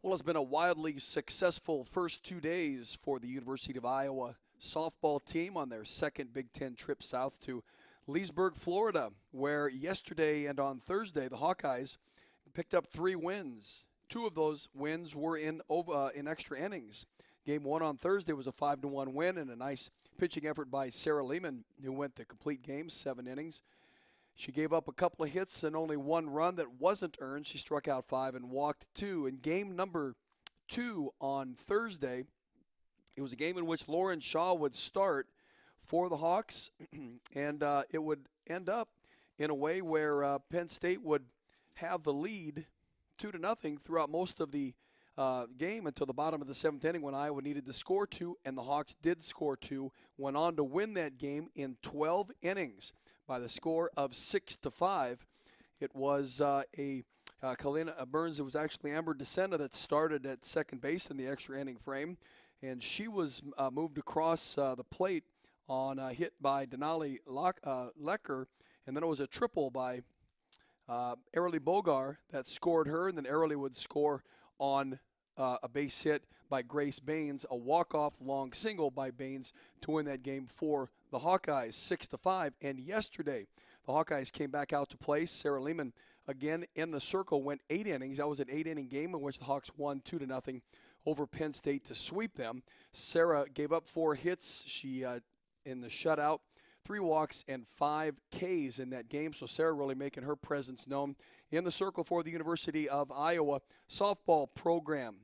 Well, it's been a wildly successful first 2 days for the University of Iowa softball team on their second Big Ten trip south to Leesburg, Florida, where yesterday and on Thursday the Hawkeyes picked up 3 wins. Two of those wins were in extra innings. Game one on Thursday was a 5-1 win and a nice pitching effort by Sarah Lehman, who went the complete game, 7 innings. She gave up a couple of hits and only one run that wasn't earned. She struck out 5 and walked 2. In game number 2 on Thursday, it was a game in which Lauren Shaw would start for the Hawks, and it would end up in a way where Penn State would have the lead 2-0 throughout most of the game until the bottom of the 7th inning when Iowa needed to score 2, and the Hawks did score 2, went on to win that game in 12 innings by the score of 6-5. It was Kalina Burns. It was actually Amber DeSena that started at second base in the extra inning frame, and she was moved across the plate on a hit by Denali Lecker, and then it was a triple by Arely Bogar that scored her, and then Arely would score on a base hit by Grace Baines, a walk-off long single by Baines to win that game for the Hawkeyes, 6-5. And yesterday, the Hawkeyes came back out to play. Sarah Lehman, again in the circle, went 8 innings. That was an 8-inning game in which the Hawks won 2-0 over Penn State to sweep them. Sarah gave up 4 hits. She in the shutout, 3 walks and 5 Ks in that game. So Sarah really making her presence known in the circle for the University of Iowa softball program.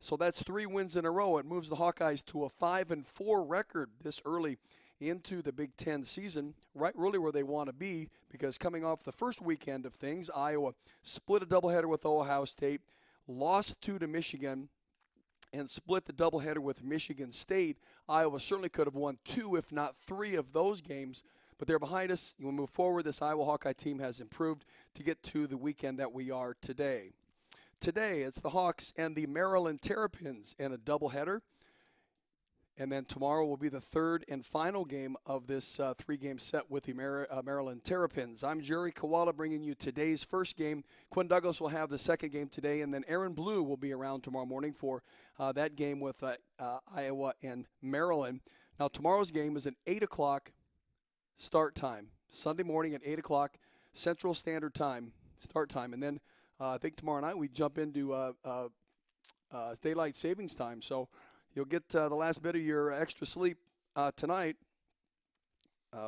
So that's 3 wins in a row. It moves the Hawkeyes to a 5-4 record this early into the Big Ten season, right really where they want to be, because coming off the first weekend of things, Iowa split a doubleheader with Ohio State, lost 2 to Michigan, and split the doubleheader with Michigan State. Iowa certainly could have won 2, if not 3 of those games, but they're behind us. We'll move forward. This Iowa Hawkeye team has improved to get to the weekend that we are today. Today, it's the Hawks and the Maryland Terrapins in a doubleheader. And then tomorrow will be the third and final game of this 3-game set with the Maryland Terrapins. I'm Jerry Kawala bringing you today's first game. Quinn Douglas will have the second game today, and then Aaron Blue will be around tomorrow morning for that game with Iowa and Maryland. Now, tomorrow's game is an 8 o'clock start time, Sunday morning at 8 o'clock Central Standard Time start time. And then I think tomorrow night we jump into daylight savings time. So you'll get the last bit of your extra sleep tonight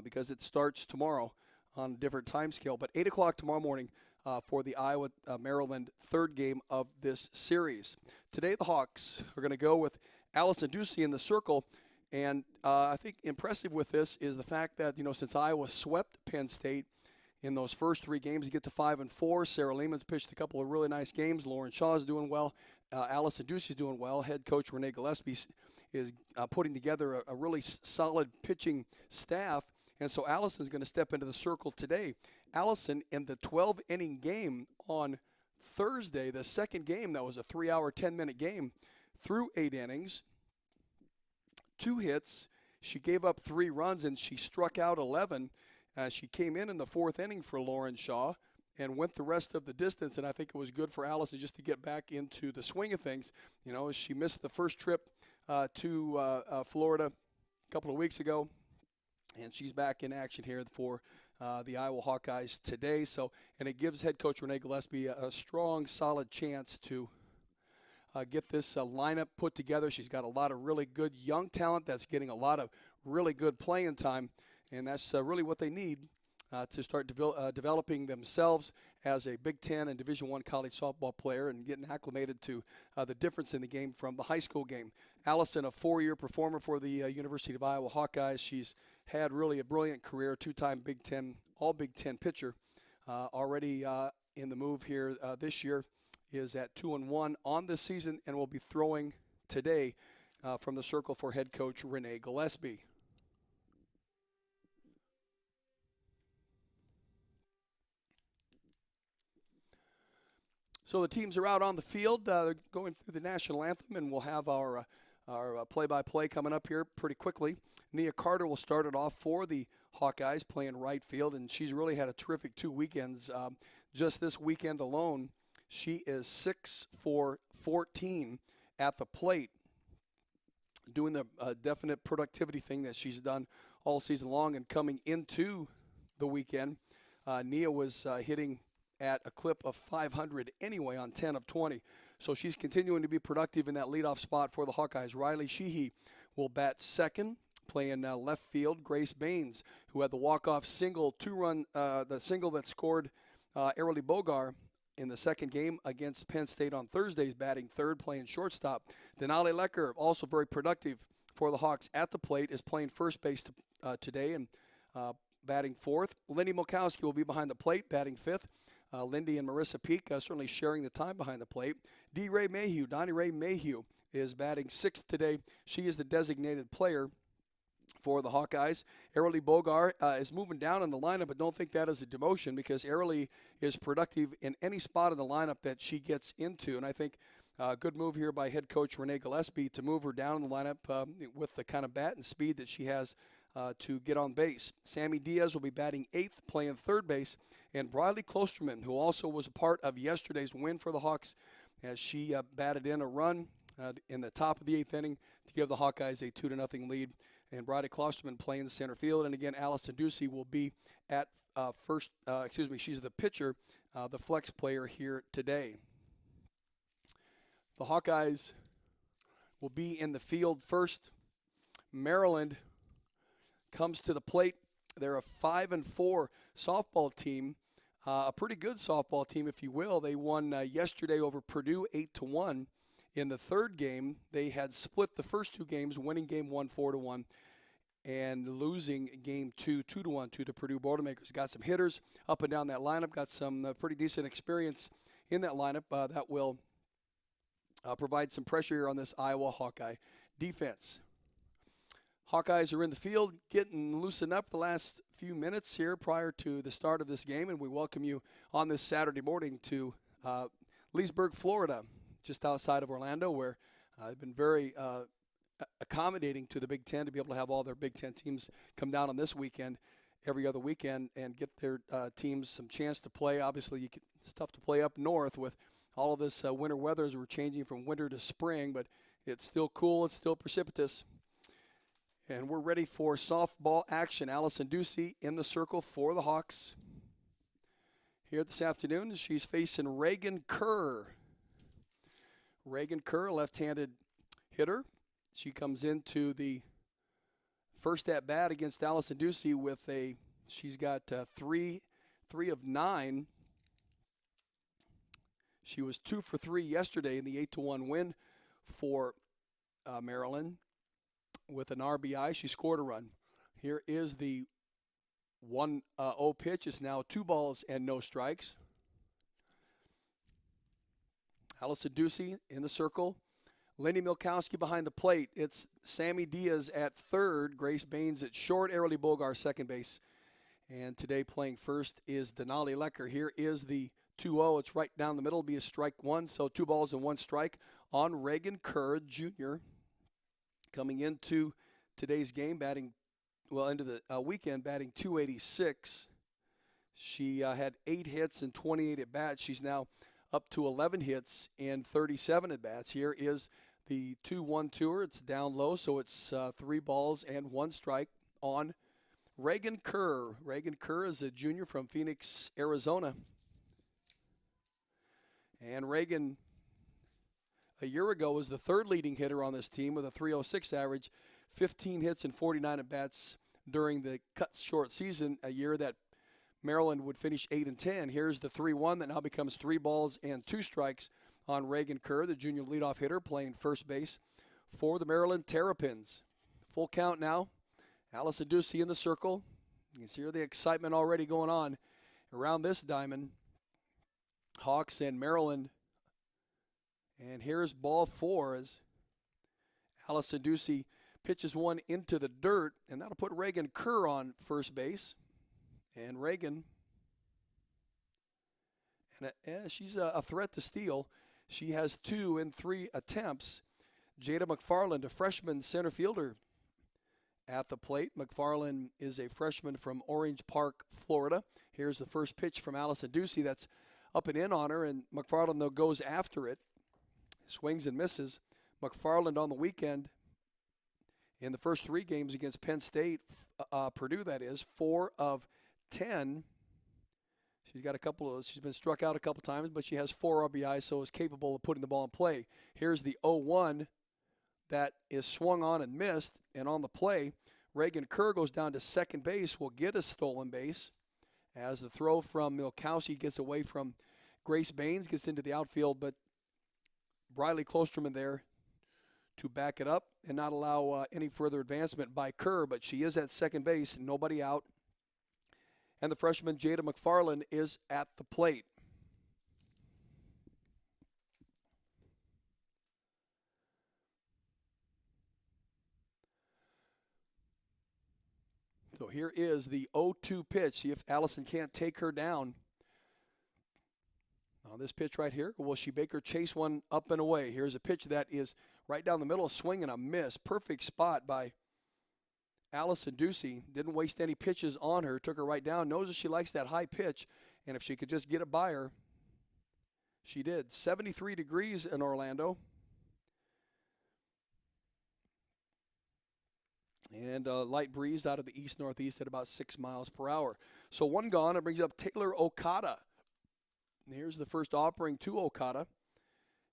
because it starts tomorrow on a different time scale. But 8 o'clock tomorrow morning for the Iowa-Maryland third game of this series. Today the Hawks are going to go with Allison Ducey in the circle. And I think impressive with this is the fact that, since Iowa swept Penn State in those first 3 games, you get to 5-4. Sarah Lehman's pitched a couple of really nice games. Lauren Shaw's doing well. Allison Ducey's doing well. Head coach Renee Gillespie is putting together a really solid pitching staff. And so Allison's going to step into the circle today. Allison, in the 12-inning game on Thursday, the second game, that was a 3-hour, 10-minute game, threw 8 innings, 2 hits. She gave up 3 runs, and she struck out 11. She came in the 4th inning for Lauren Shaw and went the rest of the distance, and I think it was good for Allison just to get back into the swing of things. She missed the first trip to Florida a couple of weeks ago, and she's back in action here for the Iowa Hawkeyes today. And it gives head coach Renee Gillespie a strong, solid chance to get this lineup put together. She's got a lot of really good young talent that's getting a lot of really good playing time, and that's really what they need to start developing themselves as a Big Ten and Division I college softball player and getting acclimated to the difference in the game from the high school game. Allison, a 4-year performer for the University of Iowa Hawkeyes. She's had really a brilliant career, 2-time Big Ten, all Big Ten pitcher. Already in the move here this year, is at 2-1 on this season and will be throwing today from the circle for head coach Renee Gillespie. So the teams are out on the field. They're going through the national anthem, and we'll have our play-by-play coming up here pretty quickly. Nia Carter will start it off for the Hawkeyes, playing right field, and she's really had a terrific 2 weekends. Just this weekend alone, she is 6 for 14 at the plate, doing the definite productivity thing that she's done all season long. And coming into the weekend, Nia was hitting at a clip of 500 anyway on 10 of 20. So she's continuing to be productive in that leadoff spot for the Hawkeyes. Riley Sheehy will bat second, playing left field. Grace Baines, who had the walk-off single, the single that scored Arely Bogar in the second game against Penn State on Thursdays, batting third, playing shortstop. Denali Lecker, also very productive for the Hawks at the plate, is playing first base today and batting fourth. Lindy Milkowski will be behind the plate, batting fifth. Lindy and Marissa Peak certainly sharing the time behind the plate. Donnie Ray Mayhew is batting sixth today. She is the designated player for the Hawkeyes. Arely Bogar is moving down in the lineup, but don't think that is a demotion because Arely is productive in any spot in the lineup that she gets into. And I think a good move here by head coach Renee Gillespie to move her down in the lineup with the kind of bat and speed that she has to get on base. Sammy Diaz will be batting eighth, playing third base. And Briley Klosterman, who also was a part of yesterday's win for the Hawks, as she batted in a run in the top of the eighth inning to give the Hawkeyes a 2-0 lead. And Briley Klosterman playing the center field. And again, Allison Ducey will be at she's the pitcher, the flex player here today. The Hawkeyes will be in the field first. Maryland comes to the plate. They're a 5-4 softball team, a pretty good softball team, if you will. They won yesterday over Purdue 8-1. In the third game, they had split the first two games, winning game 1 4-1, and losing game 2 2-1 to the Purdue Boilermakers. Got some hitters up and down that lineup. Got some pretty decent experience in that lineup that will provide some pressure here on this Iowa Hawkeye defense. Hawkeyes are in the field, getting loosened up the last few minutes here prior to the start of this game, and we welcome you on this Saturday morning to Leesburg, Florida, just outside of Orlando, where they've been very accommodating to the Big Ten to be able to have all their Big Ten teams come down on this weekend, every other weekend, and get their teams some chance to play. Obviously, it's tough to play up north with all of this winter weather as we're changing from winter to spring, but it's still cool, it's still precipitous. And we're ready for softball action. Allison Ducey in the circle for the Hawks here this afternoon. She's facing Reagan Kerr. Reagan Kerr, left-handed hitter. She comes into the first at-bat against Allison Ducey with she's got 3 of 9. She was 2 for 3 yesterday in the 8-1 win for Maryland. With an RBI, she scored a run. Here is the 1-0 pitch. It's now 2 balls and no strikes. Allison Ducey in the circle. Lindy Milkowski behind the plate. It's Sammy Diaz at third. Grace Baines at short. Arely Bogar second base. And today playing first is Denali Lecker. Here is the 2-0. It's right down the middle. It'll be a strike one. So 2 balls and 1 strike on Reagan Kerr, Jr., coming into today's game, into the weekend, batting .286. She had 8 hits and 28 at-bats. She's now up to 11 hits and 37 at-bats. Here is the 2-1-2. It's down low, so it's 3 balls and 1 strike on Reagan Kerr. Reagan Kerr is a junior from Phoenix, Arizona. And Reagan, a year ago, was the 3rd leading hitter on this team with a .306 average, 15 hits and 49 at-bats during the cut short season, a year that Maryland would finish 8-10. Here's the 3-1 that now becomes 3 balls and 2 strikes on Reagan Kerr, the junior leadoff hitter, playing first base for the Maryland Terrapins. Full count now. Allison Ducey in the circle. You can see the excitement already going on around this diamond. Hawks and Maryland. And here's ball 4 as Allison Ducey pitches one into the dirt, and that'll put Reagan Kerr on first base. And Reagan, she's a threat to steal. She has 2 in 3 attempts. Jada McFarland, a freshman center fielder, at the plate. McFarland is a freshman from Orange Park, Florida. Here's the first pitch from Allison Ducey that's up and in on her, and McFarland, though, goes after it. Swings and misses. McFarland on the weekend in the first 3 games against Penn State, Purdue that is, 4 of 10. She's been struck out a couple times, but she has 4 RBIs, so is capable of putting the ball in play. Here's the 0-1 that is swung on and missed, and on the play, Reagan Kerr goes down to second base, will get a stolen base as the throw from Milkowski gets away from Grace Baines, gets into the outfield, but Briley Klosterman there to back it up and not allow any further advancement by Kerr, but she is at second base, nobody out. And the freshman Jada McFarland is at the plate. So here is the 0-2 pitch. See if Allison can't take her down. Now this pitch right here, will she make her chase one up and away? Here's a pitch that is right down the middle, a swing and a miss. Perfect spot by Allison Ducey. Didn't waste any pitches on her. Took her right down. Knows that she likes that high pitch. And if she could just get it by her, she did. 73 degrees in Orlando. And a light breeze out of the east-northeast at about 6 miles per hour. So 1 gone. It brings up Taylor Okada. And here's the first offering to Okada.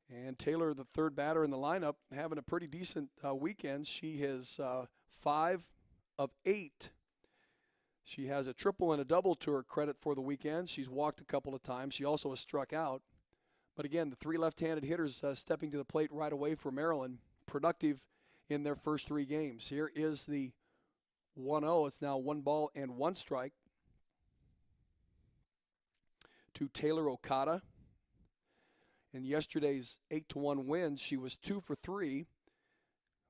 And Taylor, the third batter in the lineup, having a pretty decent weekend. She has 5 of 8. She has a triple and a double to her credit for the weekend. She's walked a couple of times. She also has struck out. But again, the 3 left-handed hitters stepping to the plate right away for Maryland. Productive in their first 3 games. Here is the 1-0. It's now 1 ball and 1 strike to Taylor Okada. In yesterday's 8-1 win, she was 2 for 3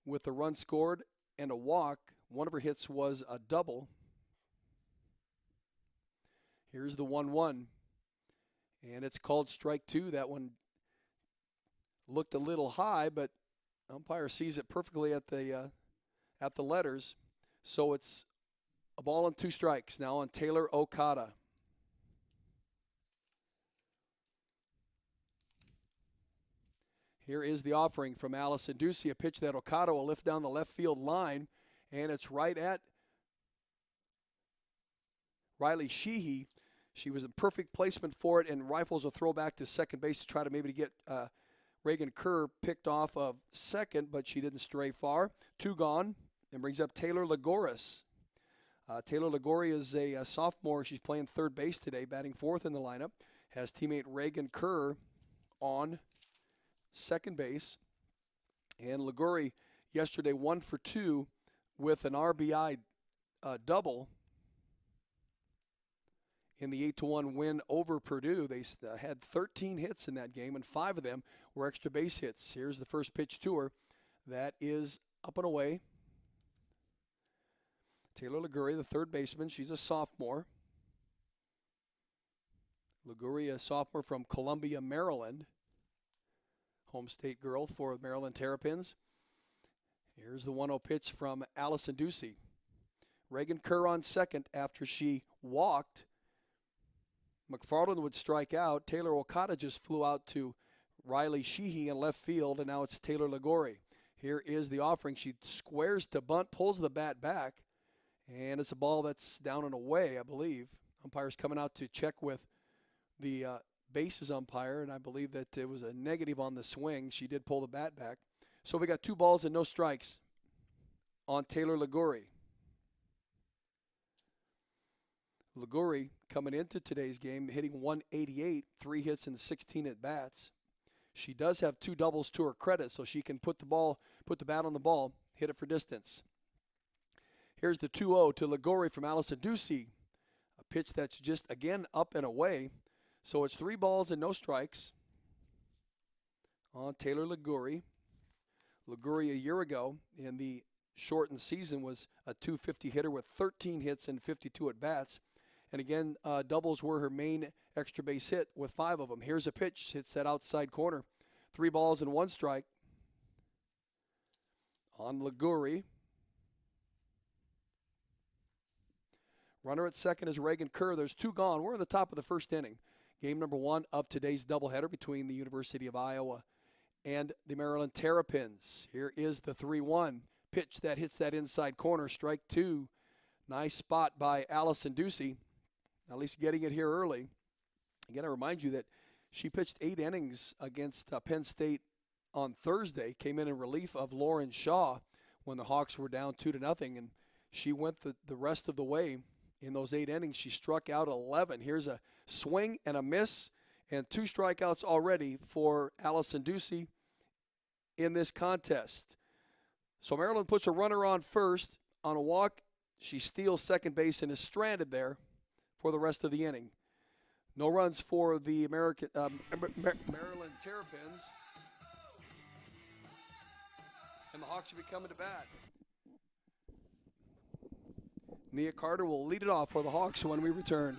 with a run scored and a walk. One of her hits was a double. Here's the 1-1. And it's called strike 2. That one looked a little high, but umpire sees it perfectly at the letters. So it's a ball and 2 strikes now on Taylor Okada. Here is the offering from Allison Ducey, a pitch that Okada will lift down the left field line, and it's right at Riley Sheehy. She was in perfect placement for it, and rifles a throw back to second base to try to maybe get Reagan Kerr picked off of second, but she didn't stray far. 2 gone, and brings up Taylor Lagoris. Taylor Lagori is a sophomore. She's playing third base today, batting 4th in the lineup. Has teammate Reagan Kerr on second base. And Lagori yesterday 1 for 2 with an RBI double in the 8-1 win over Purdue. They had 13 hits in that game, and 5 of them were extra base hits. Here's the first pitch to her. That is up and away. Taylor Laguri, the third baseman. She's a sophomore. Laguri, a sophomore from Columbia, Maryland. Home state girl for the Maryland Terrapins. Here's the 1-0 pitch from Allison Ducey. Reagan Kerr on second after she walked. McFarland would strike out. Taylor Okada just flew out to Riley Sheehy in left field, and now it's Taylor Lagori. Here is the offering. She squares to bunt, pulls the bat back, and it's a ball that's down and away, I believe. Umpire's coming out to check with the bases umpire, and I believe that it was a negative on the swing. She did pull the bat back. So we got 2 balls and no strikes on Taylor Lagori. Laguri coming into today's game hitting 188, 3 hits and 16 at bats. She does have 2 doubles to her credit, so she can put the bat on the ball, hit it for distance. Here's the 2-0 to Lagori from Allison Ducey, a pitch that's just again up and away. So it's 3 balls and no strikes on Taylor Laguri. Laguri a year ago in the shortened season was a .250 hitter with 13 hits and 52 at bats. And again, doubles were her main extra base hit with 5 of them. Here's a pitch, hits that outside corner. 3 balls and 1 strike on Laguri. Runner at second is Reagan Kerr. There's 2 gone. We're in the top of the first inning. Game number 1 of today's doubleheader between the University of Iowa and the Maryland Terrapins. Here is the 3-1 pitch that hits that inside corner, strike two. Nice spot by Allison Ducey, at least getting it here early. Again, I remind you that she pitched 8 innings against Penn State on Thursday, came in relief of Lauren Shaw when the Hawks were down 2-0, and she went the rest of the way in those 8 innings. She struck out 11. Here's a swing and a miss, and 2 strikeouts already for Allison Ducey in this contest. So Maryland puts a runner on first on a walk. She steals second base and is stranded there for the rest of the inning. No runs for the Maryland Terrapins. And the Hawks will be coming to bat. Nia Carter will lead it off for the Hawks when we return.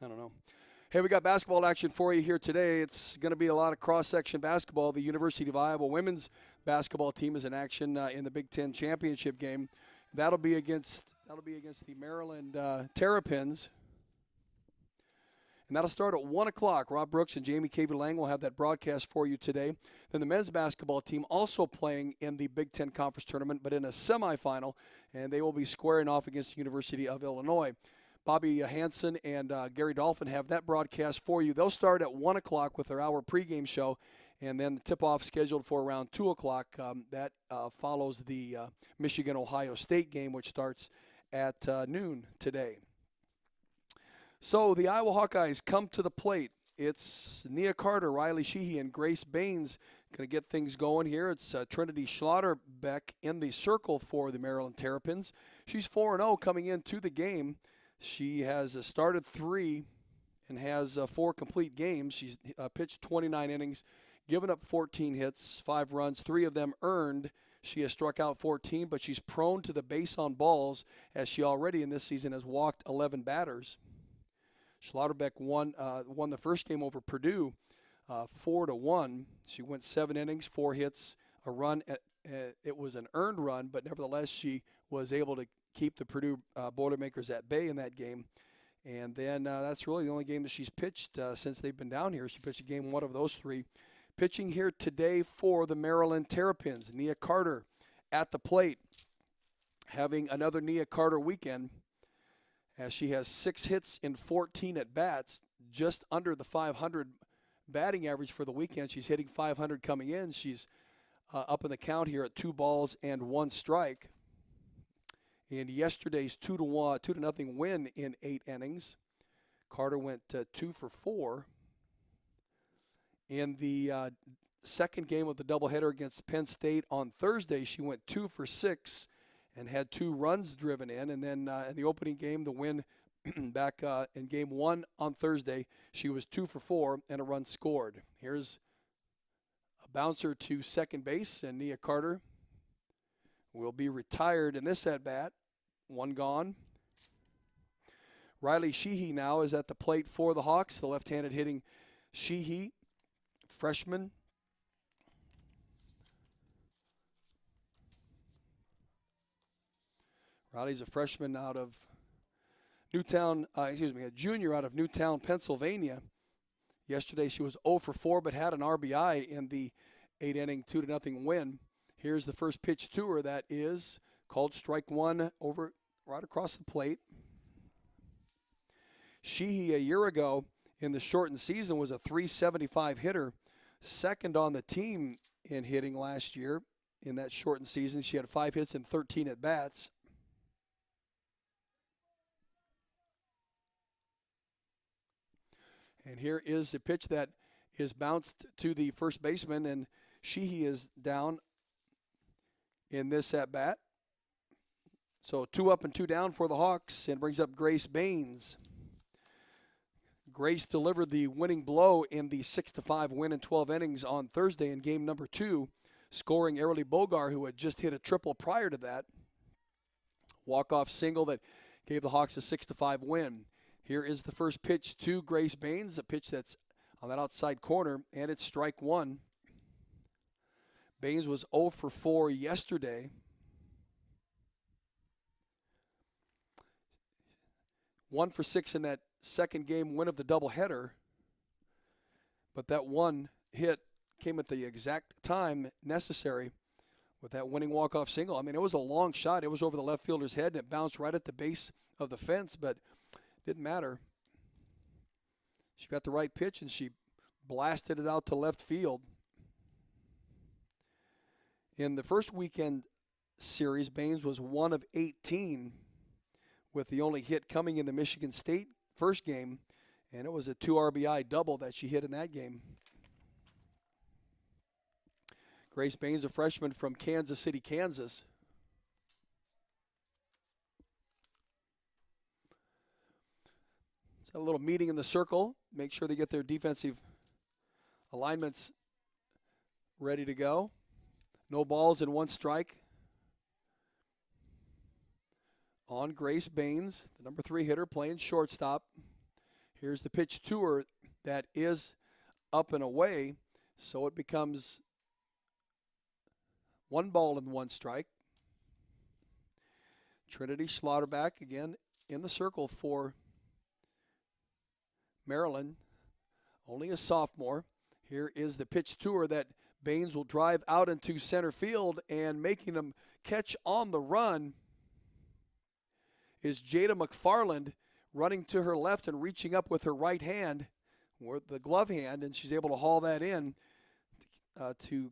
I don't know. Hey, we got basketball action for you here today. It's going to be a lot of cross-section basketball. The University of Iowa women's basketball team is in action in the Big Ten championship game. That'll be against the Maryland Terrapins, and that'll start at 1 o'clock. Rob Brooks and Jamie Cavey-Lang will have that broadcast for you today. Then the men's basketball team also playing in the Big Ten Conference Tournament, but in a semifinal, and they will be squaring off against the University of Illinois. Bobby Hansen and Gary Dolphin have that broadcast for you. They'll start at 1 o'clock with their hour pregame show, and then the tip-off scheduled for around 2 o'clock. That follows the Michigan-Ohio State game, which starts at noon today. So the Iowa Hawkeyes come to the plate. It's Nia Carter, Riley Sheehy, and Grace Baines going to get things going here. It's Trinity Schlotterbeck in the circle for the Maryland Terrapins. She's 4-0 coming into the game. She has started 3 and has 4 complete games. She's pitched 29 innings, given up 14 hits, 5 runs, 3 of them earned. She has struck out 14, but she's prone to the base on balls, as she already in this season has walked 11 batters. Schlotterbeck won the first game over Purdue 4-1. She went 7 innings, 4 hits, a run. It was an earned run, but nevertheless she was able to keep the Purdue Boilermakers at bay in that game. And then that's really the only game that she's pitched since they've been down here. She pitched game 1 of those 3. Pitching here today for the Maryland Terrapins, Nia Carter at the plate, having another Nia Carter weekend, as she has 6 hits in 14 at-bats, just under the 500 batting average for the weekend. She's hitting 500 coming in. She's up in the count here at 2 balls and 1 strike. In yesterday's 2-0 win in 8 innings, Carter went 2 for 4. In the second game of the doubleheader against Penn State on Thursday, she went 2 for 6 and had 2 runs driven in. And then in the opening game, the win back in game 1 on Thursday, she was 2 for 4 and a run scored. Here's a bouncer to second base, and Nia Carter will be retired in this at-bat. 1 gone. Riley Sheehy now is at the plate for the Hawks. The left-handed hitting Sheehy, freshman. Riley's a freshman out of a junior out of Newtown, Pennsylvania. Yesterday she was 0 for 4, but had an RBI in the 8-inning 2-0 win. Here's the first pitch to her. That is called strike 1 over right across the plate. Sheehy a year ago in the shortened season was a .375 hitter, second on the team in hitting last year in that shortened season. She had 5 hits and 13 at-bats. And here is a pitch that is bounced to the first baseman, and Sheehy is down in this at bat. So 2 up and 2 down for the Hawks, and brings up Grace Baines. Grace delivered the winning blow in the 6-5 win in 12 innings on Thursday in game number 2, scoring Arely Bogar, who had just hit a triple prior to that. Walk-off single that gave the Hawks a 6-5 win. Here is the first pitch to Grace Baines, a pitch that's on that outside corner, and it's strike 1. Baines was 0 for 4 yesterday. 1 for 6 in that second game win of the doubleheader. But that one hit came at the exact time necessary with that winning walk-off single. I mean, it was a long shot. It was over the left fielder's head, and it bounced right at the base of the fence, but it didn't matter. She got the right pitch, and she blasted it out to left field. In the first weekend series, Baines was 1 of 18, with the only hit coming in the Michigan State first game, and it was a 2 RBI double that she hit in that game. Grace Baines, a freshman from Kansas City, Kansas. It's a little meeting in the circle. Make sure they get their defensive alignments ready to go. No balls and 1 strike on Grace Baines, the number 3 hitter, playing shortstop. Here's the pitch to her that is up and away, so it becomes 1 ball and 1 strike. Trinity Schlotterback again in the circle for Maryland, only a sophomore. Here is the pitch to her that Baines will drive out into center field, and making him catch on the run is Jada McFarland, running to her left and reaching up with her right hand, or the glove hand, and she's able to haul that in to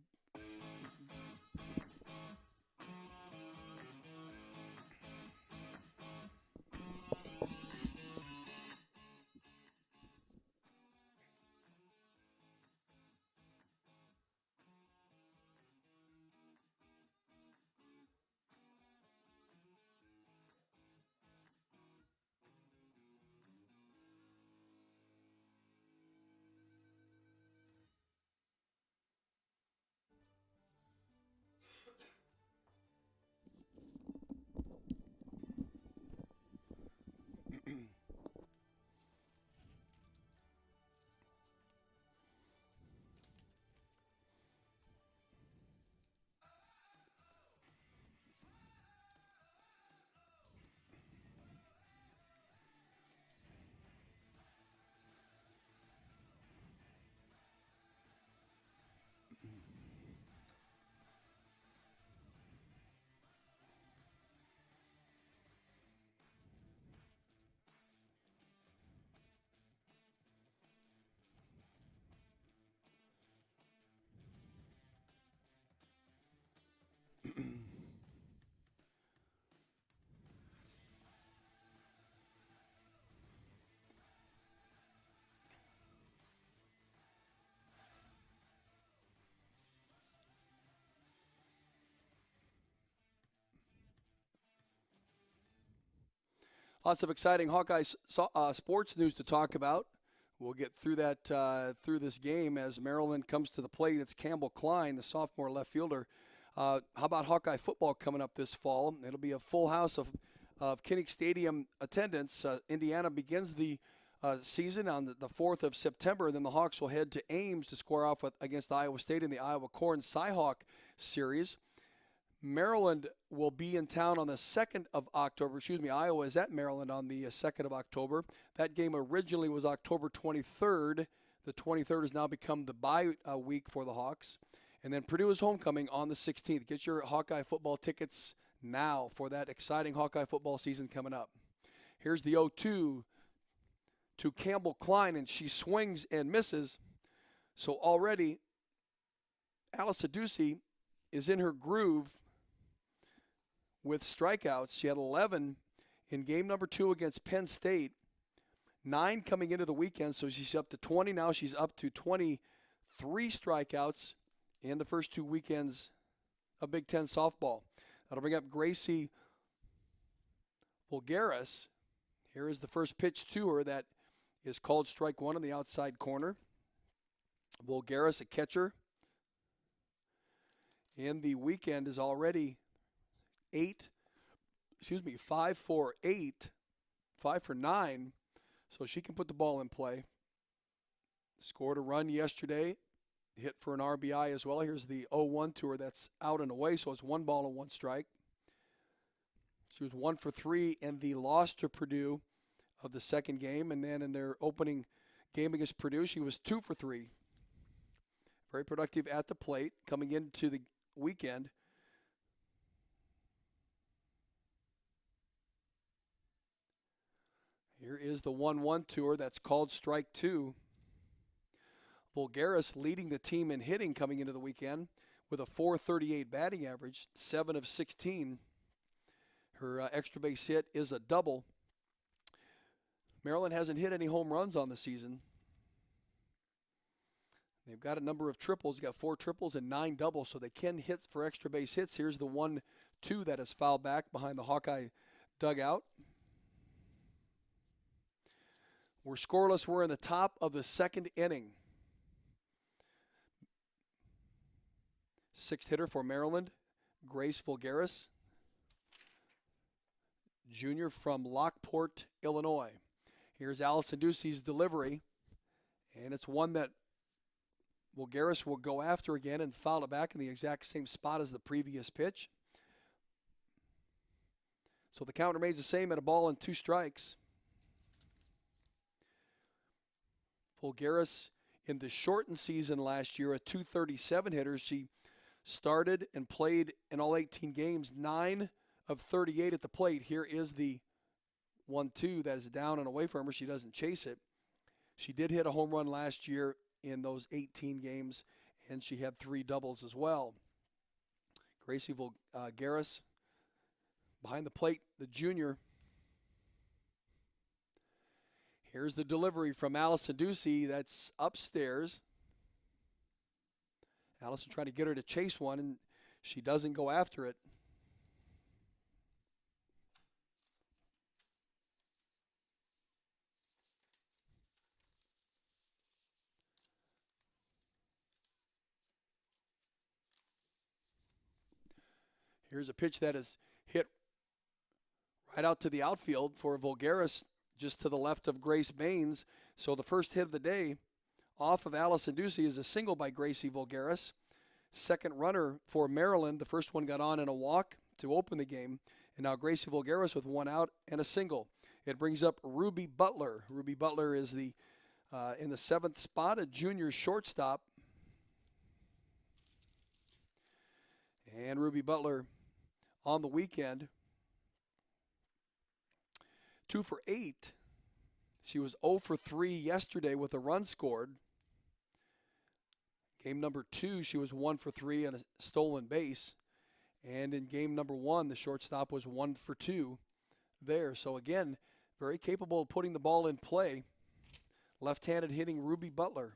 lots of exciting Hawkeye sports news to talk about. We'll get through that through this game as Maryland comes to the plate. It's Campbell Klein, the sophomore left fielder. How about Hawkeye football coming up this fall? It'll be a full house of Kinnick Stadium attendance. Indiana begins the season on the 4th of September, and then the Hawks will head to Ames to square off against Iowa State in the Iowa Corn Cyhawk series. Maryland will be in town on the 2nd of October. Iowa is at Maryland on the 2nd of October. That game originally was October 23rd. The 23rd has now become the bye week for the Hawks. And then Purdue is homecoming on the 16th. Get your Hawkeye football tickets now for that exciting Hawkeye football season coming up. Here's the 0-2 to Campbell Klein, and she swings and misses. So already Alice Aducey is in her groove with strikeouts. She had 11 in game number 2 against Penn State. 9 coming into the weekend, so she's up to 20 now. She's up to 23 strikeouts in the first 2 weekends of Big Ten softball. That'll bring up Gracie Vulgaris. Here is the first pitch to her that is called strike one on the outside corner. Vulgaris, a catcher, in the weekend is already 5 for 8, 5 for 9, so she can put the ball in play. Scored a run yesterday, hit for an RBI as well. Here's the 0-1 to her that's out and away, so it's 1 ball and 1 strike. She was 1 for 3 in the loss to Purdue of the second game, and then in their opening game against Purdue, she was 2 for 3. Very productive at the plate coming into the weekend. Here is the 1-1 to her that's called strike 2. Vulgaris leading the team in hitting coming into the weekend with a .438 batting average, 7 of 16. Her extra base hit is a double. Maryland hasn't hit any home runs on the season. They've got a number of triples. They've got 4 triples and 9 doubles, so they can hit for extra base hits. Here's the 1-2 that is fouled back behind the Hawkeye dugout. We're scoreless. We're in the top of the second inning. 6th hitter for Maryland, Grace Vulgaris, junior from Lockport, Illinois. Here's Allison Ducey's delivery, and it's one that Vulgaris will go after again and foul it back in the exact same spot as the previous pitch. So the count remains the same at a ball and 2 strikes. Vulgaris in the shortened season last year, a .237 hitter. She started and played in all 18 games, 9 of 38 at the plate. Here is the 1-2 that is down and away from her. She doesn't chase it. She did hit a home run last year in those 18 games, and she had 3 doubles as well. Gracie Vulgaris behind the plate, the junior. Here's the delivery from Allison Ducey that's upstairs. Allison trying to get her to chase one, and she doesn't go after it. Here's a pitch that is hit right out to the outfield for Vulgaris, just to the left of Grace Baines. So the first hit of the day off of Allison Ducey is a single by Gracie Vulgaris. Second runner for Maryland. The first one got on in a walk to open the game. And now Gracie Vulgaris with 1 out and a single. It brings up Ruby Butler. Ruby Butler is the in the 7th spot, a junior shortstop. And Ruby Butler on the weekend, 2 for 8. She was 0 for 3 yesterday with a run scored. Game number 2, she was 1 for 3 on a stolen base. And in game number 1, the shortstop was 1 for 2 there. So again, very capable of putting the ball in play. Left-handed hitting Ruby Butler,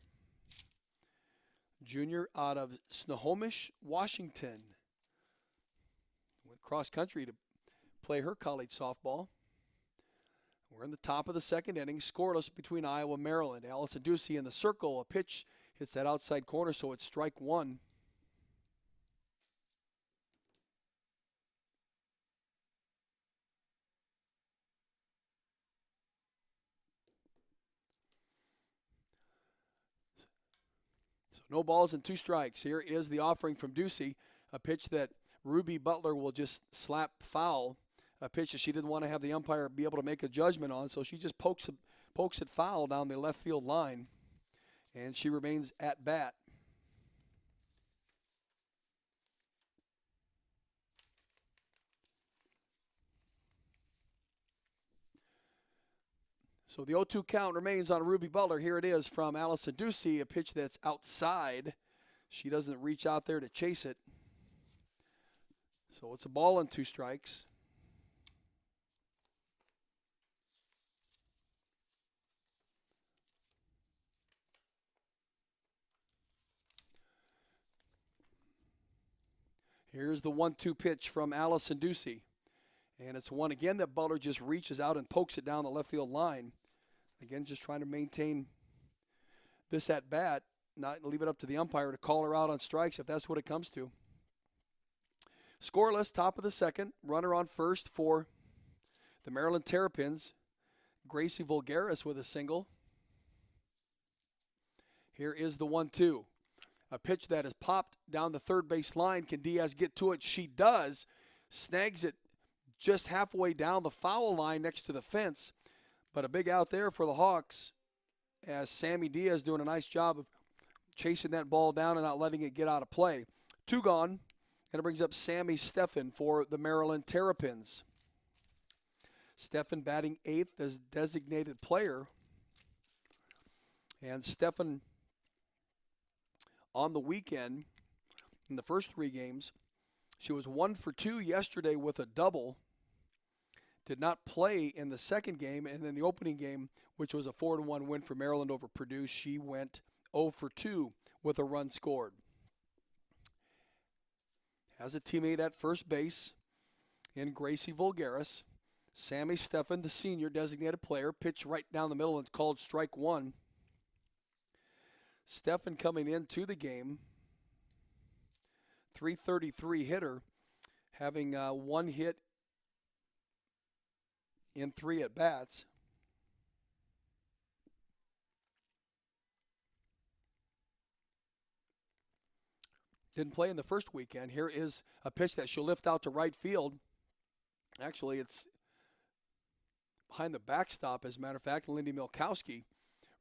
junior out of Snohomish, Washington. Went cross country to play her college softball. We're in the top of the second inning, scoreless between Iowa and Maryland. Allison Ducey in the circle. A pitch hits that outside corner, so it's strike 1. So no balls and 2 strikes. Here is the offering from Ducey, a pitch that Ruby Butler will just slap foul. A pitch that she didn't want to have the umpire be able to make a judgment on, so she just pokes it foul down the left field line, and she remains at bat. So the 0-2 count remains on Ruby Butler. Here it is from Allison Ducey, a pitch that's outside. She doesn't reach out there to chase it. So it's a ball and 2 strikes. Here's the 1-2 pitch from Allison Ducey. And it's one again that Butler just reaches out and pokes it down the left field line. Again, just trying to maintain this at bat, not leave it up to the umpire to call her out on strikes if that's what it comes to. Scoreless, top of the second. Runner on first for the Maryland Terrapins. Gracie Vulgaris with a single. Here is the 1-2. A pitch that is popped down the third base line. Can Diaz get to it? She does. Snags it just halfway down the foul line next to the fence. But a big out there for the Hawks as Sammy Diaz doing a nice job of chasing that ball down and not letting it get out of play. 2 gone, and it brings up Sammy Steffen for the Maryland Terrapins. Steffen batting 8th as designated player. And Steffen on the weekend in the first 3 games, she was 1 for 2 yesterday with a double. Did not play in the second game, and then the opening game, which was a 4-1 win for Maryland over Purdue, she went 0 for 2 with a run scored. Has a teammate at first base in Gracie Vulgaris. Sammy Steffen, the senior designated player, pitched right down the middle and called strike 1. Steffen coming into the game, .333 hitter, having 1 hit in 3 at-bats. Didn't play in the first weekend. Here is a pitch that she'll lift out to right field. Actually, it's behind the backstop, as a matter of fact. Lindy Milkowski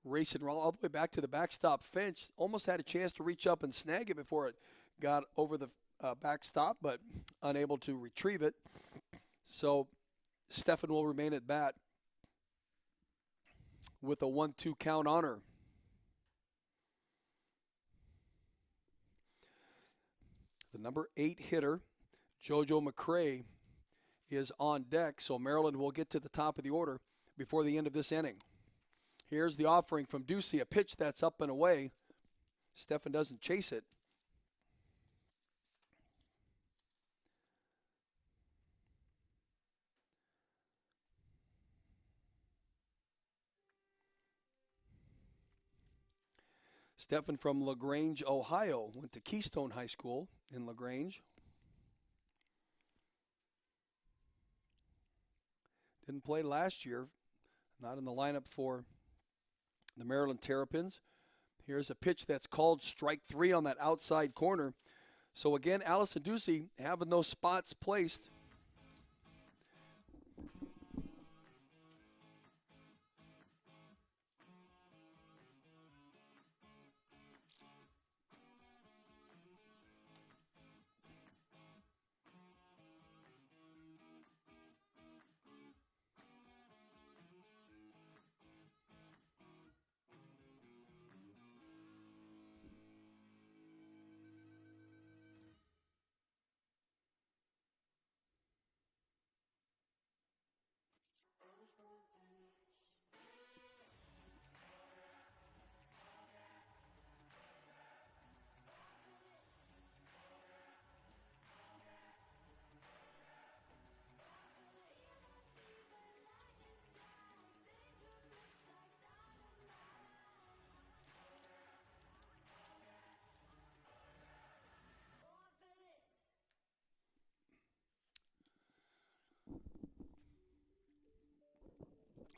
racing all the way back to the backstop fence. Almost had a chance to reach up and snag it before it got over the backstop, but unable to retrieve it. So Steffen will remain at bat with a 1-2 count on her. The number 8 hitter, JoJo McCray, is on deck, so Maryland will get to the top of the order before the end of this inning. Here's the offering from Ducey, a pitch that's up and away. Steffen doesn't chase it. Steffen from LaGrange, Ohio, went to Keystone High School in LaGrange. Didn't play last year, not in the lineup for the Maryland Terrapins. Here's a pitch that's called strike 3 on that outside corner. So again, Allison Ducey having those spots placed.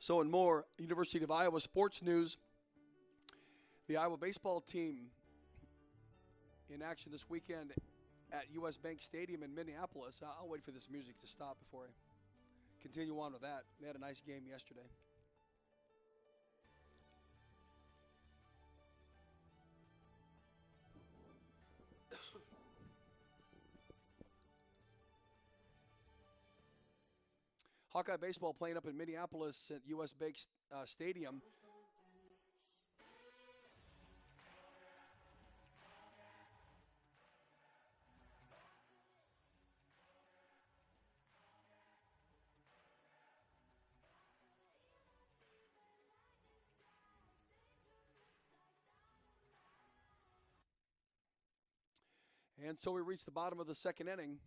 So in more University of Iowa sports news, the Iowa baseball team in action this weekend at U.S. Bank Stadium in Minneapolis. I'll wait for this music to stop before I continue on with that. They had a nice game yesterday. Hawkeye baseball playing up in Minneapolis at U.S. Bank Stadium. And so we reach the bottom of the second inning.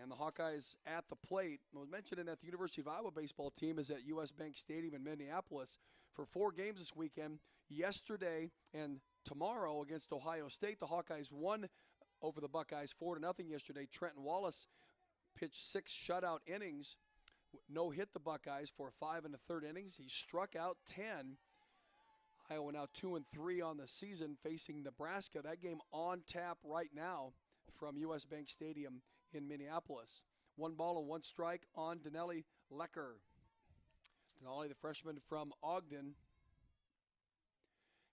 And the Hawkeyes at the plate. I was mentioning that the University of Iowa baseball team is at U.S. Bank Stadium in Minneapolis for 4 games this weekend. Yesterday and tomorrow against Ohio State, the Hawkeyes won over the Buckeyes 4-0 yesterday. Trenton Wallace pitched 6 shutout innings, no-hit the Buckeyes for 5 1/3 innings. He struck out 10. Iowa now 2-3 on the season facing Nebraska. That game on tap right now from U.S. Bank Stadium in Minneapolis. 1 ball and 1 strike on Denali Lecker. Denali, the freshman from Ogden.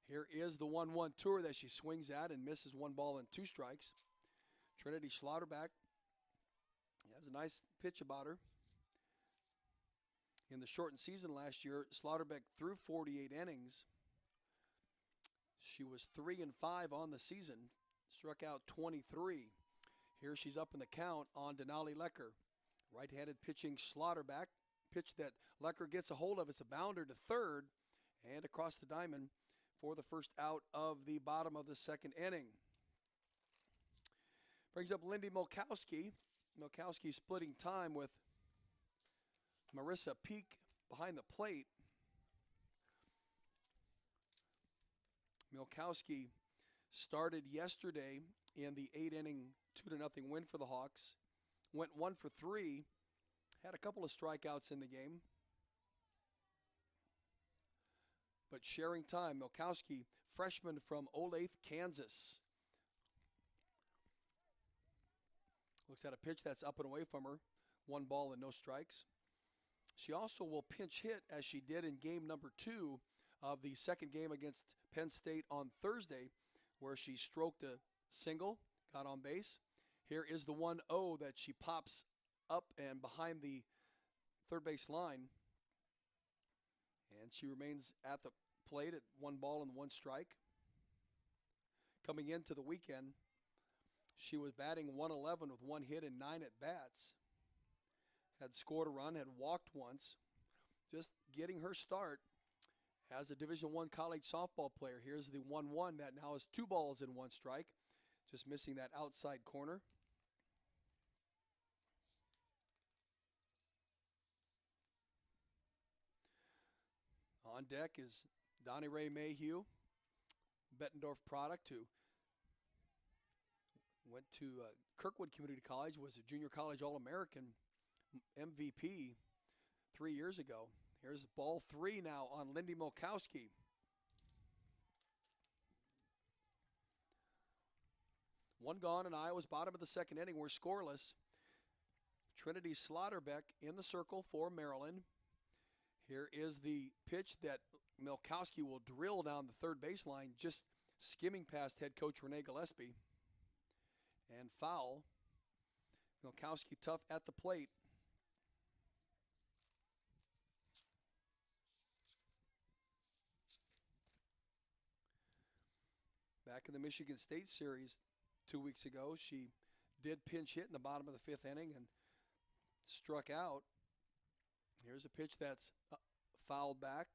Here is the 1-1 tour that she swings at and misses 1 ball and 2 strikes. Trinity Schlotterbeck has a nice pitch about her. In the shortened season last year, Schlotterbeck threw 48 innings. She was 3-5 on the season, struck out 23. Here she's up in the count on Denali Lecker. Right-handed pitching Schlotterbeck. Pitch that Lecker gets a hold of. It's a bounder to third and across the diamond for the first out of the bottom of the second inning. Brings up Lindy Milkowski. Milkowski splitting time with Marissa Peak behind the plate. Milkowski started yesterday in the 8-inning 2-0 win for the Hawks. Went 1 for 3. Had a couple of strikeouts in the game. But sharing time, Milkowski, freshman from Olathe, Kansas. Looks at a pitch that's up and away from her. 1 ball and no strikes. She also will pinch hit as she did in game number 2 of the second game against Penn State on Thursday, where she stroked a single, got on base. Here is the 1-0 that she pops up and behind the third base line. And she remains at the plate at 1 ball and 1 strike. Coming into the weekend, she was batting .111 with 1 hit and 9 at-bats. Had scored a run, had walked once. Just getting her start as a Division I college softball player. Here's the 1-1 that now is 2 balls and 1 strike. Just missing that outside corner. On deck is Donnie Ray Mayhew, Bettendorf product, who went to Kirkwood Community College, was a junior college All-American MVP 3 years ago. Here's ball 3 now on Lindy Milkowski. One gone in Iowa's bottom of the second inning. We're scoreless. Trinity Schlotterbeck in the circle for Maryland. Here is the pitch that Milkowski will drill down the third baseline, just skimming past head coach Renee Gillespie. And foul. Milkowski tough at the plate. Back in the Michigan State series 2 weeks ago, she did pinch hit in the bottom of the 5th inning and struck out. Here's a pitch that's fouled back.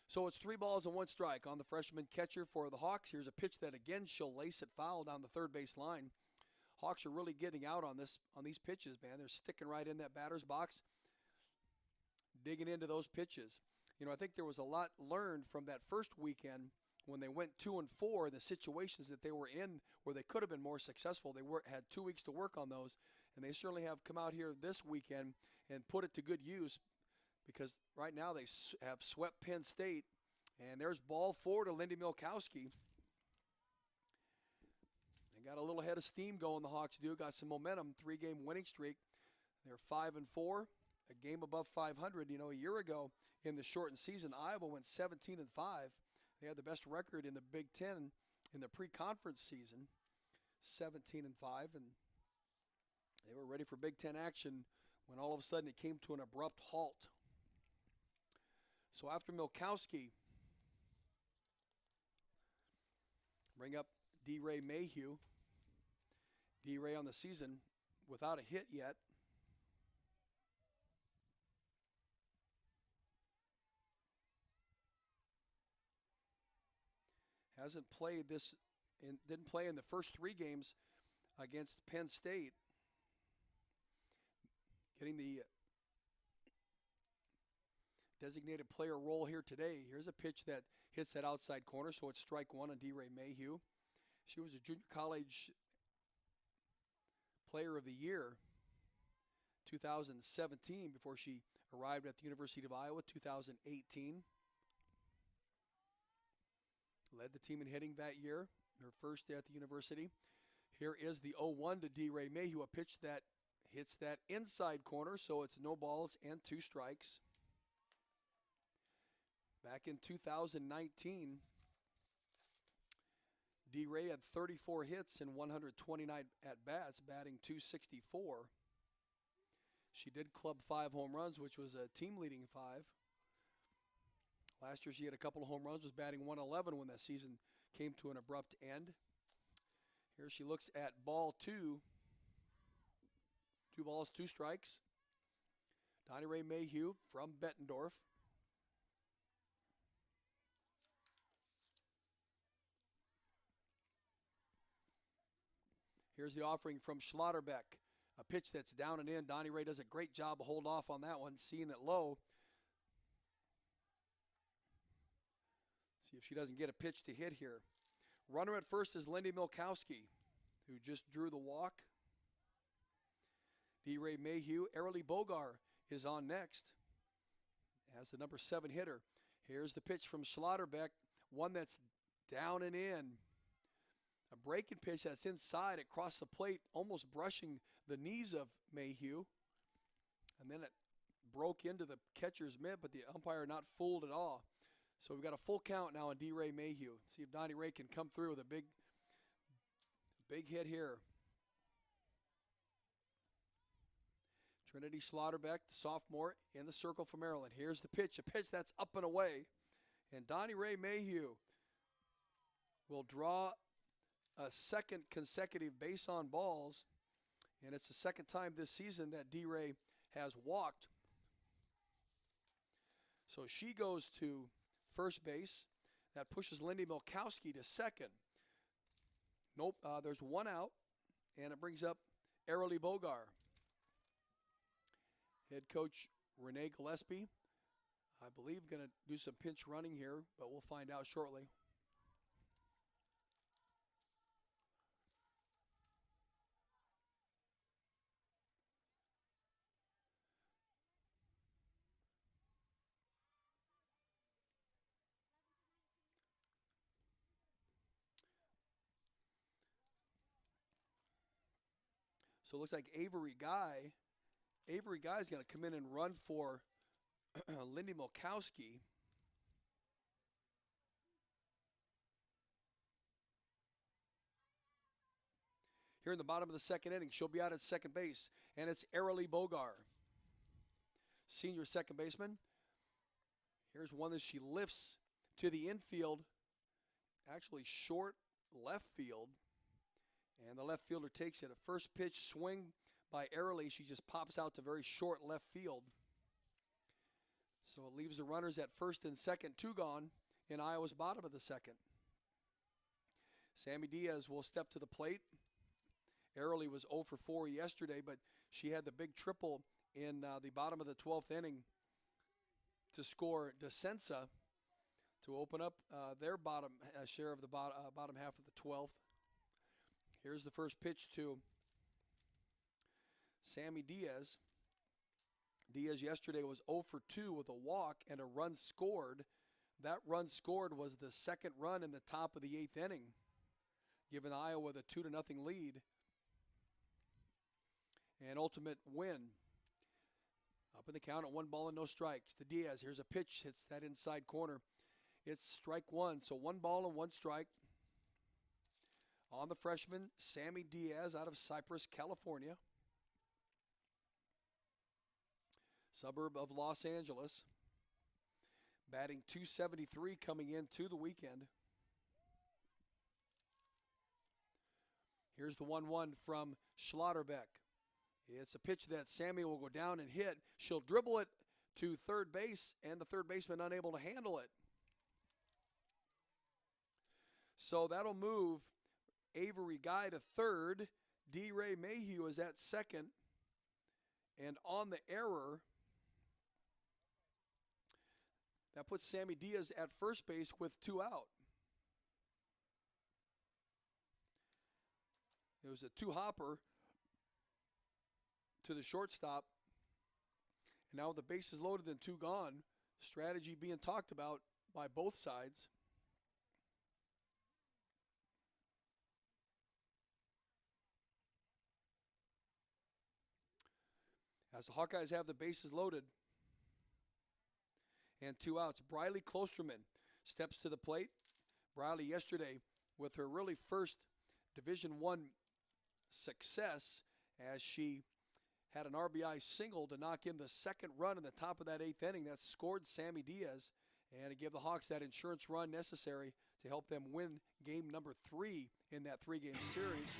So it's 3 balls and 1 strike on the freshman catcher for the Hawks. Here's a pitch that again she'll lace it foul down the third base line. Hawks are really getting out on these pitches, man. They're sticking right in that batter's box, digging into those pitches. You know, I think there was a lot learned from that first weekend when they went 2-4, the situations that they were in where they could have been more successful. They had 2 weeks to work on those, and they certainly have come out here this weekend and put it to good use, because right now they have swept Penn State, and there's ball 4 to Lindy Milkowski. They got a little head of steam going, the Hawks do. Got some momentum, 3-game winning streak. They're 5-4, a game above 500. You know, a year ago in the shortened season, Iowa went 17-5. They had the best record in the Big Ten in the pre-conference season, 17-5, and they were ready for Big Ten action when all of a sudden it came to an abrupt halt. So after Milkowski, bring up D-Ray Mayhew. D-Ray on the season without a hit yet. Hasn't played didn't play in the first 3 games against Penn State. Getting the designated player role here today. Here's a pitch that hits that outside corner, so it's strike 1 on D-Ray Mayhew. She was a junior college player of the year 2017 before she arrived at the University of Iowa 2018. Led the team in hitting that year, her first day at the university. Here is the 0-1 to D-Ray Mayhew, a pitch that hits that inside corner, so it's no balls and 2 strikes. Back in 2019, D-Ray had 34 hits and 129 at-bats, batting .264. She did club 5 home runs, which was a team-leading 5. Last year she had a couple of home runs, was batting .111 when that season came to an abrupt end. Here she looks at ball 2. 2 balls, 2 strikes. Donnie Ray Mayhew from Bettendorf. Here's the offering from Schlotterbeck. A pitch that's down and in. Donnie Ray does a great job of holding off on that one, seeing it low. See if she doesn't get a pitch to hit here. Runner at first is Lindy Milkowski, who just drew the walk. D-Ray Mayhew. Arilee Bogar is on next as the number 7 hitter. Here's the pitch from Schlotterbeck, one that's down and in. A breaking pitch that's inside across the plate, almost brushing the knees of Mayhew. And then it broke into the catcher's mitt, but the umpire not fooled at all. So we've got a full count now on D-Ray Mayhew. See if Donnie Ray can come through with a big hit here. Trinity Schlotterbeck, the sophomore, in the circle for Maryland. Here's the pitch, a pitch that's up and away. And Donnie Ray Mayhew will draw a second consecutive base on balls, and it's the second time this season that D-Ray has walked. So she goes to first base. That pushes Lindy Milkowski to second. Nope, there's 1 out, and it brings up Arilee Bogar. Head coach Renee Gillespie, I believe, going to do some pinch running here, but we'll find out shortly. So it looks like Avery Guy is going to come in and run for Lindy Milkowski. Here in the bottom of the second inning, she'll be out at second base, and it's Arilee Bogar, senior second baseman. Here's one that she lifts to the infield, actually short left field. And the left fielder takes it. A first pitch swing by Arilee. She just pops out to very short left field. So it leaves the runners at first and second, 2 gone in Iowa's bottom of the second. Sammy Diaz will step to the plate. Arilee was 0 for 4 yesterday, but she had the big triple in the bottom of the 12th inning to score Desensa to open up their bottom share of the bottom half of the 12th. Here's the first pitch to Sammy Diaz. Diaz yesterday was 0 for 2 with a walk and a run scored. That run scored was the second run in the top of the 8th inning, giving Iowa the 2-0 lead. An ultimate win. Up in the count at 1 ball and no strikes to Diaz. Here's a pitch, hits that inside corner. It's strike 1, so 1 ball and 1 strike. On the freshman, Sammy Diaz out of Cypress, California. Suburb of Los Angeles. Batting .273 coming into the weekend. Here's the 1-1 from Schlotterbeck. It's a pitch that Sammy will go down and hit. She'll dribble it to third base, and the third baseman unable to handle it. So that'll move Avery Guy to third. D. Ray Mayhew is at second. And on the error, that puts Sammy Diaz at first base with 2 out. It was a 2-hopper to the shortstop. And now with the bases loaded and 2 gone, strategy being talked about by both sides. As the Hawkeyes have the bases loaded and 2 outs, Briley Klosterman steps to the plate. Briley yesterday with her really first Division I success as she had an RBI single to knock in the second run in the top of that 8th inning that scored Sammy Diaz and to give the Hawks that insurance run necessary to help them win game number 3 in that 3-game series.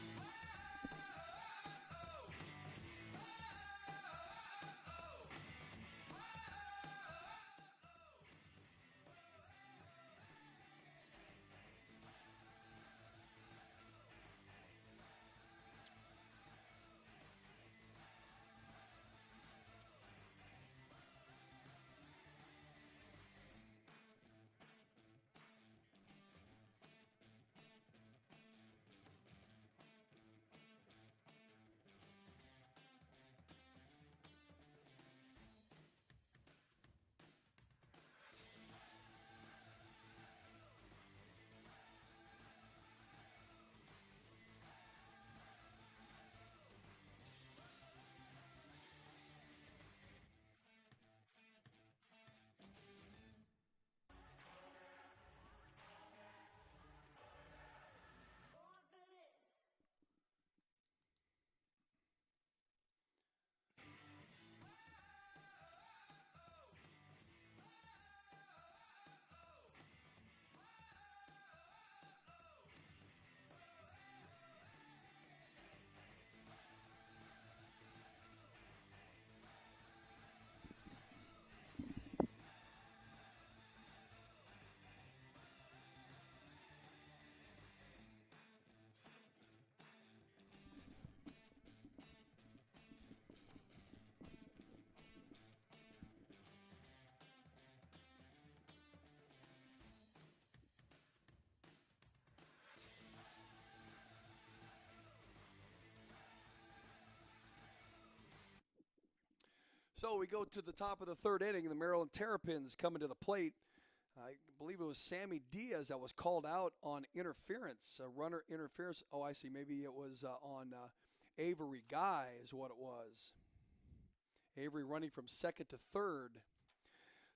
So we go to the top of the 3rd inning. The Maryland Terrapins coming to the plate. I believe it was Sammy Diaz that was called out on interference, runner interference. Oh, I see. Maybe it was on Avery Guy is what it was. Avery running from second to third.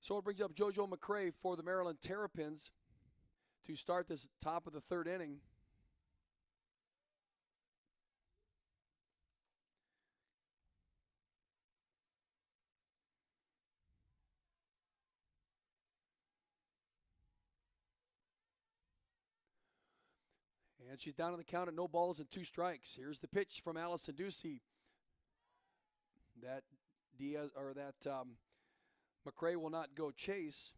So it brings up JoJo McCray for the Maryland Terrapins to start this top of the 3rd inning. And she's down on the count at no balls and 2 strikes. Here's the pitch from Allison Ducey. That McCray will not go chase.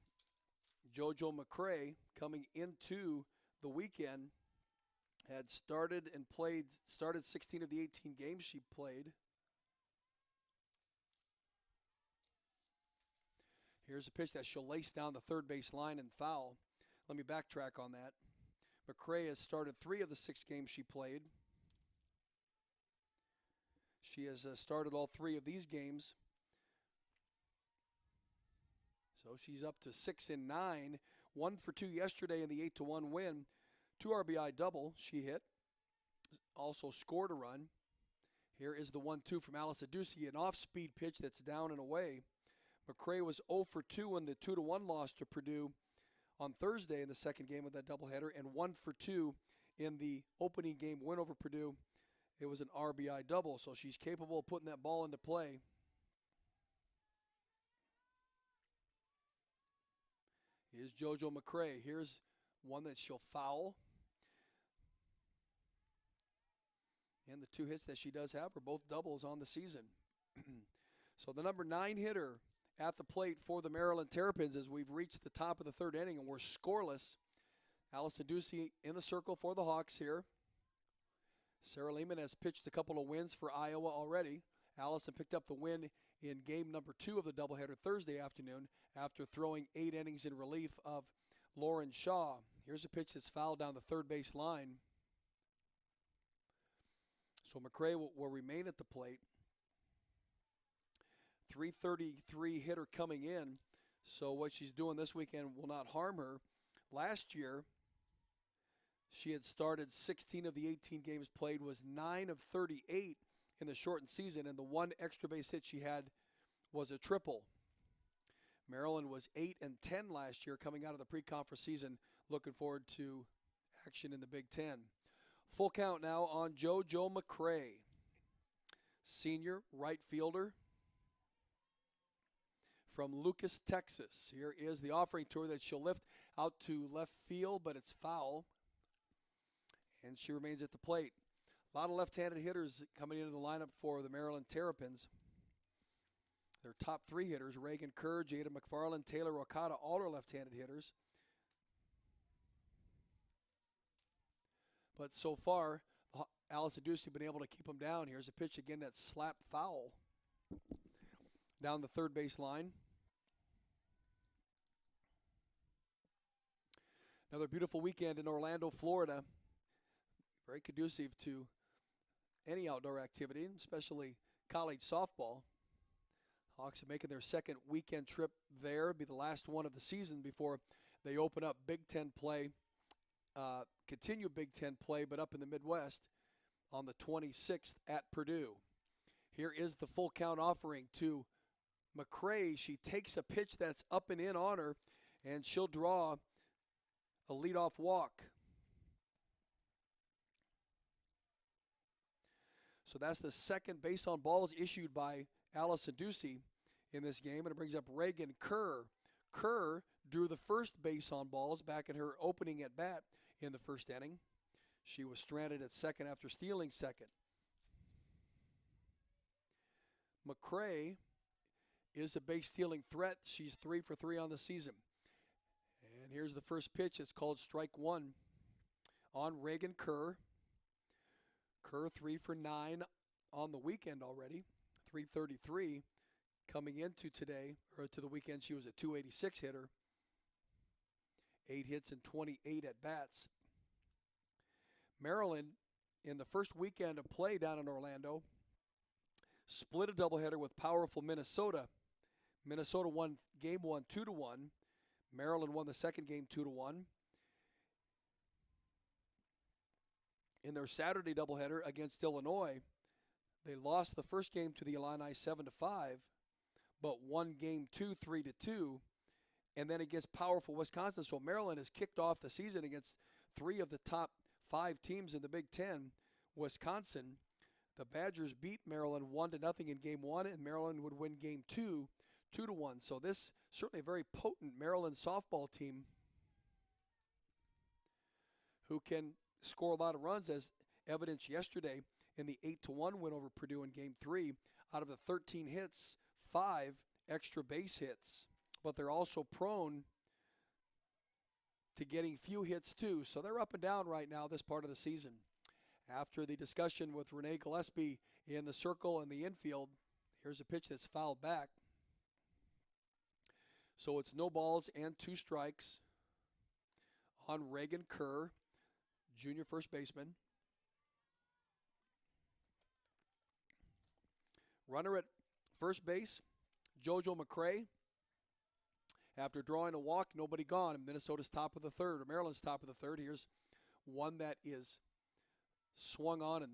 JoJo McCray coming into the weekend had started 16 of the 18 games she played. Here's a pitch that she'll lace down the third base line and foul. Let me backtrack on that. McCray has started 3 of the 6 games she played. She has started all 3 of these games. So she's up to 6-9. 1 for 2 yesterday in the 8-1 win. 2 RBI double she hit. Also scored a run. Here is the 1-2 from Allison Ducey, an off-speed pitch that's down and away. McCray was 0 for 2 in the 2-1 loss to Purdue on Thursday in the second game of that doubleheader, and 1 for 2 in the opening game win over Purdue. It was an RBI double, so she's capable of putting that ball into play. Here's JoJo McCray. Here's one that she'll foul. And the 2 hits that she does have are both doubles on the season. So the number 9 hitter at the plate for the Maryland Terrapins as we've reached the top of the 3rd inning and we're scoreless. Allison Ducey in the circle for the Hawks here. Sarah Lehman has pitched a couple of wins for Iowa already. Allison picked up the win in game number 2 of the doubleheader Thursday afternoon after throwing 8 innings in relief of Lauren Shaw. Here's a pitch that's fouled down the third base line. So McCray will remain at the plate. .333 hitter coming in. So what she's doing this weekend will not harm her. Last year, she had started 16 of the 18 games played, was 9 of 38 in the shortened season, and the one extra base hit she had was a triple. Maryland was 8 and 10 last year coming out of the pre-conference season. Looking forward to action in the Big Ten. Full count now on JoJo McCray, senior right fielder from Lucas, Texas. Here is the offering tour that she'll lift out to left field, but it's foul, and she remains at the plate. A lot of left-handed hitters coming into the lineup for the Maryland Terrapins. Their top 3 hitters, Reagan Kerr, Jada McFarland, Taylor Okada, all are left-handed hitters. But so far, Allison Ducey has been able to keep them down. Here's a pitch again that's slap foul down the third base line. Another beautiful weekend in Orlando, Florida. Very conducive to any outdoor activity, especially college softball. Hawks are making their second weekend trip there. It'll be the last one of the season before they open up Big Ten play, continue Big Ten play, but up in the Midwest on the 26th at Purdue. Here is the full count offering to McCray. She takes a pitch that's up and in on her, and she'll draw a leadoff walk. So that's the second based on balls issued by Allison Ducey in this game, and it brings up Reagan Kerr. Kerr drew the first base on balls back in her opening at bat in the first inning. She was stranded at second after stealing second. McCray is a base stealing threat. She's 3 for 3 on the season. And here's the first pitch. It's called strike 1 on Reagan Kerr. Kerr 3 for 9 on the weekend already. 333 coming into today, or to the weekend. She was a 286 hitter. 8 hits and 28 at bats. Maryland, in the first weekend of play down in Orlando, split a doubleheader with powerful Minnesota. Minnesota won game 1 2-1. Maryland won the second game 2-1. In their Saturday doubleheader against Illinois, they lost the first game to the Illini 7-5, but won game 2 3-2, and then against powerful Wisconsin. So Maryland has kicked off the season against 3 of the top 5 teams in the Big Ten. Wisconsin, the Badgers beat Maryland 1-0 in game 1, and Maryland would win game 2 2-1. So this certainly a very potent Maryland softball team who can score a lot of runs, as evidenced yesterday in the 8-1 win over Purdue in game 3. Out of the 13 hits, 5 extra base hits. But they're also prone to getting few hits too. So they're up and down right now this part of the season. After the discussion with Renee Gillespie in the circle and the infield, here's a pitch that's fouled back. So it's no balls and 2 strikes on Reagan Kerr, junior first baseman. Runner at first base, JoJo McCray. After drawing a walk, nobody gone. And Minnesota's top of the third, or Maryland's top of the third. Here's one that is swung on and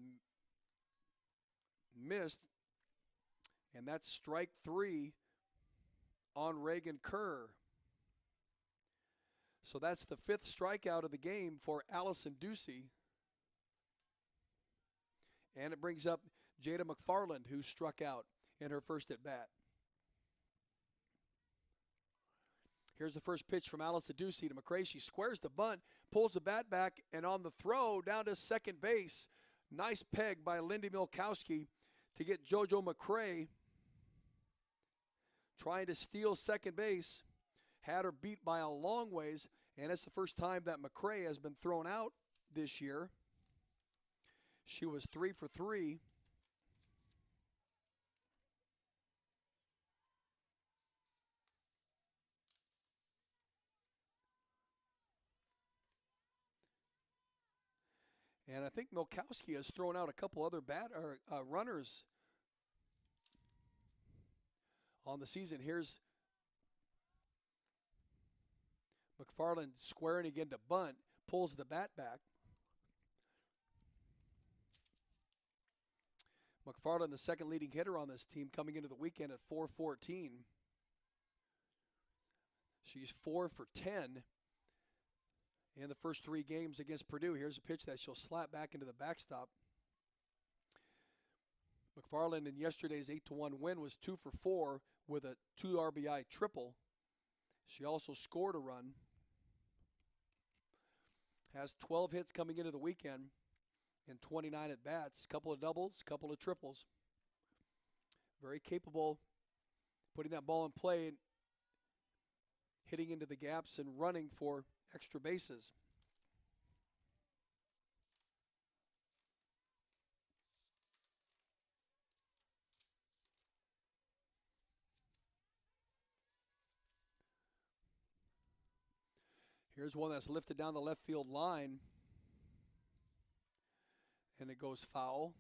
missed. And that's strike 3 on Reagan Kerr. So that's the 5th strikeout of the game for Allison Ducey. And it brings up Jada McFarland, who struck out in her first at bat. Here's the first pitch from Allison Ducey to McCray. She squares the bunt, pulls the bat back, and on the throw down to second base. Nice peg by Lindy Milkowski to get JoJo McCray trying to steal second base. Had her beat by a long ways, And it's the first time that McCray has been thrown out this year. She was 3 for 3. And I think Milkowski has thrown out a couple other runners on the season. Here's McFarland squaring again to bunt, pulls the bat back. McFarland, the second leading hitter on this team, coming into the weekend at .414. She's 4 for 10 in the first 3 games against Purdue. Here's a pitch that she'll slap back into the backstop. McFarland in yesterday's 8-1 win was 2 for 4 with a 2 RBI triple. She also scored a run. Has 12 hits coming into the weekend and 29 at bats. Couple of doubles, couple of triples. Very capable putting that ball in play and hitting into the gaps and running for extra bases. Here's one that's lifted down the left field line, and it goes foul.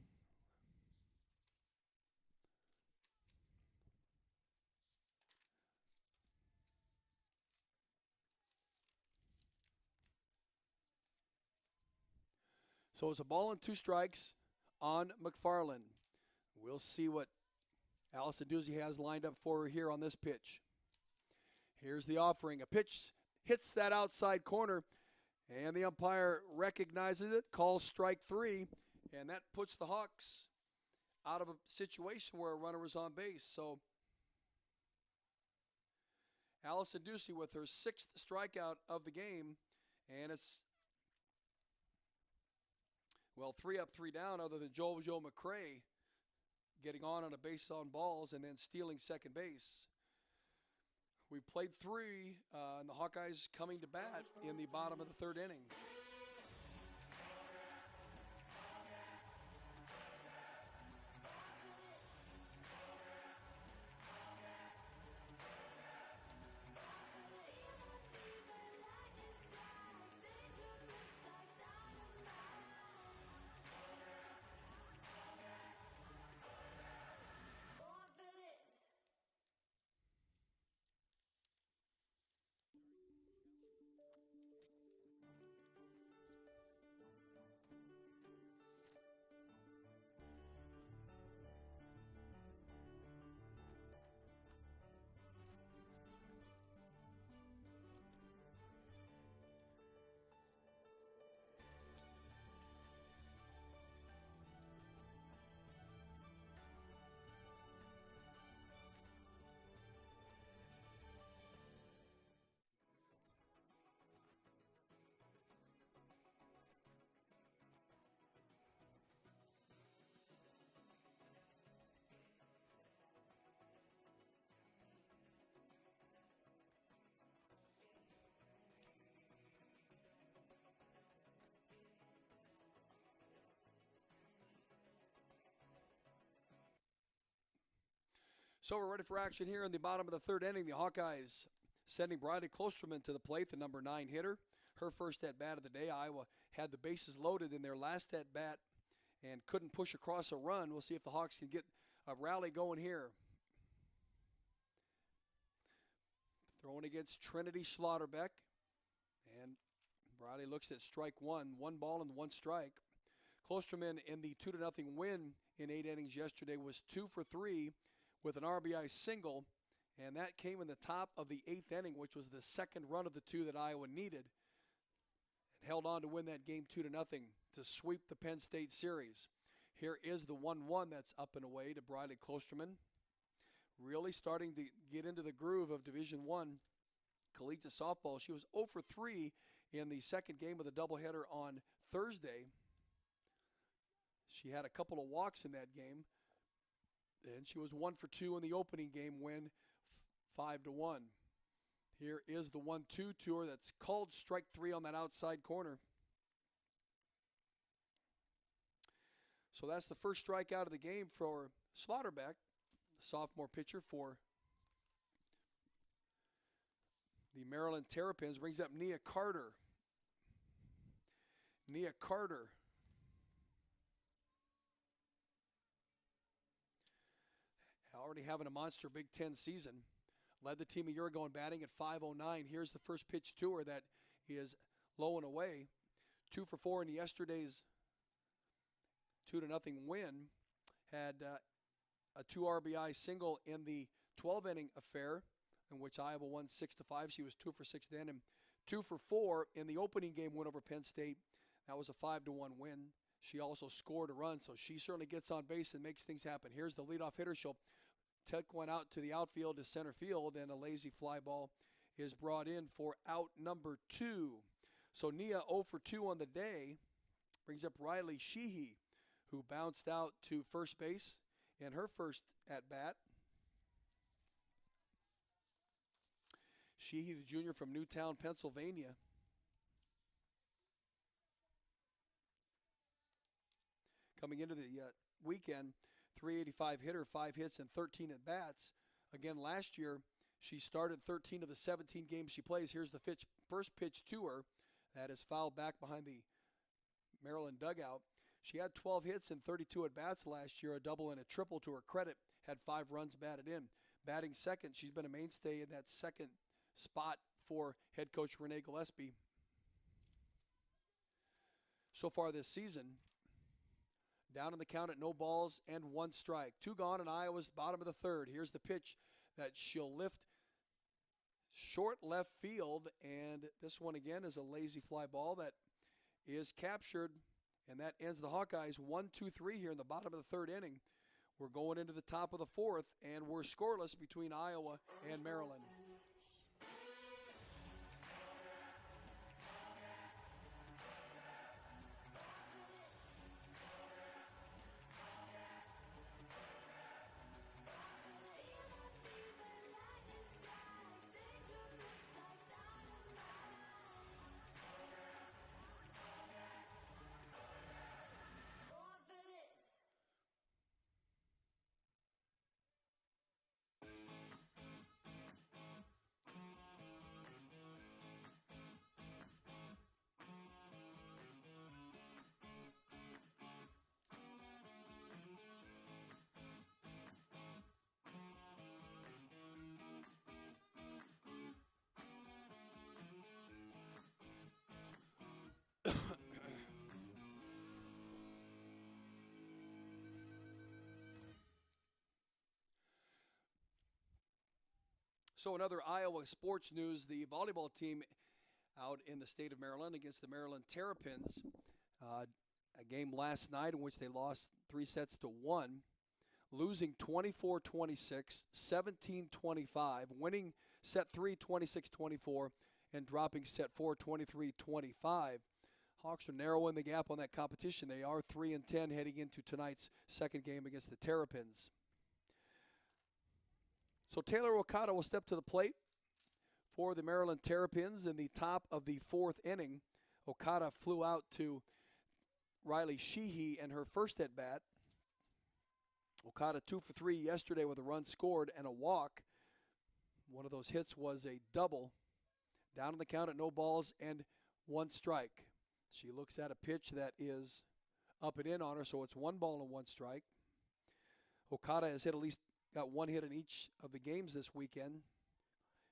So it's a ball and 2 strikes on McFarland. We'll see what Allison Doozy has lined up for her here on this pitch. Here's the offering. A pitch hits that outside corner, and the umpire recognizes it, calls strike 3, and that puts the Hawks out of a situation where a runner was on base. So Allison Ducey with her 6th strikeout of the game, and it's, well, 3 up, 3 down, other than Joe McCray getting on a base on balls and then stealing second base. We played 3, and the Hawkeyes coming to bat in the bottom of the 3rd inning. So we're ready for action here in the bottom of the 3rd inning. The Hawkeyes sending Briley Klosterman to the plate, the number 9 hitter. Her first at-bat of the day. Iowa had the bases loaded in their last at-bat and couldn't push across a run. We'll see if the Hawks can get a rally going here. Throwing against Trinity Slaughterbeck. And Briley looks at strike 1. 1 ball and 1 strike. Klosterman in the 2-0 win in 8 innings yesterday was 2 for 3 with an RBI single, and that came in the top of the 8th inning, which was the 2nd run of the 2 that Iowa needed, and held on to win that game 2-0 to sweep the Penn State series. Here is the 1-1 that's up and away to Briley Klosterman. Really starting to get into the groove of Division I collegiate softball. She was 0 for 3 in the 2nd game of the doubleheader on Thursday. She had a couple of walks in that game. And she was 1 for 2 in the opening game win, 5-1. Here is the 1-2 tour that's called strike three on that outside corner. So that's the first strikeout of the game for Slaughterback, the sophomore pitcher for the Maryland Terrapins. Brings up Nia Carter. Nia Carter. Already having a monster Big Ten season. Led the team a year ago in batting at .509. Here's the first pitch to her that is low and away. 2 for 4 in yesterday's 2-0 win. Had a 2 RBI single in the 12-inning affair, in which Iowa won 6-5. She was 2 for 6 then, and 2 for 4 in the opening game win over Penn State. That was a 5-1 win. She also scored a run, so she certainly gets on base and makes things happen. Here's the leadoff hitter. She'll take one out to the outfield to center field, and a lazy fly ball is brought in for out number 2. So Nia 0 for 2 on the day. Brings up Riley Sheehy, who bounced out to first base in her first at-bat. Sheehy, the junior from Newtown, Pennsylvania. Coming into the weekend, 385 hitter, 5 hits, and 13 at-bats. Again, last year, she started 13 of the 17 games she plays. Here's the first pitch to her. That is fouled back behind the Maryland dugout. She had 12 hits and 32 at-bats last year, a double and a triple to her credit. Had 5 runs batted in. Batting second, she's been a mainstay in that second spot for head coach Renee Gillespie. So far this season, down in the count at no balls and 1 strike. 2 gone in Iowa's bottom of the third. Here's the pitch that she'll lift short left field, and this one again is a lazy fly ball that is captured, and that ends the Hawkeyes 1-2-3 here in the bottom of the third inning. We're going into the top of the fourth, and we're scoreless between Iowa and Maryland. So in other Iowa sports news, the volleyball team out in the state of Maryland against the Maryland Terrapins, a game last night in which they lost 3-1, losing 24-26, 17-25, winning set 3 26-24, and dropping set 4 23-25. Hawks are narrowing the gap on that competition. They are 3-10 heading into tonight's second game against the Terrapins. So Taylor Okada will step to the plate for the Maryland Terrapins in the top of the fourth inning. Okada flew out to Riley Sheehy in her first at-bat. Okada 2 for 3 yesterday with a run scored and a walk. One of those hits was a double. Down in the count at no balls and 1 strike. She looks at a pitch that is up and in on her, so it's 1 ball and 1 strike. Okada has got 1 hit in each of the games this weekend.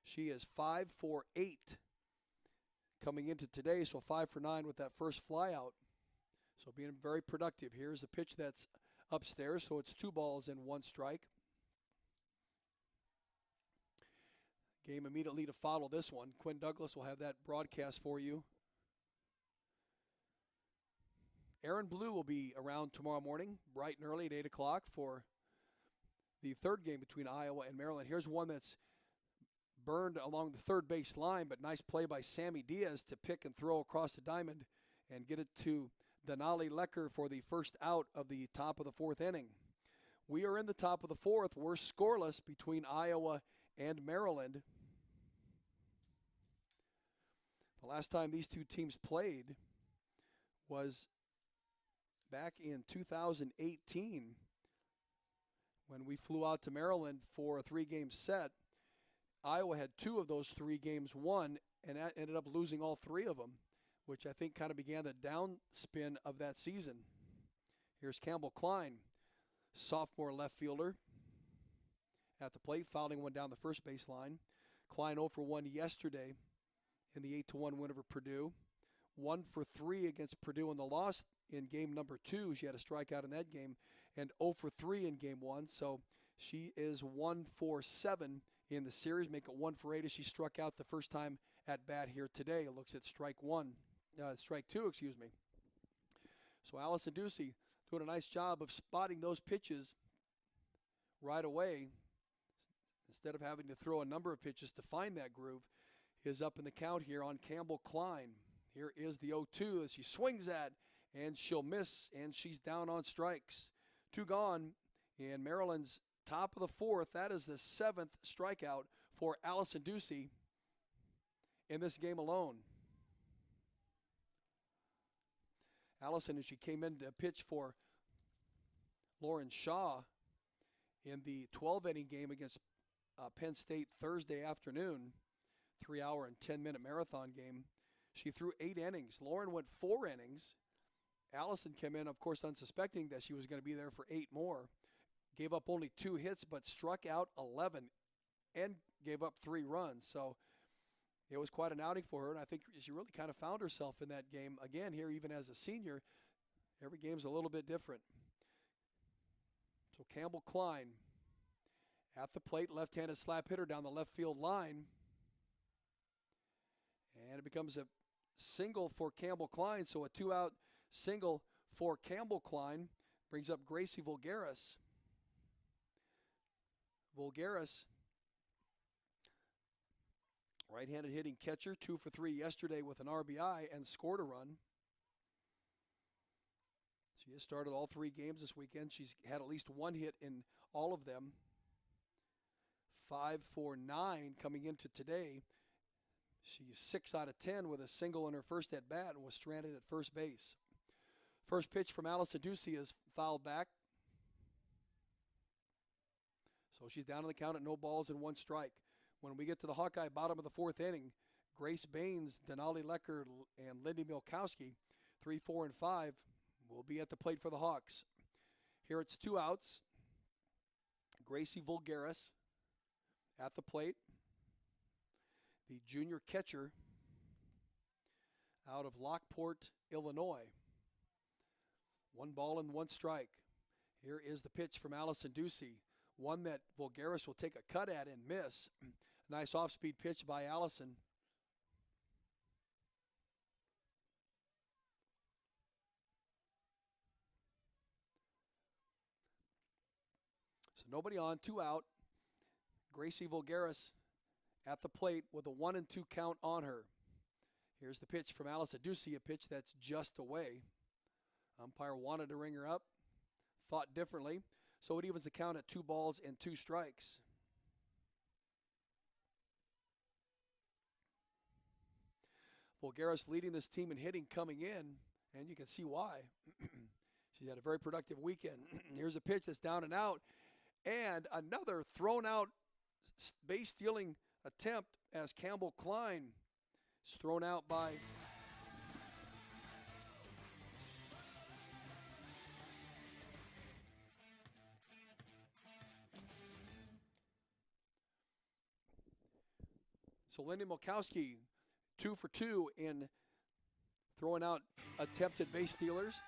She is 5 for 8 coming into today, so 5 for 9 with that first flyout. So being very productive. Here's a pitch that's upstairs, so it's 2 balls and 1 strike. Game immediately to follow this one. Quinn Douglas will have that broadcast for you. Aaron Blue will be around tomorrow morning, bright and early at 8 o'clock for the third game between Iowa and Maryland. Here's one that's burned along the third base line, but nice play by Sammy Diaz to pick and throw across the diamond and get it to Denali Lecker for the first out of the top of the fourth inning. We are in the top of the fourth. We're scoreless between Iowa and Maryland. The last time these two teams played was back in 2018 when we flew out to Maryland for a 3-game set. Iowa had 2 of those 3 games won and ended up losing all 3 of them, which I think kind of began the downspin of that season. Here's Campbell Klein, sophomore left fielder at the plate, fouling one down the first baseline. Klein 0 for 1 yesterday in the 8-1 win over Purdue. 1 for 3 against Purdue in the loss in game number 2. She had a strikeout in that game, and 0 for 3 in game 1. So she is 1 for 7 in the series, make it 1 for 8 as she struck out the first time at bat here today. It looks at strike 2, excuse me. So Allison Ducey doing a nice job of spotting those pitches right away. Instead of having to throw a number of pitches to find that groove, is up in the count here on Campbell Klein. Here is the 0-2 as she swings at, and she'll miss, and she's down on strikes. 2 gone in Maryland's top of the 4th. That is the 7th strikeout for Allison Ducey in this game alone. Allison, as she came in to pitch for Lauren Shaw in the 12-inning game against Penn State Thursday afternoon, 3-hour and 10-minute marathon game, she threw 8 innings. Lauren went 4 innings. Allison came in, of course, unsuspecting that she was going to be there for 8 more. Gave up only 2 hits, but struck out 11 and gave up 3 runs. So it was quite an outing for her, and I think she really kind of found herself in that game. Again, here, even as a senior, every game's a little bit different. So Campbell Klein at the plate, left-handed slap hitter down the left field line. And it becomes a single for Campbell Klein, so a 2-out single for Campbell Klein brings up Gracie Vulgaris. Vulgaris, right-handed hitting catcher, 2 for 3 yesterday with an RBI and scored a run. She has started all 3 games this weekend. She's had at least 1 hit in all of them. 5 for 9 coming into today. She's 6 out of 10 with a single in her first at bat and was stranded at first base. First pitch from Allison Ducey is fouled back. So she's down on the count at no balls and 1 strike. When we get to the Hawkeye bottom of the 4th inning, Grace Baines, Denali Lecker, and Lindy Milkowski, 3, 4, and 5, will be at the plate for the Hawks. Here it's 2 outs. Gracie Vulgaris at the plate. The junior catcher out of Lockport, Illinois. 1 ball and 1 strike. Here is the pitch from Allison Ducey. One that Vulgaris will take a cut at and miss. Nice off-speed pitch by Allison. So nobody on, 2 out. Gracie Vulgaris at the plate with a 1-2 count on her. Here's the pitch from Allison Ducey, a pitch that's just away. Umpire wanted to ring her up, thought differently, so it evens the count at 2 balls and 2 strikes. Vulgaris leading this team in hitting coming in, and you can see why. She's had a very productive weekend. Here's a pitch that's down and out, and another thrown out base stealing attempt as Campbell Klein is thrown out by so Lindy Milkowski, 2 for 2 in throwing out attempted base stealers.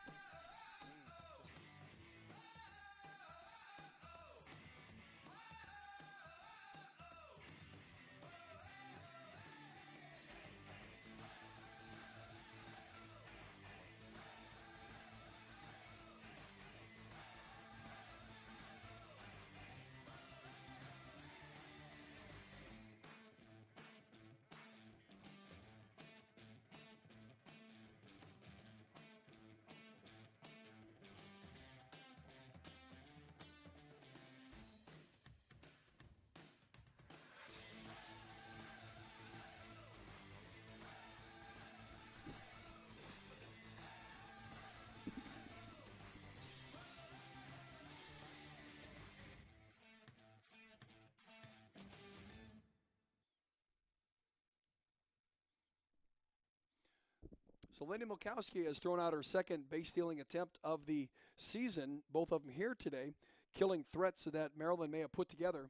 So Lindy Milkowski has thrown out her second base stealing attempt of the season, both of them here today, killing threats that Maryland may have put together,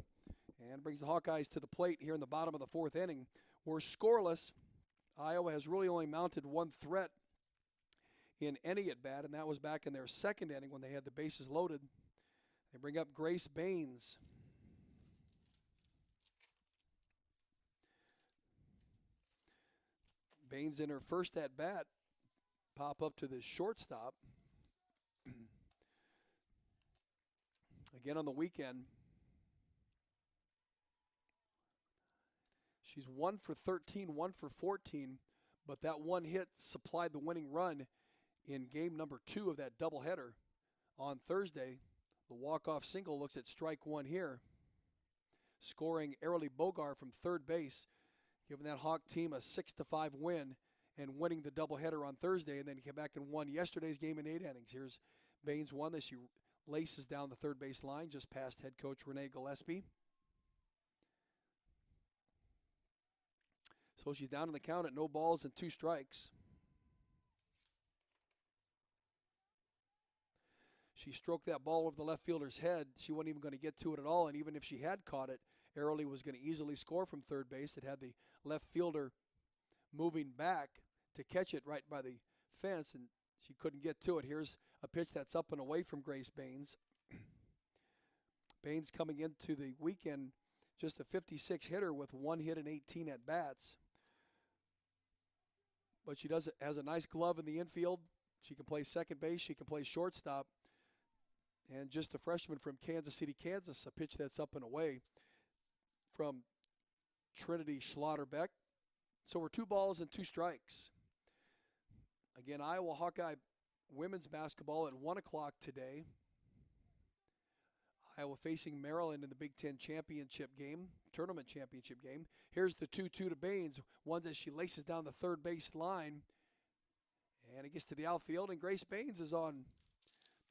and brings the Hawkeyes to the plate here in the bottom of the fourth inning. We're scoreless. Iowa has really only mounted one threat in any at-bat, and that was back in their second inning when they had the bases loaded. They bring up Grace Baines. Baines in her first at-bat, pop up to the shortstop. Again on the weekend, she's 1 for 13, 1 for 14, but that one hit supplied the winning run in game number 2 of that doubleheader on Thursday. The walk-off single looks at strike one here, scoring Arely Bogar from third base, giving that Hawk team a 6-5 win and winning the doubleheader on Thursday, and then came back and won yesterday's game in 8 innings. Here's Baines one as she laces down the third base line just past head coach Renee Gillespie. So she's down in the count at no balls and 2 strikes. She stroked that ball over the left fielder's head. She wasn't even going to get to it at all, and even if she had caught it, Arely was going to easily score from third base. It had the left fielder moving back to catch it right by the fence, and she couldn't get to it. Here's a pitch that's up and away from Grace Baines. Baines coming into the weekend just a 56 hitter with 1 hit and 18 at-bats. But she has a nice glove in the infield. She can play second base. She can play shortstop. And just a freshman from Kansas City, Kansas, a pitch that's up and away from Trinity Schlotterbeck. So we're 2 balls and 2 strikes. Again, Iowa Hawkeye women's basketball at 1 o'clock today. Iowa facing Maryland in the Big Ten championship game, tournament championship game. Here's the 2-2 to Baines. One as she laces down the third base line. And it gets to the outfield, and Grace Baines is on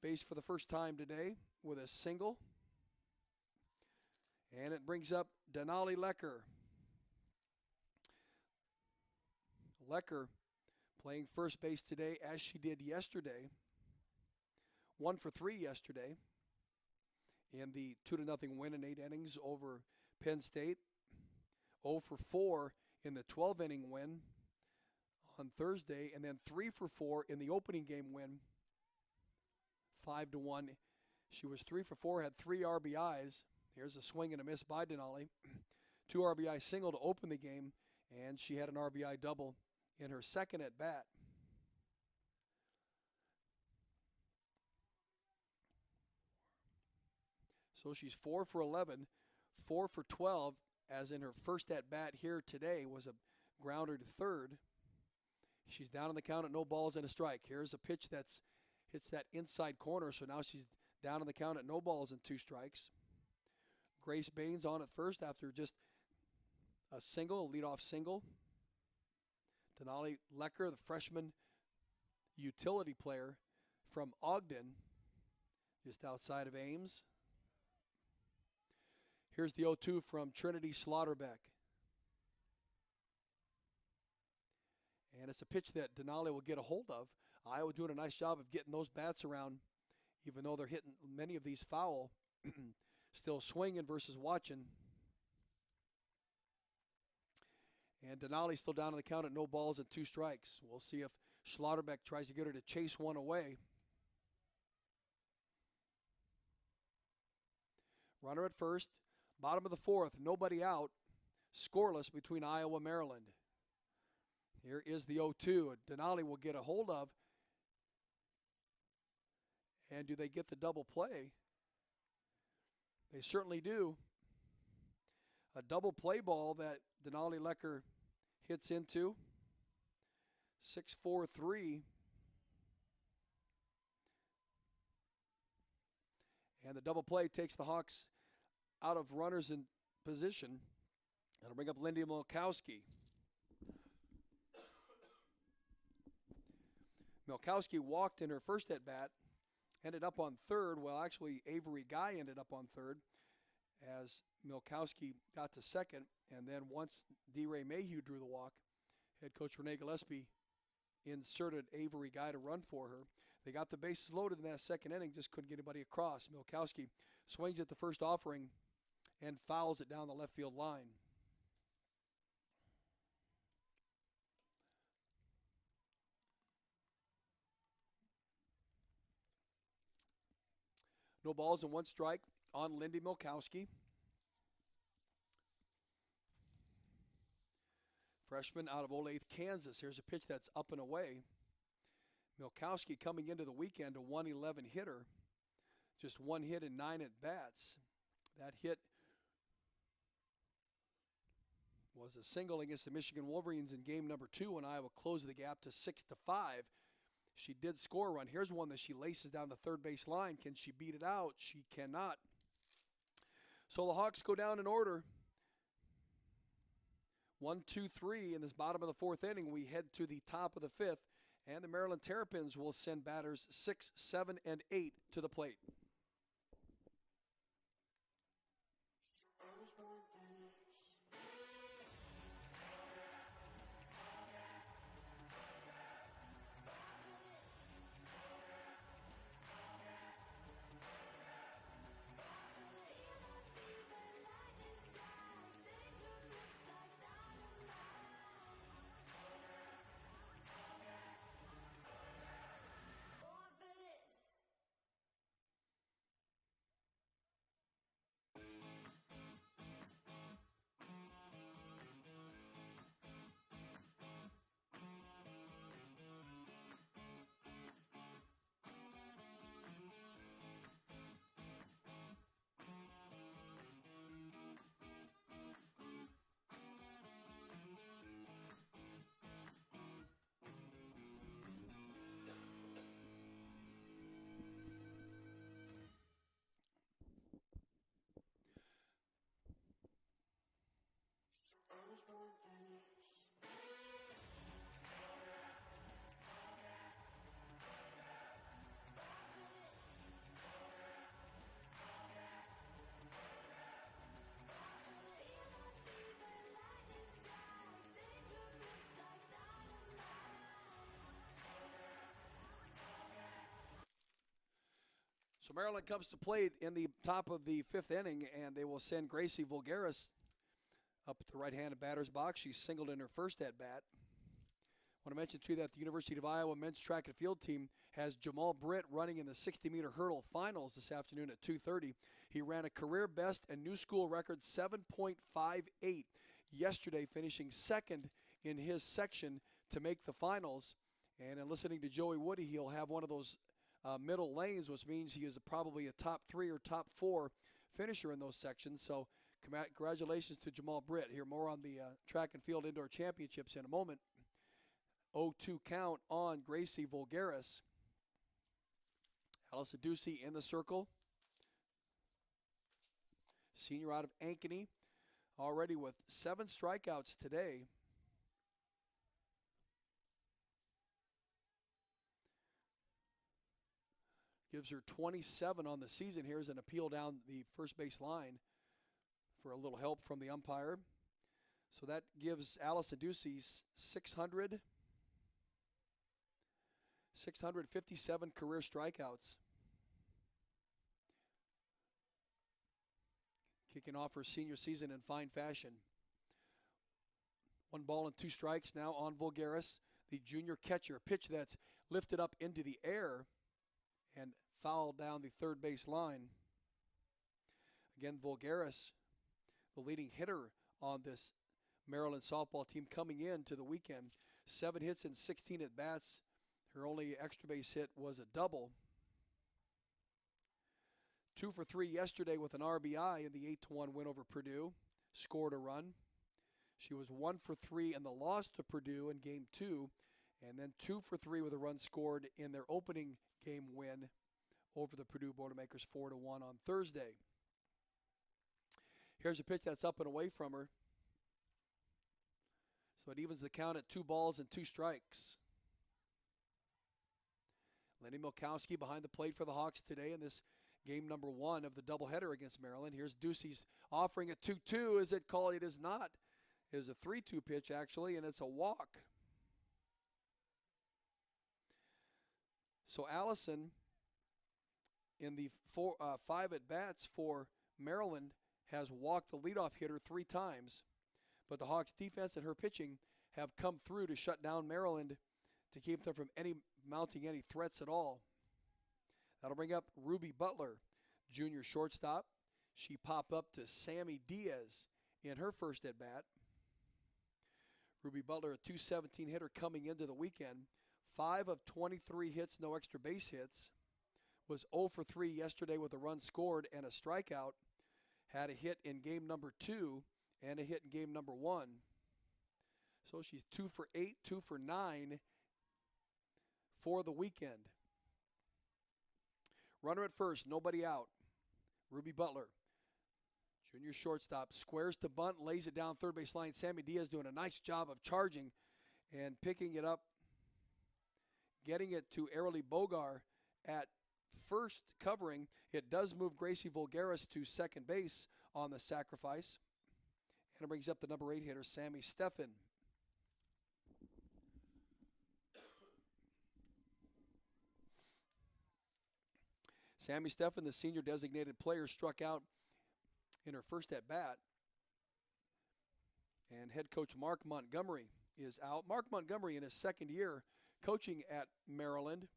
base for the first time today with a single. And it brings up Denali Lecker. Lecker playing first base today as she did yesterday. 1 for 3 yesterday in the 2-0 win in 8 innings over Penn State. 0 for 4 in the 12-inning win on Thursday, and then 3 for 4 in the opening game win, 5-1. She was 3 for 4, had 3 RBIs. Here's a swing and a miss by Denali. 2 RBI single to open the game, and she had an RBI double in her second at bat. So she's 4 for 11, 4 for 12, as in her first at bat here today was a grounder to third. She's down on the count at no balls and a strike. Here's a pitch that's hits that inside corner, so now she's down on the count at no balls and 2 strikes. Grace Baines on at first after just a single, a leadoff single. Denali Lecker, the freshman utility player from Ogden, just outside of Ames. Here's the 0-2 from Trinity Schlotterbeck. And it's a pitch that Denali will get a hold of. Iowa doing a nice job of getting those bats around, even though they're hitting many of these foul. Still swinging versus watching. And Denali still down on the count at no balls and 2 strikes. We'll see if Schlotterbeck tries to get her to chase one away. Runner at first. Bottom of the 4th, nobody out. Scoreless between Iowa and Maryland. Here is the 0-2. Denali will get a hold of. And do they get the double play? They certainly do. A double play ball that Denali Lecker hits into. 6-4-3. And the double play takes the Hawks out of runners in position. That'll bring up Lindy Milkowski. Milkowski walked in her first at-bat, ended up on third. Well, actually, Avery Guy ended up on third as Milkowski got to second. And then once D. Ray Mayhew drew the walk, head coach Renee Gillespie inserted Avery Guy to run for her. They got the bases loaded in that second inning, just couldn't get anybody across. Milkowski swings at the first offering and fouls it down the left field line. No balls and one strike on Lindy Milkowski. Freshman out of Olathe, Kansas. Here's a pitch that's up and away. Milkowski coming into the weekend, a 111 hitter. Just one hit and 9 at-bats. That hit was a single against the Michigan Wolverines in game number 2 when Iowa closed the gap to 6-5. She did score a run. Here's one that she laces down the third base line. Can she beat it out? She cannot. So the Hawks go down in order. 1, 2, 3 in this bottom of the fourth inning. We head to the top of the fifth, and the Maryland Terrapins will send batters 6, 7, and 8 to the plate. So Maryland comes to plate in the top of the fifth inning, and they will send Gracie Vulgaris up at the right-handed batter's box. She singled in her first at-bat. I want to mention, too, that the University of Iowa men's track and field team has Jamal Britt running in the 60-meter hurdle finals this afternoon at 2:30. He ran a career best and new school record 7.58 yesterday, finishing second in his section to make the finals. And in listening to Joey Woody, he'll have one of those middle lanes, which means he is probably a top 3 or top 4 finisher in those sections. So congratulations to Jamal Britt. Hear more on the track and field indoor championships in a moment. 0-2 count on Gracie Vulgaris. Alice Ducey in the circle. Senior out of Ankeny, already with 7 strikeouts today. Gives her 27 on the season. Here's an appeal down the first base line for a little help from the umpire. So that gives Alice Ducey 657 career strikeouts. Kicking off her senior season in fine fashion. 1 ball and 2 strikes now on Vulgaris, the junior catcher. A pitch that's lifted up into the air and fouled down the third base line. Again, Vulgaris, the leading hitter on this Maryland softball team coming into the weekend. 7 hits and 16 at-bats. Her only extra base hit was a double. 2 for 3 yesterday with an RBI in the 8-1 win over Purdue. Scored a run. She was 1 for 3 in the loss to Purdue in game 2, and then 2 for 3 with a run scored in their opening game win over the Purdue Boilermakers 4-1 on Thursday. Here's a pitch that's up and away from her. So it evens the count at 2 balls and 2 strikes. Lenny Milkowski behind the plate for the Hawks today in this game number 1 of the doubleheader against Maryland. Here's Ducey's offering a 2-2. Is it called? It is not. It is a 3-2 pitch, actually, and it's a walk. So Allison, in the 5 at-bats for Maryland, has walked the leadoff hitter 3 times. But the Hawks' defense and her pitching have come through to shut down Maryland to keep them from mounting any threats at all. That'll bring up Ruby Butler, junior shortstop. She popped up to Sammy Diaz in her first at-bat. Ruby Butler, a .217 hitter coming into the weekend. 5 of 23 hits, no extra base hits. Was 0 for 3 yesterday with a run scored and a strikeout. Had a hit in game number 2 and a hit in game number 1. So she's 2 for 8, 2 for 9 for the weekend. Runner at first, nobody out. Ruby Butler, junior shortstop, squares to bunt, lays it down third base line. Sammy Diaz doing a nice job of charging and picking it up, getting it to Arely Bogar at first covering. It does move Gracie Volgaris to second base on the sacrifice. And it brings up the number 8 hitter, Sammy Steffen. Sammy Steffen, the senior designated player, struck out in her first at-bat. And head coach Mark Montgomery is out. Mark Montgomery in his second year coaching at Maryland.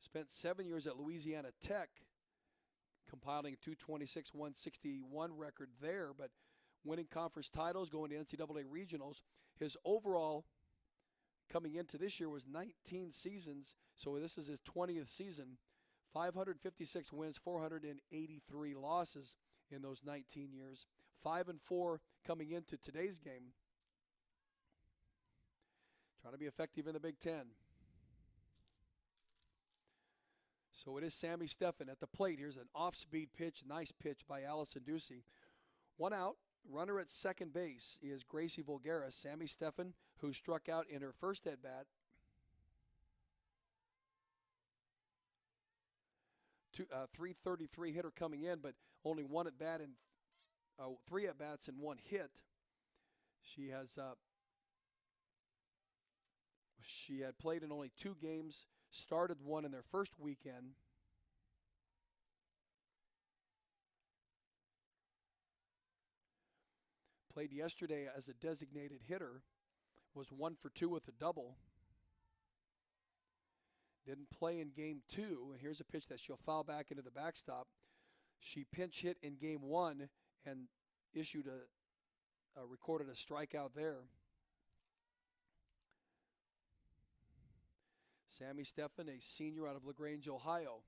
Spent 7 years at Louisiana Tech, compiling a 226-161 record there, but winning conference titles, going to NCAA regionals. His overall coming into this year was 19 seasons, so this is his 20th season. 556 wins, 483 losses in those 19 years. 5-4 coming into today's game. Trying to be effective in the Big Ten. So it is Sammy Steffen at the plate. Here's an off-speed pitch, nice pitch by Allison Ducey. 1 out. Runner at second base is Gracie Volgaris. Sammy Steffen, who struck out in her first at-bat. 333 hitter coming in, but only 1 at-bat and 3 at-bats and 1 hit. She had played in only 2 games, started 1 in their first weekend. Played yesterday as a designated hitter, was 1 for 2 with a double. Didn't play in game 2, and here's a pitch that she'll foul back into the backstop. She pinch hit in game 1 and recorded a strikeout there. Sammy Steffen, a senior out of LaGrange, Ohio.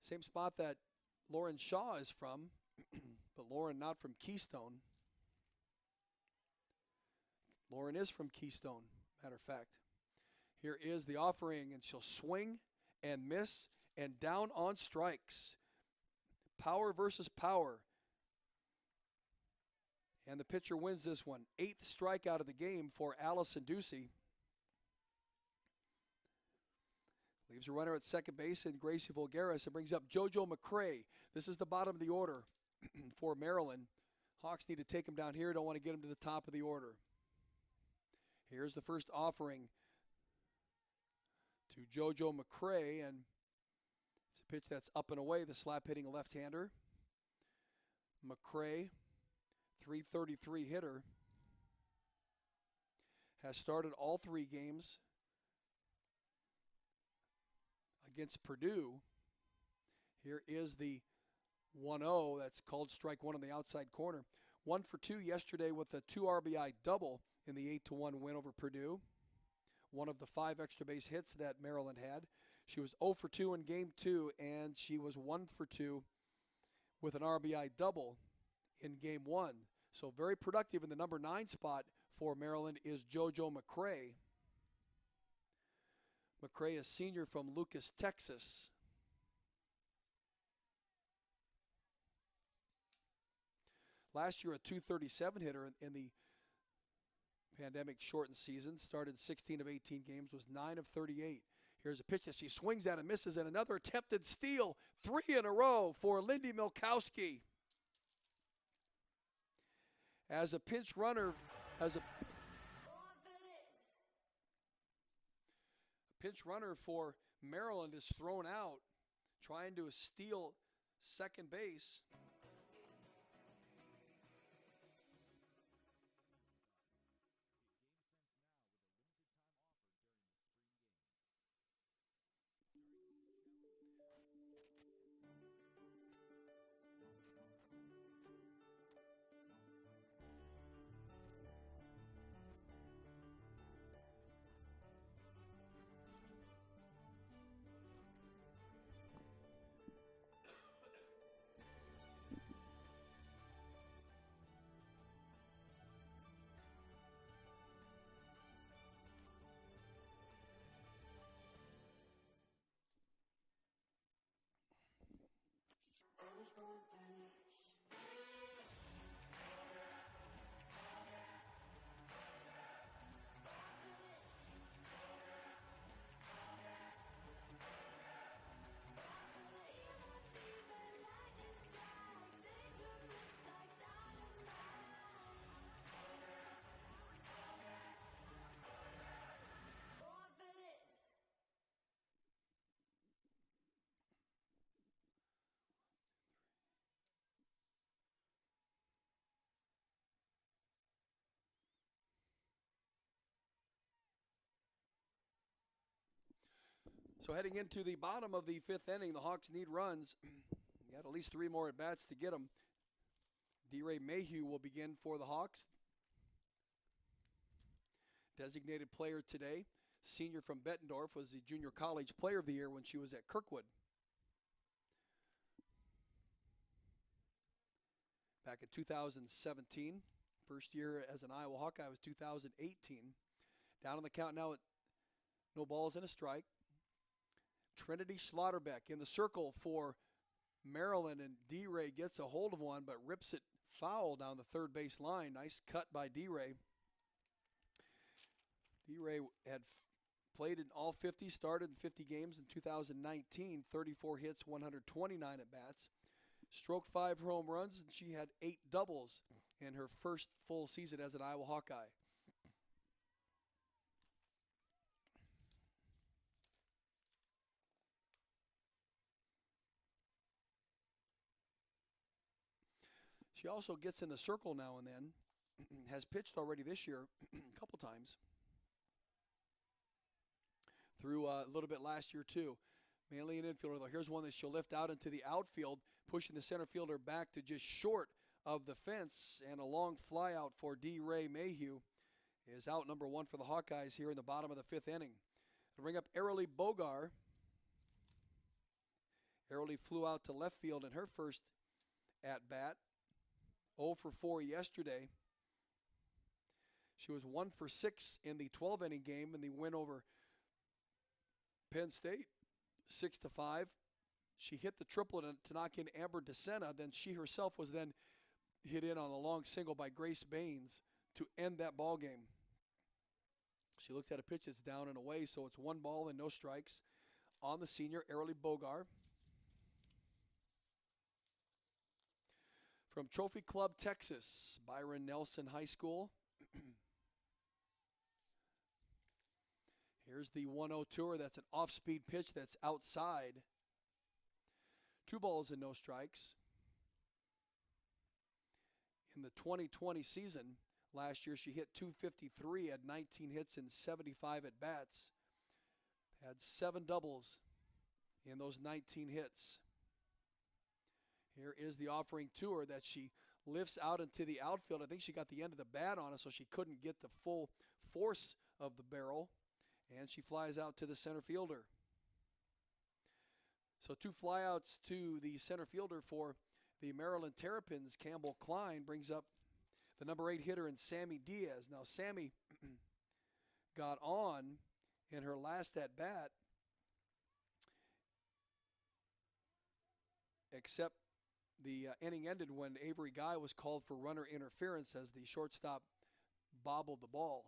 Same spot that Lauren Shaw is from, but Lauren not from Keystone. Lauren is from Keystone, matter of fact. Here is the offering, and she'll swing and miss and down on strikes. Power versus power. And the pitcher wins this one. 8th strikeout of the game for Allison Ducey. Leaves a runner at second base in Gracie Volgaris and brings up JoJo McCray. This is the bottom of the order for Maryland. Hawks need to take him down here. Don't want to get him to the top of the order. Here's the first offering to JoJo McCray, and it's a pitch that's up and away, the slap-hitting left-hander. McCray, 333 hitter, has started all 3 games against Purdue. Here is the 1-0 that's called strike 1 on the outside corner. 1 for 2 yesterday with a 2 RBI double in the 8-1 win over Purdue. One of the 5 extra base hits that Maryland had. She was 0 for 2 in game 2, and she was 1 for 2 with an RBI double in game 1. So very productive in the number 9 spot for Maryland is JoJo McCray. McCray is senior from Lucas, Texas. Last year, a 237 hitter in the pandemic shortened season. Started 16 of 18 games, was 9 of 38. Here's a pitch that she swings at and misses, and another attempted steal. 3 in a row for Lindy Milkowski. As a pinch runner, Pinch runner for Maryland is thrown out, trying to steal second base. So heading into the bottom of the fifth inning, the Hawks need runs. You got at least 3 more at-bats to get them. D-Ray Mayhew will begin for the Hawks. Designated player today, senior from Bettendorf, was the junior college player of the year when she was at Kirkwood. Back in 2017, first year as an Iowa Hawkeye was 2018. Down on the count now at no balls and a strike. Trinity Slaughterbeck in the circle for Maryland, and D-Ray gets a hold of one but rips it foul down the third base line. Nice cut by D-Ray. D-Ray had played in all 50, started in 50 games in 2019, 34 hits, 129 at-bats. Stroked 5 home runs, and she had 8 doubles in her first full season as an Iowa Hawkeye. She also gets in the circle now and then, has pitched already this year a couple times. Through a little bit last year too. Mainly an infielder though. Here's one that she'll lift out into the outfield, pushing the center fielder back to just short of the fence, and a long fly out for D-Ray Mayhew is out number 1 for the Hawkeyes here in the bottom of the 5th inning. To bring up Arilee Bogar. Arilee flew out to left field in her first at-bat. 0 for 4 yesterday. She was 1 for 6 in the 12-inning game in the win over Penn State, 6-5. She hit the triplet to knock in Amber DeSena. Then she herself was then hit in on a long single by Grace Baines to end that ball game. She looks at a pitch that's down and away, so it's 1 ball and no strikes on the senior, Arilee Bogar. From Trophy Club, Texas, Byron Nelson High School. Here's the 1-0 tour. That's an off-speed pitch that's outside. 2 balls and no strikes. In the 2020 season, last year she hit .253, had 19 hits and 75 at-bats. Had 7 doubles in those 19 hits. Here is the offering to her that she lifts out into the outfield. I think she got the end of the bat on it, so she couldn't get the full force of the barrel. And she flies out to the center fielder. So 2 flyouts to the center fielder for the Maryland Terrapins. Campbell Klein brings up the number 8 hitter in Sammy Diaz. Now Sammy got on in her last at-bat, except the inning ended when Avery Guy was called for runner interference as the shortstop bobbled the ball.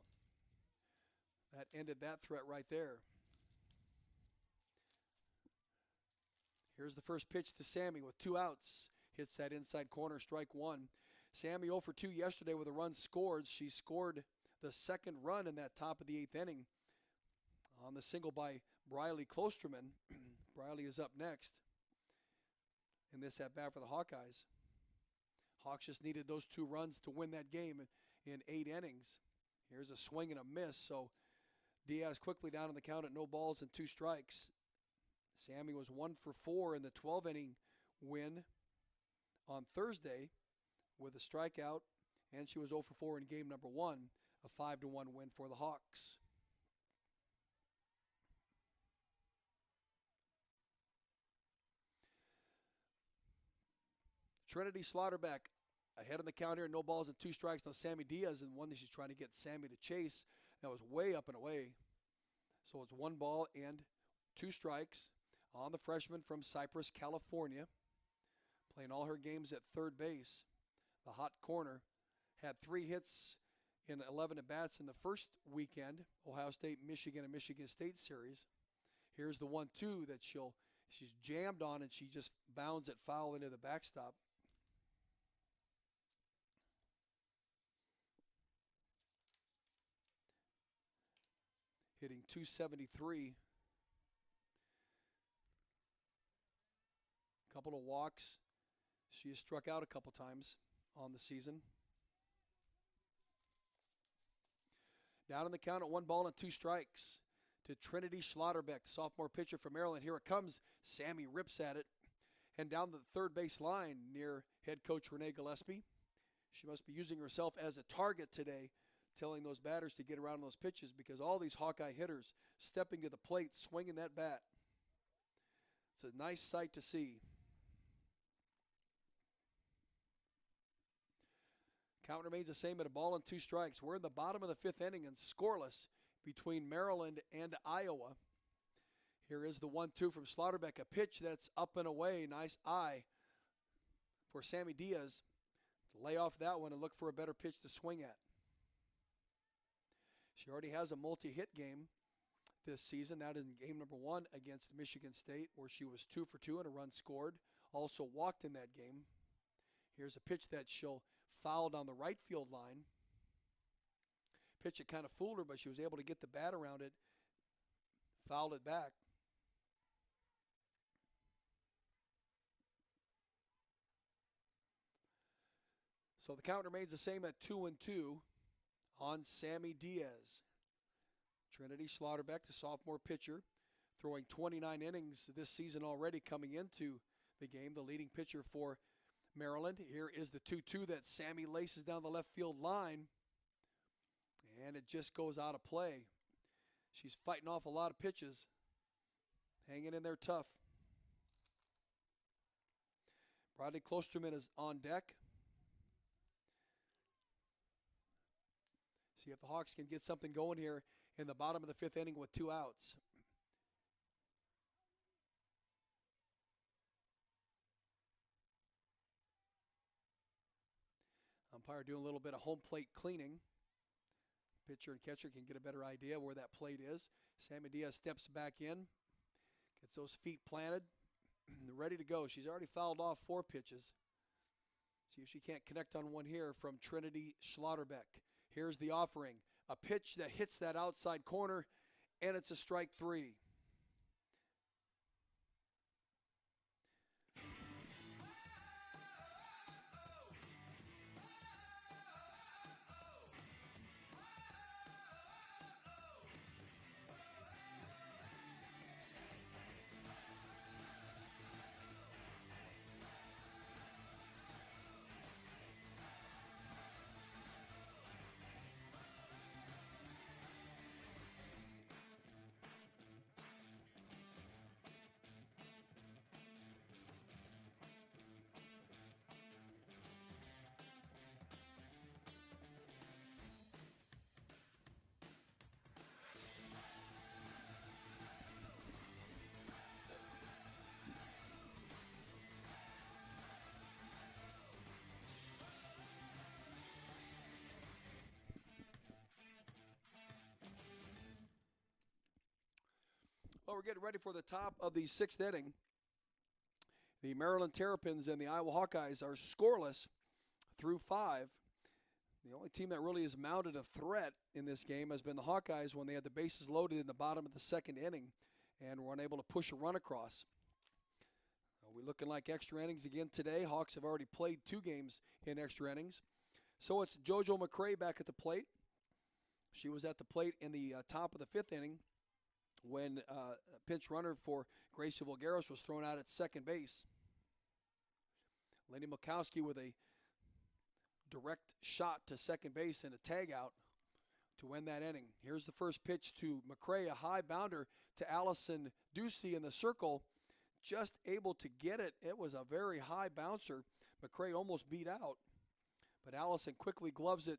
That ended that threat right there. Here's the first pitch to Sammy with 2 outs. Hits that inside corner, strike 1. Sammy 0 for 2 yesterday with a run scored. She scored the second run in that top of the 8th inning on the single by Briley Klosterman. Briley is up next in this at-bat for the Hawkeyes. Hawks just needed those 2 runs to win that game in 8 innings. Here's a swing and a miss, so Diaz quickly down on the count at no balls and 2 strikes. Sammy was 1 for 4 in the 12-inning win on Thursday with a strikeout, and she was 0 for 4 in game number 1, a 5-1 win for the Hawks. Trinity Slaughterback ahead on the count here, no balls and 2 strikes on Sammy Diaz, and one that she's trying to get Sammy to chase. That was way up and away. So it's 1 ball and 2 strikes on the freshman from Cypress, California, playing all her games at third base. The hot corner had 3 hits in 11 at-bats in the first weekend, Ohio State, Michigan, and Michigan State series. Here's the 1-2 that she's jammed on, and she just bounds it foul into the backstop. Hitting .273. Couple of walks. She has struck out a couple times on the season. Down on the count at 1 ball and 2 strikes to Trinity Schlotterbeck, the sophomore pitcher from Maryland. Here it comes. Sammy rips at it. And down the third base line near head coach Renee Gillespie. She must be using herself as a target today, telling those batters to get around those pitches, because all these Hawkeye hitters stepping to the plate, swinging that bat. It's a nice sight to see. Count remains the same at 1 ball and 2 strikes. We're in the bottom of the 5th inning and scoreless between Maryland and Iowa. Here is the 1-2 from Slaughterbeck, a pitch that's up and away. Nice eye for Sammy Diaz to lay off that one and look for a better pitch to swing at. She already has a multi-hit game this season. That in game number 1 against Michigan State, where she was 2 for 2 and a run scored. Also walked in that game. Here's a pitch that she'll fouled on the right field line. Pitch that kind of fooled her, but she was able to get the bat around it, fouled it back. So the count remains the same at 2-2 on Sammy Diaz. Trinity Schlotterbeck, the sophomore pitcher, throwing 29 innings this season already coming into the game, the leading pitcher for Maryland. Here is the 2-2 that Sammy laces down the left field line, and it just goes out of play. She's fighting off a lot of pitches, hanging in there tough. Bradley Klosterman is on deck. See if the Hawks can get something going here in the bottom of the 5th inning with 2 outs. Umpire doing a little bit of home plate cleaning. Pitcher and catcher can get a better idea where that plate is. Sammy Diaz steps back in, gets those feet planted, ready to go. She's already fouled off 4 pitches. See if she can't connect on one here from Trinity Schlotterbeck. Here's the offering. A pitch that hits that outside corner, and it's a strike 3. Well, we're getting ready for the top of the 6th inning. The Maryland Terrapins and the Iowa Hawkeyes are scoreless through 5. The only team that really has mounted a threat in this game has been the Hawkeyes when they had the bases loaded in the bottom of the second inning and were unable to push a run across. We're looking like extra innings again today. Hawks have already played 2 games in extra innings. So it's JoJo McCray back at the plate. She was at the plate in the top of the 5th inning when a pinch runner for Gracie Volgaris was thrown out at second base. Lenny Mikowski with a direct shot to second base and a tag out to end that inning. Here's the first pitch to McCray, a high bounder to Allison Ducey in the circle, just able to get it. It was a very high bouncer. McCray almost beat out, but Allison quickly gloves it,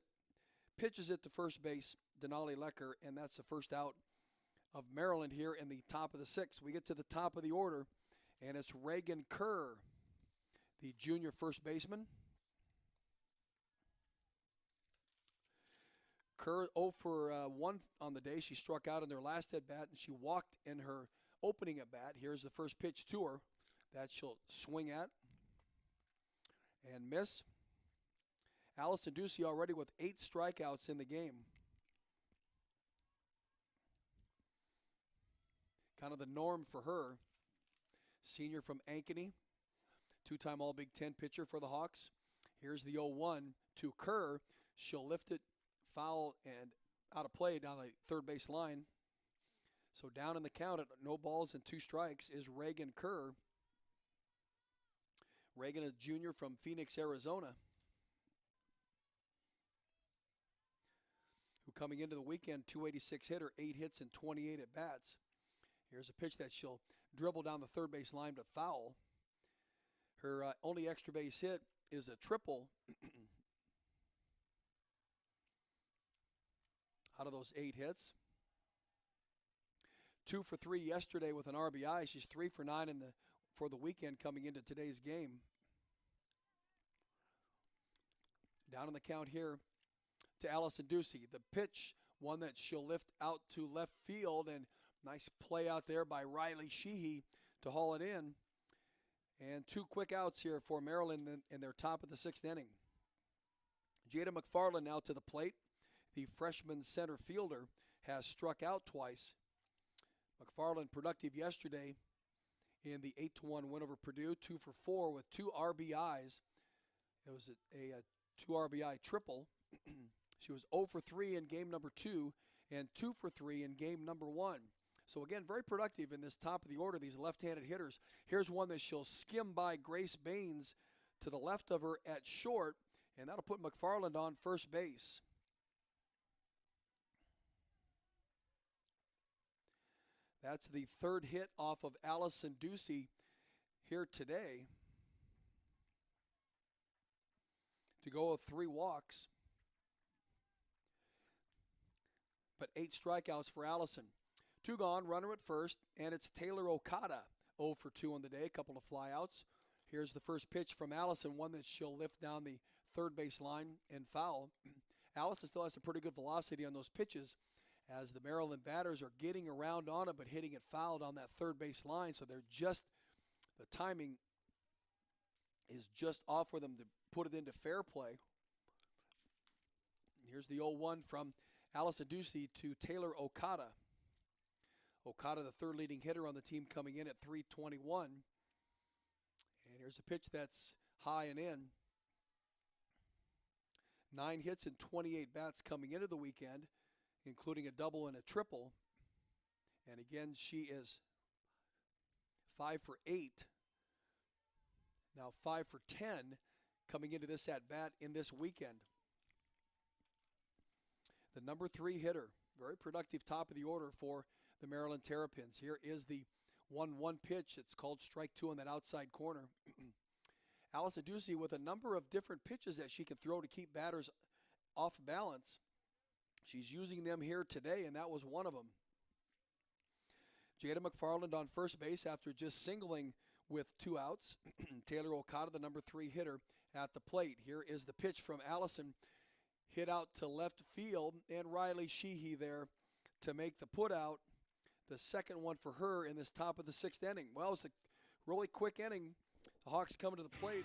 pitches it to first base, Denali Lecker, and that's the first out of Maryland here in the top of the 6th. We get to the top of the order, and it's Reagan Kerr, the junior first baseman. Kerr 0 for 1 on the day. She struck out in their last at-bat, and she walked in her opening at-bat. Here's the first pitch to her that she'll swing at and miss. Allison Ducey already with 8 strikeouts in the game. Kind of the norm for her. Senior from Ankeny, 2-time All-Big Ten pitcher for the Hawks. Here's the 0-1 to Kerr. She'll lift it, foul, and out of play down the third base line. So down in the count at no balls and 2 strikes is Reagan Kerr. Reagan, a junior from Phoenix, Arizona, who coming into the weekend, 286 hitter, 8 hits and 28 at bats. Here's a pitch that she'll dribble down the third base line to foul. Her only extra base hit is a triple out of those 8 hits. 2 for 3 yesterday with an RBI. She's 3 for 9 for the weekend coming into today's game. Down in the count here to Allison Ducey. The pitch, one that she'll lift out to left field, and nice play out there by Riley Sheehy to haul it in. And 2 quick outs here for Maryland in their top of the 6th inning. Jada McFarland now to the plate. The freshman center fielder has struck out twice. McFarland productive yesterday in the 8-1 win over Purdue, 2 for 4 with 2 RBIs. It was a 2 RBI triple. She was 0 for 3 in game number 2 and 2 for 3 in game number 1. So again, very productive in this top of the order, these left-handed hitters. Here's one that she'll skim by Grace Baines to the left of her at short, and that'll put McFarland on first base. That's the 3rd hit off of Allison Ducey here today to go with 3 walks, but 8 strikeouts for Allison. 2 gone, runner at first, and it's Taylor Okada, 0 for 2 on the day, a couple of flyouts. Here's the first pitch from Allison, one that she'll lift down the third base line and foul. Allison still has some pretty good velocity on those pitches as the Maryland batters are getting around on it but hitting it foul on that third base line, so they're just, the timing is just off for them to put it into fair play. Here's the 0-1 from Allison Ducey to Taylor Okada. Okada, the 3rd leading hitter on the team, coming in at .321. And here's a pitch that's high and in. 9 hits and 28 bats coming into the weekend, including a double and a triple. And again, she is 5 for 8. Now 5 for 10 coming into this at-bat in this weekend. The number 3 hitter, very productive top of the order for the Maryland Terrapins. Here is the 1-1 pitch. It's called strike 2 on that outside corner. Allison Ducey with a number of different pitches that she can throw to keep batters off balance. She's using them here today, and that was one of them. Jada McFarland on first base after just singling with 2 outs. Taylor Okada, the number 3 hitter, at the plate. Here is the pitch from Allison. Hit out to left field, and Riley Sheehy there to make the put out. The second one for her in this top of the 6th inning. Well, it's a really quick inning. The Hawks coming to the plate.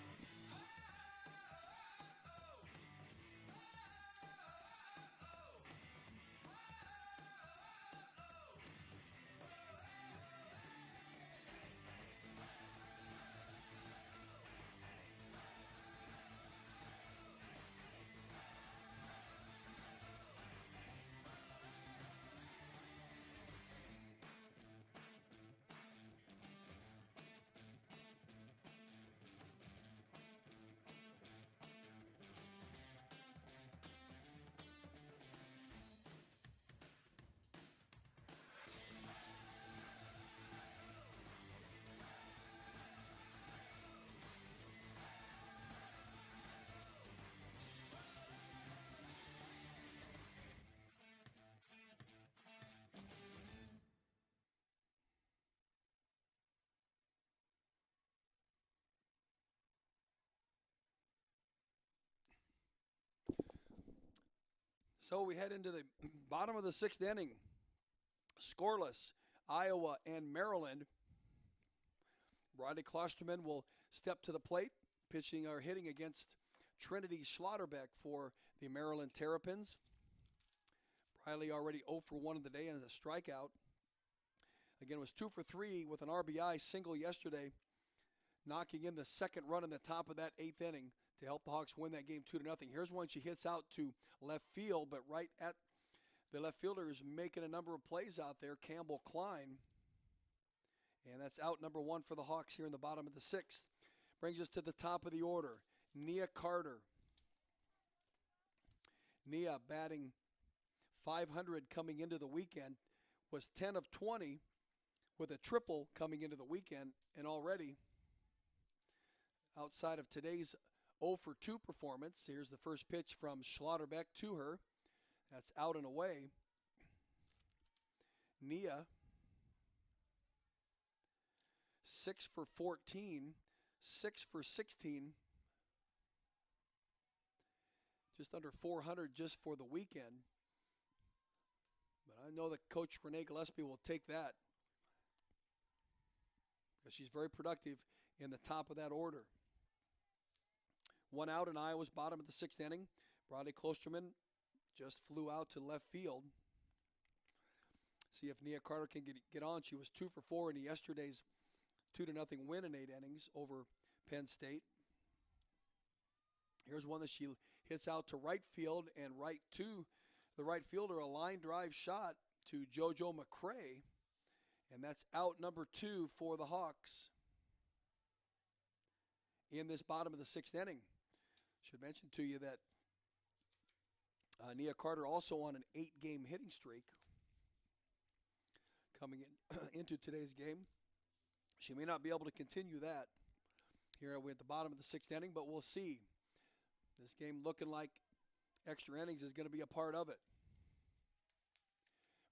So we head into the bottom of the sixth inning. Scoreless, Iowa and Maryland. Riley Klosterman will step to the plate, pitching or hitting against Trinity Schlotterbeck for the Maryland Terrapins. Riley already 0 for 1 of the day and a strikeout. Again, was 2 for 3 with an RBI single yesterday, knocking in the second run in the top of that eighth inning to help the Hawks win that game 2-0. Here's one she hits out to left field, but right at the left fielder is making a number of plays out there, Campbell Klein. And that's out number 1 for the Hawks here in the bottom of the sixth. Brings us to the top of the order. Nia Carter. Nia batting .500 coming into the weekend, was 10 of 20 with a triple coming into the weekend, and already outside of today's 0 for 2 performance, here's the first pitch from Schlotterbeck to her. That's out and away. Nia, 6 for 14, 6 for 16, just under 400 just for the weekend. But I know that Coach Renee Gillespie will take that, because she's very productive in the top of that order. 1 out in Iowa's bottom of the sixth inning. Bradley Klosterman just flew out to left field. See if Nia Carter can get on. She was 2 for 4 in yesterday's 2-0 win in 8 innings over Penn State. Here's one that she hits out to right field, and right to the right fielder, a line drive shot to JoJo McCray, and that's out number 2 for the Hawks in this bottom of the sixth inning. Should mention to you that Nia Carter also on an 8-game hitting streak coming into today's game. She may not be able to continue that here at the bottom of the sixth inning, but we'll see. This game looking like extra innings is going to be a part of it.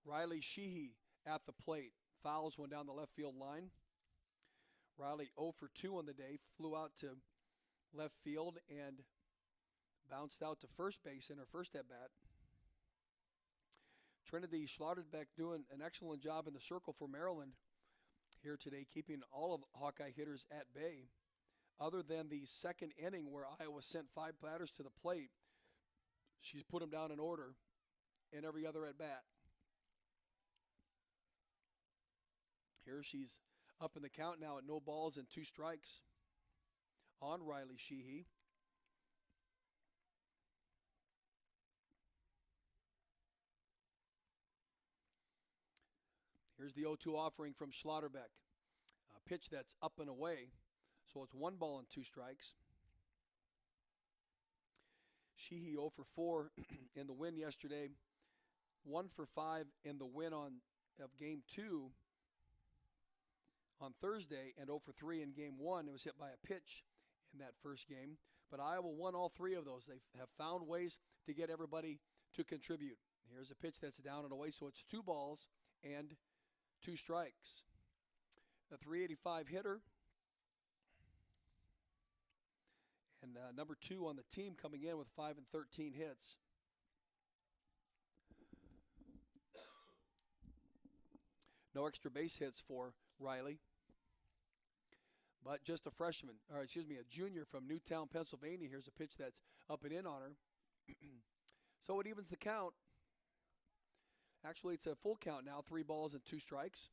Riley Sheehy at the plate. Fouls one down the left field line. Riley 0 for 2 on the day. Flew out to left field and bounced out to first base in her first at-bat. Trinity Schlotterbeck doing an excellent job in the circle for Maryland here today, keeping all of Hawkeye hitters at bay. Other than the second inning where Iowa sent 5 batters to the plate, she's put them down in order in every other at-bat. Here she's up in the count now at 0 balls and 2 strikes on Riley Sheehy. Here's the 0-2 offering from Schlotterbeck. A pitch that's up and away, so it's 1 ball and 2 strikes. Sheehy 0 for 4 in the win yesterday, 1 for 5 in the win of Game 2 on Thursday, and 0 for 3 in Game 1. It was hit by a pitch in that first game. But Iowa won all 3 of those. They have found ways to get everybody to contribute. Here's a pitch that's down and away, so it's 2 balls and 2 strikes. A .385 hitter. And number 2 on the team coming in with 5 and 13 hits. No extra base hits for Riley. But just a freshman, or excuse me, a junior from Newtown, Pennsylvania. Here's a pitch that's up and in on her. So it evens the count. Actually, it's a full count now, 3 balls and 2 strikes.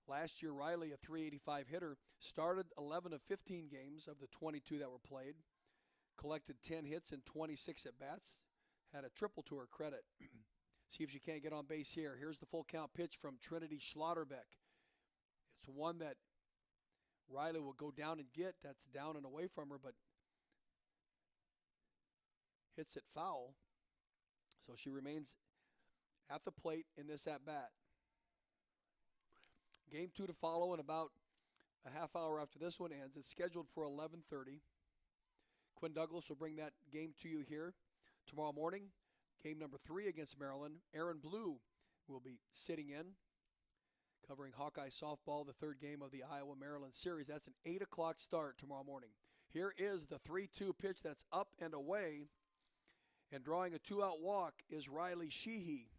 Last year, Riley, a .385 hitter, started 11 of 15 games of the 22 that were played, collected 10 hits and 26 at-bats, had a triple to her credit. See if she can't get on base here. Here's the full count pitch from Trinity Schlotterbeck. It's one that Riley will go down and get. That's down and away from her, but hits it foul. So she remains at the plate in this at-bat. Game 2 to follow in about a half hour after this one ends. It's scheduled for 11:30. Quinn Douglas will bring that game to you here tomorrow morning. Game number 3 against Maryland. Aaron Blue will be sitting in, covering Hawkeye softball, the 3rd game of the Iowa-Maryland series. That's an 8 o'clock start tomorrow morning. Here is the 3-2 pitch that's up and away. And drawing a 2-out walk is Riley Sheehy.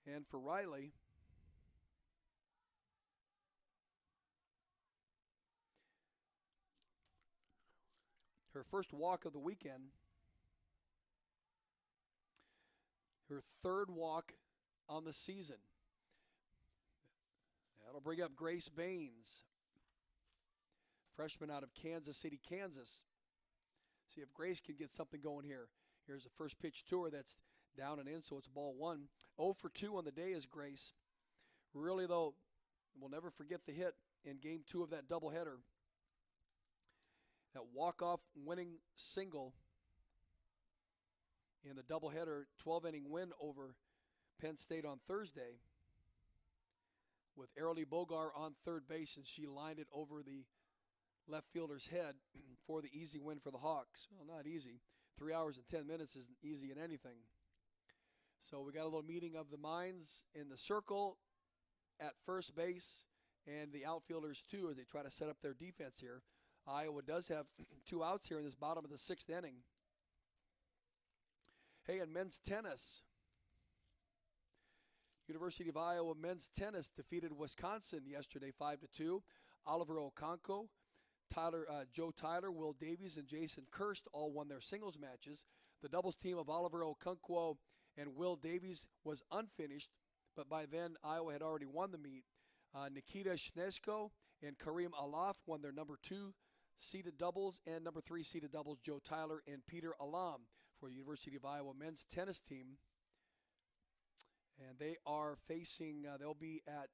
And for Riley, her first walk of the weekend, her third walk on the season. That'll bring up Grace Baines, freshman out of Kansas City, Kansas. See if Grace can get something going here. Here's the first pitch to her that's down and in, so it's ball one. 0 for 2 on the day is Grace. Really, though, we'll never forget the hit in game 2 of that doubleheader. That walk-off winning single in the doubleheader 12-inning win over Penn State on Thursday with Arely Bogar on third base, and she lined it over the left fielder's head for the easy win for the Hawks. Well, not easy. 3 hours and 10 minutes isn't easy in anything. So we got a little meeting of the minds in the circle at first base and the outfielders too as they try to set up their defense here. Iowa does have 2 outs here in this bottom of the 6th inning. Hey, in men's tennis, University of Iowa men's tennis defeated Wisconsin yesterday 5-2. Oliver Okonkwo, Joe Tyler, Will Davies, and Jason Kirst all won their singles matches. The doubles team of Oliver Okonkwo and Will Davies was unfinished, but by then Iowa had already won the meet. Nikita Shneshko and Kareem Alaf won their number 2 seeded doubles and number 3 seeded doubles, Joe Tyler and Peter Alam for the University of Iowa men's tennis team. And they are facing, they'll be at,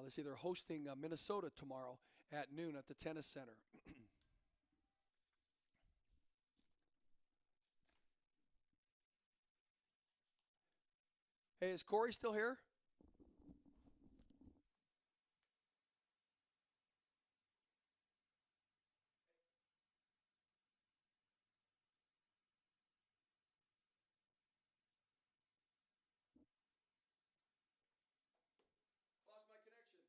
let's see, they're hosting Minnesota tomorrow at noon at the Tennis Center. Hey, is Corey still here? Lost my connection.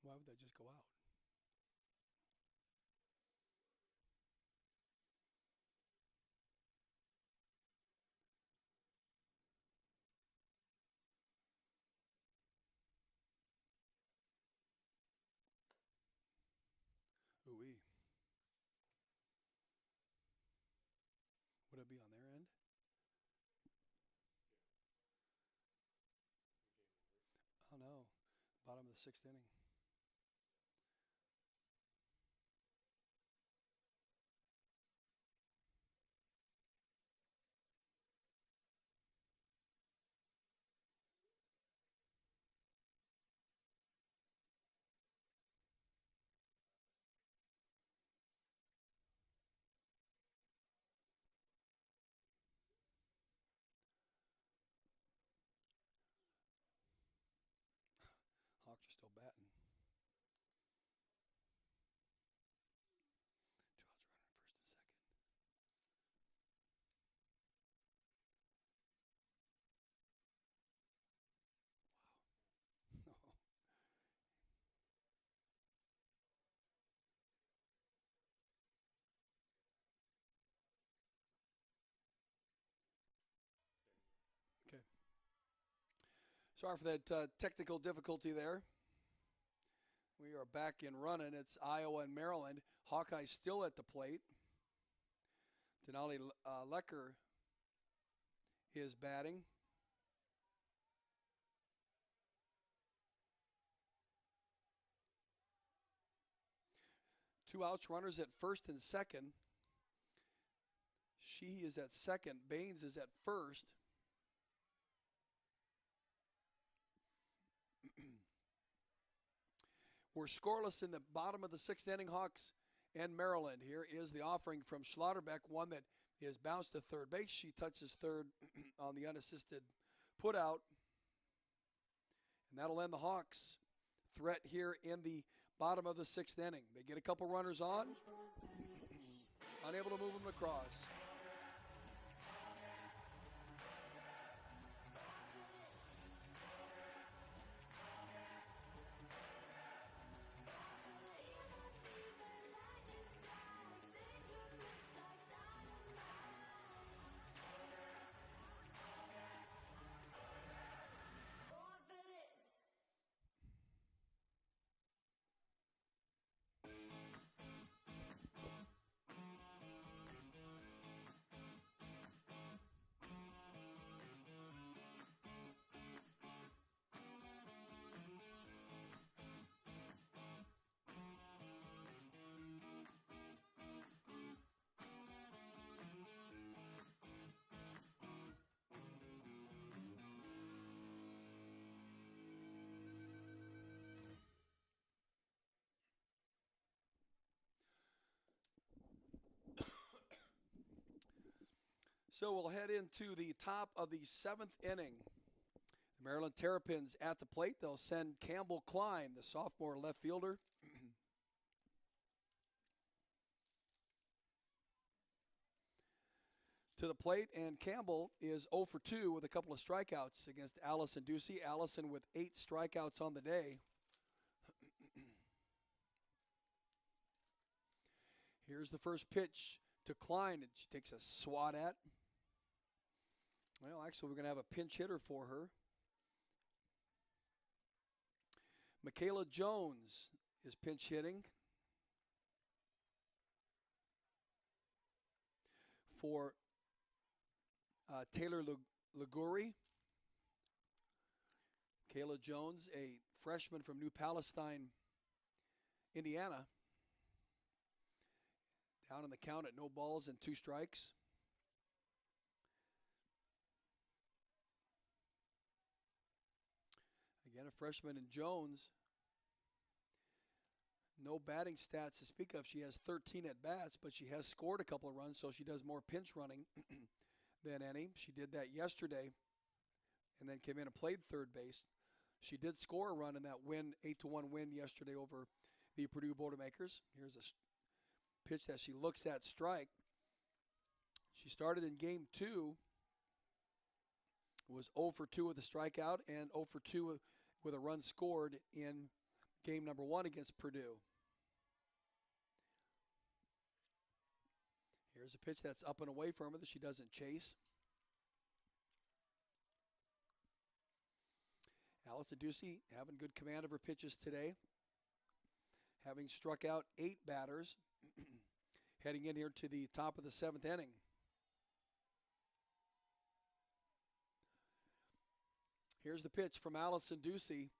Why would that just go out? Ooh-wee. Would it be on their end? Oh, no. Bottom of the 6th inning. Hawks are still batting. 2 outs running first and second. No. Okay. Sorry for that technical difficulty there. We are back and running. It's Iowa and Maryland. Hawkeye still at the plate. Denali Lecker is batting. Two outs, runners at first and second. She is at second. Baines is at first. We're scoreless in the bottom of the sixth inning, Hawks and Maryland. Here is the offering from Schlotterbeck, one that is bounced to third base. She touches third on the unassisted putout. And that'll end the Hawks' threat here in the bottom of the sixth inning. They get a couple runners on, unable to move them across. So we'll head into the top of the seventh inning. The Maryland Terrapins at the plate. They'll send Campbell Klein, the sophomore left fielder. To the plate, and Campbell is 0 for 2 with a couple of strikeouts against Allison Ducey. Allison with 8 strikeouts on the day. Here's the first pitch to Klein, and she takes a swat at. Well, actually, we're going to have a pinch hitter for her. Michaela Jones is pinch hitting for Taylor Liguri. Kayla Jones, a freshman from New Palestine, Indiana. Down in the count at no balls and 2 strikes. Again, a freshman in Jones. No batting stats to speak of. She has 13 at-bats, but she has scored a couple of runs, so she does more pinch running than any. She did that yesterday and then came in and played third base. She did score a run in that win, 8-1 win yesterday over the Purdue Boilermakers. Here's a pitch that she looks at strike. She started in game 2, was 0 for 2 with a strikeout and 0 for 2 with a run scored in game number 1 against Purdue. Here's a pitch that's up and away from her that she doesn't chase. Allison Ducey having good command of her pitches today, having struck out 8 batters, heading in here to the top of the 7th inning. Here's the pitch from Allison Ducey,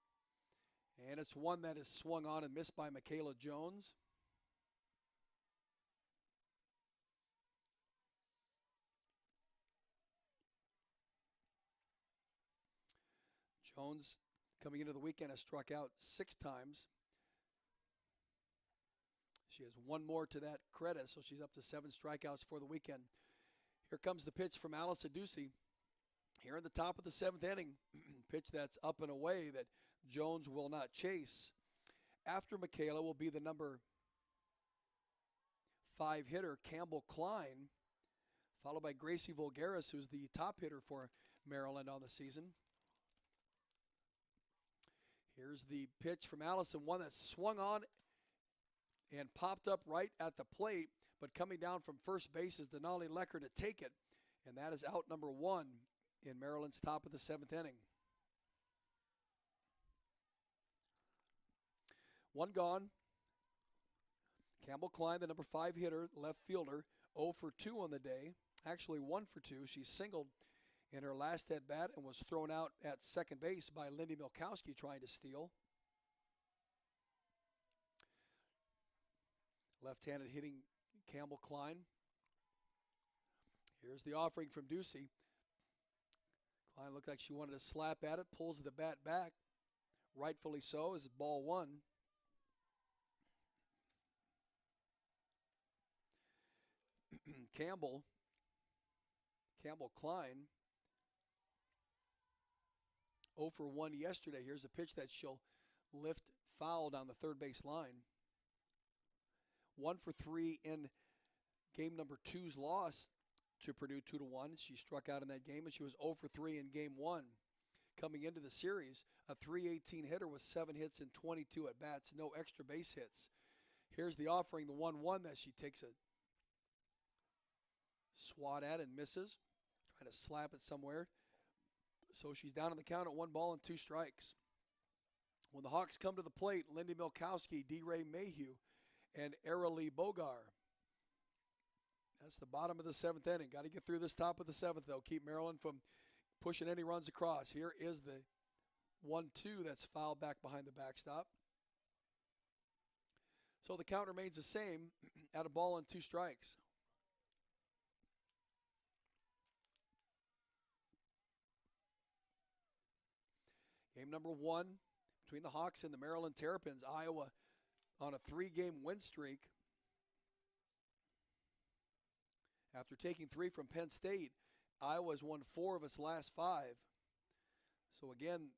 and it's one that is swung on and missed by Michaela Jones. Jones, coming into the weekend, has struck out 6 times. She has 1 more to that credit, so she's up to 7 strikeouts for the weekend. Here comes the pitch from Allison Ducey. Here in the top of the 7th inning, pitch that's up and away that Jones will not chase. After Michaela will be the number 5 hitter, Campbell Klein, followed by Gracie Volgaris, who's the top hitter for Maryland on the season. Here's the pitch from Allison, one that swung on and popped up right at the plate, but coming down from first base is Denali Lecker to take it, and that is out number 1 in Maryland's top of the 7th inning. 1 gone. Campbell Klein, the number 5 hitter, left fielder, 0 for 2 on the day. Actually 1 for 2. She singled in her last at bat and was thrown out at second base by Lindy Milkowski trying to steal. Left-handed hitting Campbell Klein. Here's the offering from Ducey. Klein looked like she wanted to slap at it, pulls the bat back. Rightfully so, as ball one. Campbell Klein, 0 for 1 yesterday. Here's a pitch that she'll lift foul down the third base line. 1 for 3 in game number 2's loss to Purdue 2-1. She struck out in that game, and she was 0 for 3 in game 1. Coming into the series, a .318 hitter with 7 hits and 22 at-bats, no extra base hits. Here's the offering, the 1-1 that she takes a swat at and misses, trying to slap it somewhere. So she's down on the count at 1 ball and 2 strikes. When the Hawks come to the plate, Lindy Milkowski, D. Ray Mayhew, and Aralee Bogar. That's the bottom of the 7th inning. Got to get through this top of the 7th, though. Keep Maryland from pushing any runs across. Here is the 1-2 that's fouled back behind the backstop. So the count remains the same at 1 ball and 2 strikes. Game number 1 between the Hawks and the Maryland Terrapins. Iowa on a 3-game win streak. After taking 3 from Penn State, Iowa's won 4 of its last 5. So again,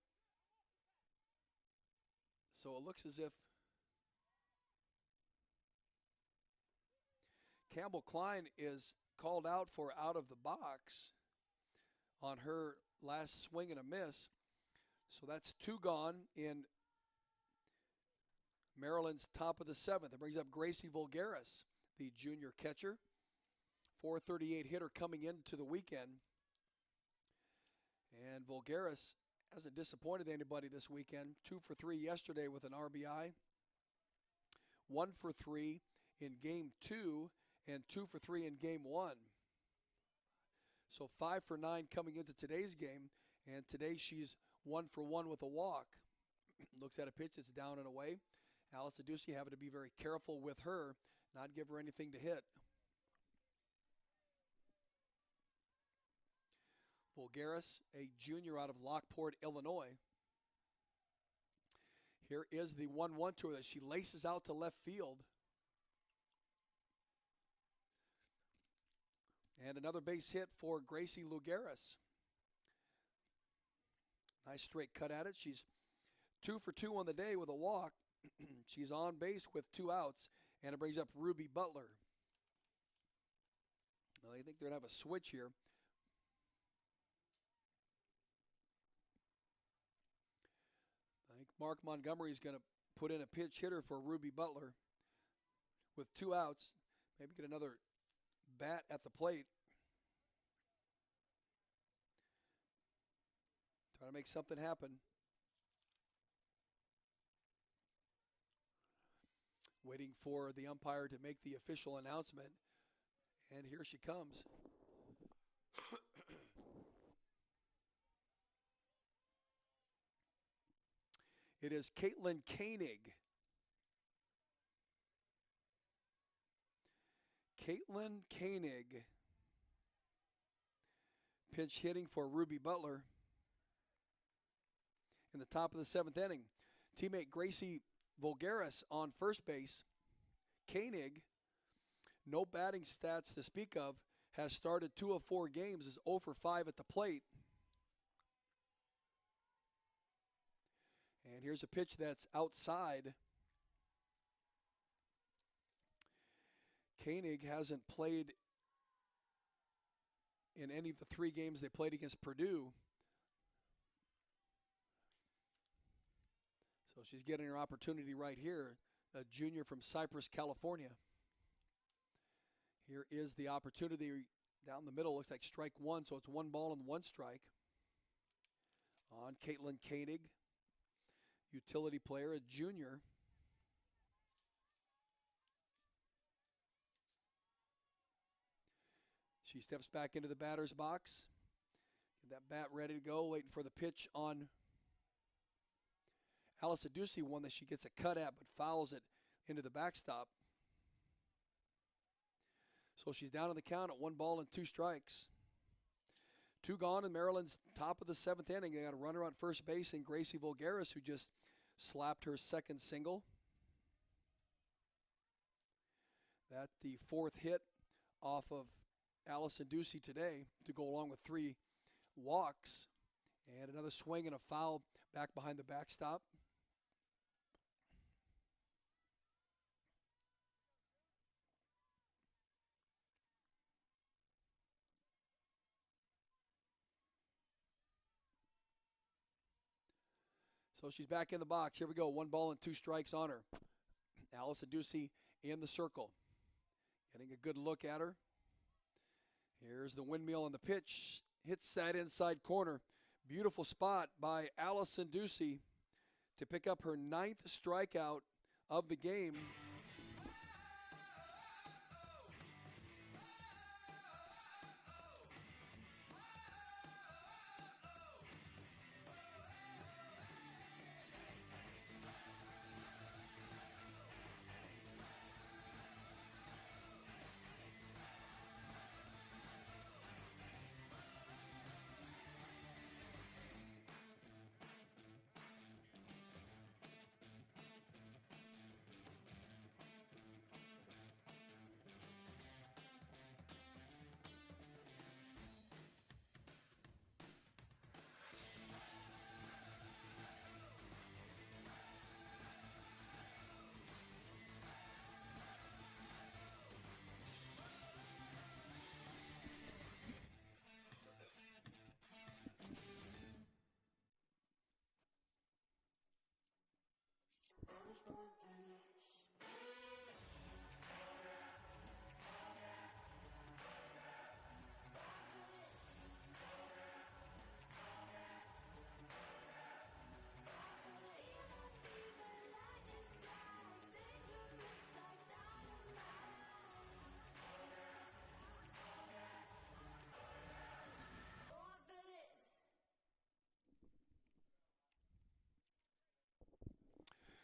it looks as if Campbell Klein is called out for out of the box on her last swing and a miss. So that's 2 gone in Maryland's top of the 7th. It brings up Gracie Vulgaris, the junior catcher. .438 hitter coming into the weekend. And Vulgaris hasn't disappointed anybody this weekend. 2 for 3 yesterday with an RBI. 1 for 3 in game 2 and 2 for 3 in game 1. So 5 for 9 coming into today's game. And today she's 1 for 1 with a walk. Looks at a pitch, it's down and away. Alice Ducey having to be very careful with her, not give her anything to hit. Vulgaris, a junior out of Lockport, Illinois. Here is the 1-1 to her that she laces out to left field. And another base hit for Gracie Vulgaris. Nice straight cut at it. She's 2 for 2 on the day with a walk. She's on base with 2 outs, and it brings up Ruby Butler. Well, I think they're going to have a switch here. I think Mark Montgomery is going to put in a pinch hitter for Ruby Butler with 2 outs. Maybe get another bat at the plate. Trying to make something happen. Waiting for the umpire to make the official announcement. And here she comes. It is Caitlin Koenig. Caitlin Koenig. Pinch hitting for Ruby Butler in the top of the 7th inning. Teammate Gracie Vulgaris on first base. Koenig, no batting stats to speak of, has started 2 of 4 games, is 0 for 5 at the plate. And here's a pitch that's outside. Koenig hasn't played in any of the 3 games they played against Purdue. So she's getting her opportunity right here, a junior from Cypress, California. Here is the opportunity down the middle. Looks like strike 1, so it's 1 ball and 1 strike on Caitlin Koenig, utility player, a junior. She steps back into the batter's box. Get that bat ready to go, waiting for the pitch on Allison Ducey, one that she gets a cut at but fouls it into the backstop. So she's down on the count at 1 ball and 2 strikes. 2 gone in Maryland's top of the 7th inning. They got a runner on first base in Gracie Vulgaris, who just slapped her second single. That the 4th hit off of Allison Ducey today to go along with 3 walks. And another swing and a foul back behind the backstop. So she's back in the box. Here we go. 1 ball and 2 strikes on her. Allison Ducey in the circle. Getting a good look at her. Here's the windmill on the pitch. Hits that inside corner. Beautiful spot by Allison Ducey to pick up her 9th strikeout of the game.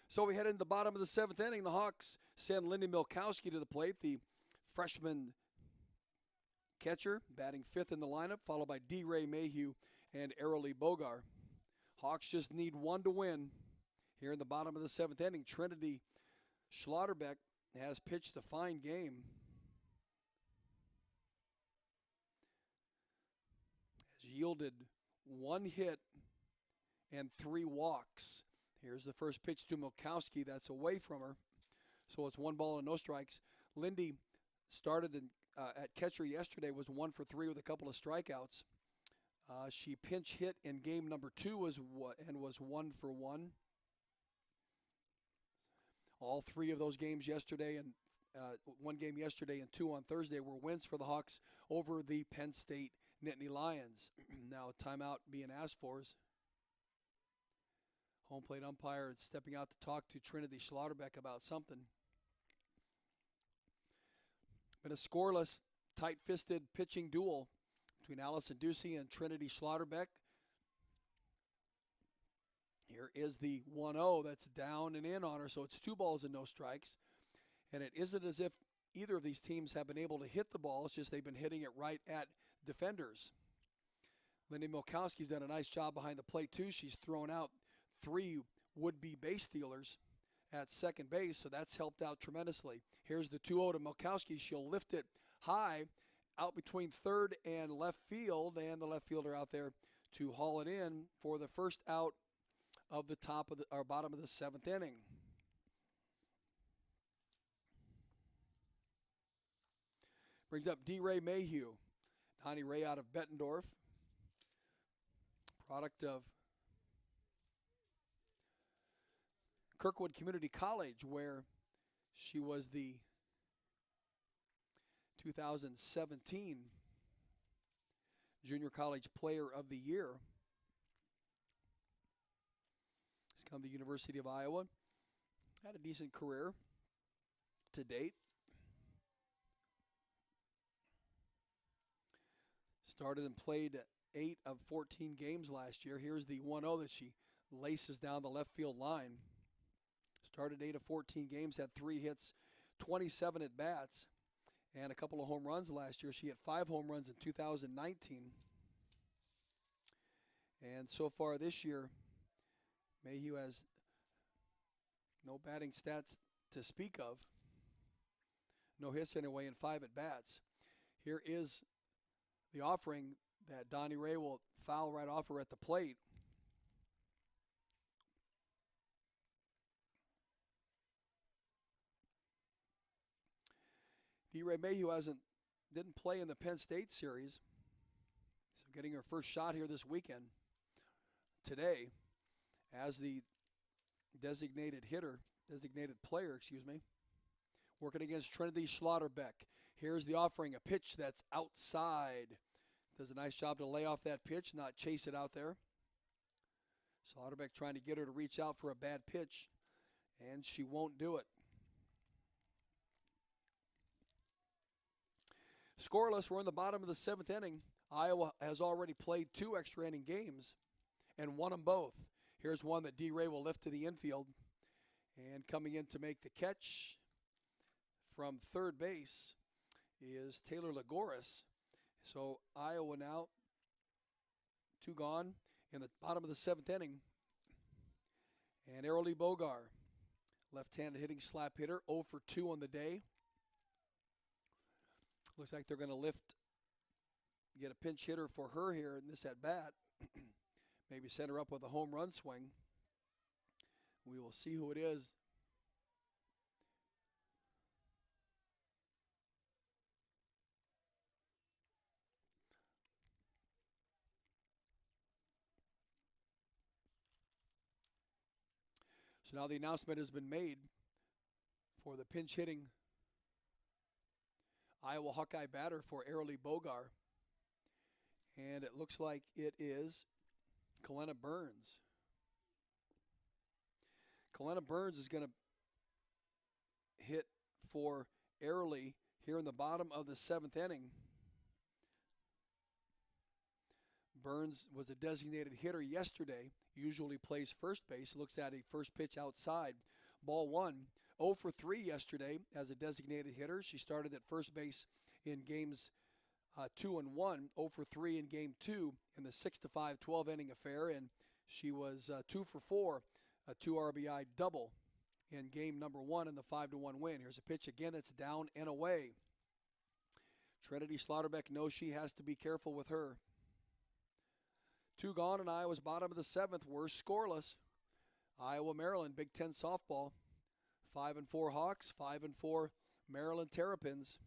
So we head into the bottom of the 7th inning. The Hawks send Lindy Milkowski to the plate, the freshman catcher, batting 5th in the lineup, followed by D. Ray Mayhew and Arilee Bogar. Hawks just need 1 to win here in the bottom of the 7th inning. Trinity Schlotterbeck has pitched a fine game. Has yielded 1 hit and 3 walks. Here's the first pitch to Milkowski. That's away from her. So it's 1 ball and no strikes. Lindy started at catcher yesterday, was 1 for 3 with a couple of strikeouts. She pinch hit in game number 2 and was 1 for 1. All 3 of those games yesterday, and 1 game yesterday and 2 on Thursday, were wins for the Hawks over the Penn State Nittany Lions. Now a timeout being asked for is home plate umpire stepping out to talk to Trinity Schlotterbeck about something. Been a scoreless, tight-fisted pitching duel between Allison Ducey and Trinity Schlotterbeck. Here is the 1-0 that's down and in on her, so it's 2 balls and no strikes. And it isn't as if either of these teams have been able to hit the ball. It's just they've been hitting it right at defenders. Lindy Milkowski's done a nice job behind the plate, too. She's thrown out 3 would-be base stealers at second base, so that's helped out tremendously. Here's the 2-0 to Milkowski. She'll lift it high out between third and left field, and the left fielder out there to haul it in for the first out of the bottom of the 7th inning. Brings up D. Ray Mayhew. Donnie Ray out of Bettendorf, product of Kirkwood Community College, where she was the 2017 Junior College Player of the Year. Has come to the University of Iowa. Had a decent career to date. Started and played 8 of 14 games last year. Here's the 1-0 that she laces down the left field line. Started 8 of 14 games, had 3 hits, 27 at bats, and a couple of home runs last year. She hit 5 home runs in 2019. And so far this year, Mayhew has no batting stats to speak of. No hits anyway and 5 at bats. Here is the offering that Donnie Ray will foul right off her at the plate. D-Ray Mayhew didn't play in the Penn State series, so getting her first shot here this weekend, today, as the designated player, working against Trinity Schlotterbeck. Here's the offering, a pitch that's outside. Does a nice job to lay off that pitch, not chase it out there. Schlotterbeck trying to get her to reach out for a bad pitch, and she won't do it. Scoreless, we're in the bottom of the 7th inning. Iowa has already played 2 extra inning games and won them both. Here's one that D-Ray will lift to the infield. And coming in to make the catch from third base is Taylor Lagoris. So Iowa now 2 gone in the bottom of the 7th inning. And Arely Bogar, left-handed hitting slap hitter, 0 for 2 on the day. Looks like they're going to get a pinch hitter for her here in this at-bat. Maybe set her up with a home run swing. We will see who it is. So now the announcement has been made for the pinch hitting Iowa Hawkeye batter for Arely Bogar. And it looks like it is Kalena Burns. Kalena Burns is going to hit for Arely here in the bottom of the 7th inning. Burns was a designated hitter yesterday, usually plays first base, looks at a first pitch outside. Ball 1, 0 for 3 yesterday as a designated hitter. She started at first base in games 2 and 1, 0 for 3 in game 2 in the 6-5 12-inning affair, and she was 2 for 4, a 2 RBI double in game number 1 in the 5-1 win. Here's a pitch again that's down and away. Trinity Schlotterbeck knows she has to be careful with her. 2 gone in Iowa's bottom of the 7th. We're scoreless. Iowa, Maryland, Big Ten softball. 5-4 Hawks, 5-4 Maryland Terrapins.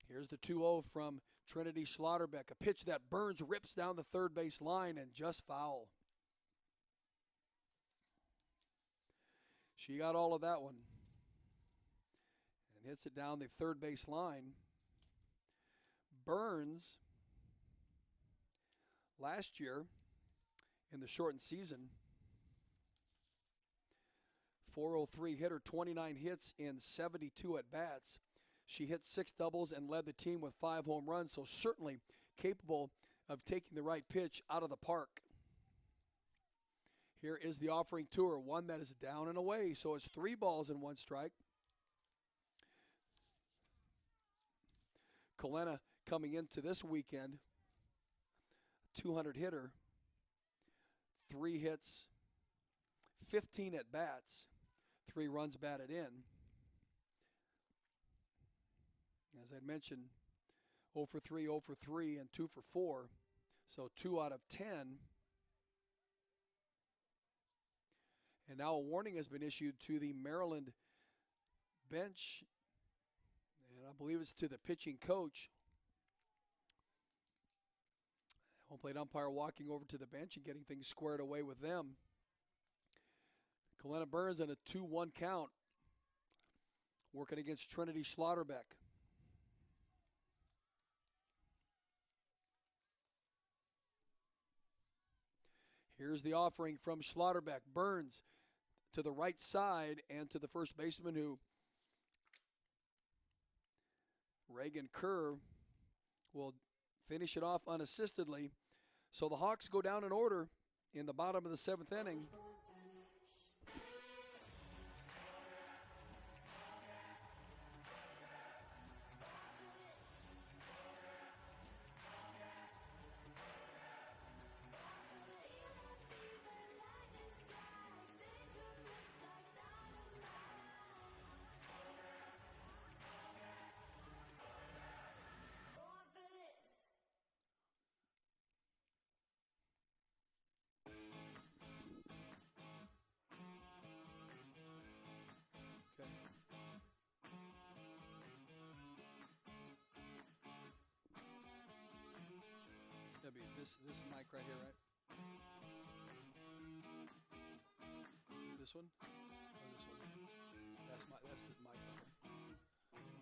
Here's the 2-0 from Trinity Schlotterbeck. A pitch that Burns rips down the third base line and just foul. She got all of that one and hits it down the third base line. Burns, last year in the shortened season, 403 hitter, 29 hits in 72 at-bats. She hit 6 doubles and led the team with 5 home runs, so certainly capable of taking the right pitch out of the park. Here is the offering to her, one that is down and away, so it's 3 balls and 1 strike. Kalena coming into this weekend, 200 hitter, 3 hits, 15 at-bats, 3 runs batted in. As I mentioned, 0 for 3, 0 for 3, and 2 for 4. So 2 out of 10. And now a warning has been issued to the Maryland bench, and I believe it's to the pitching coach. Home plate umpire walking over to the bench and getting things squared away with them. Kalena Burns on a 2-1 count, working against Trinity Schlotterbeck. Here's the offering from Schlotterbeck. Burns to the right side and to the first baseman, who Reagan Kerr will finish it off unassistedly. So the Hawks go down in order in the bottom of the 7th inning. This mic right here, right? This one or this one? That's the mic.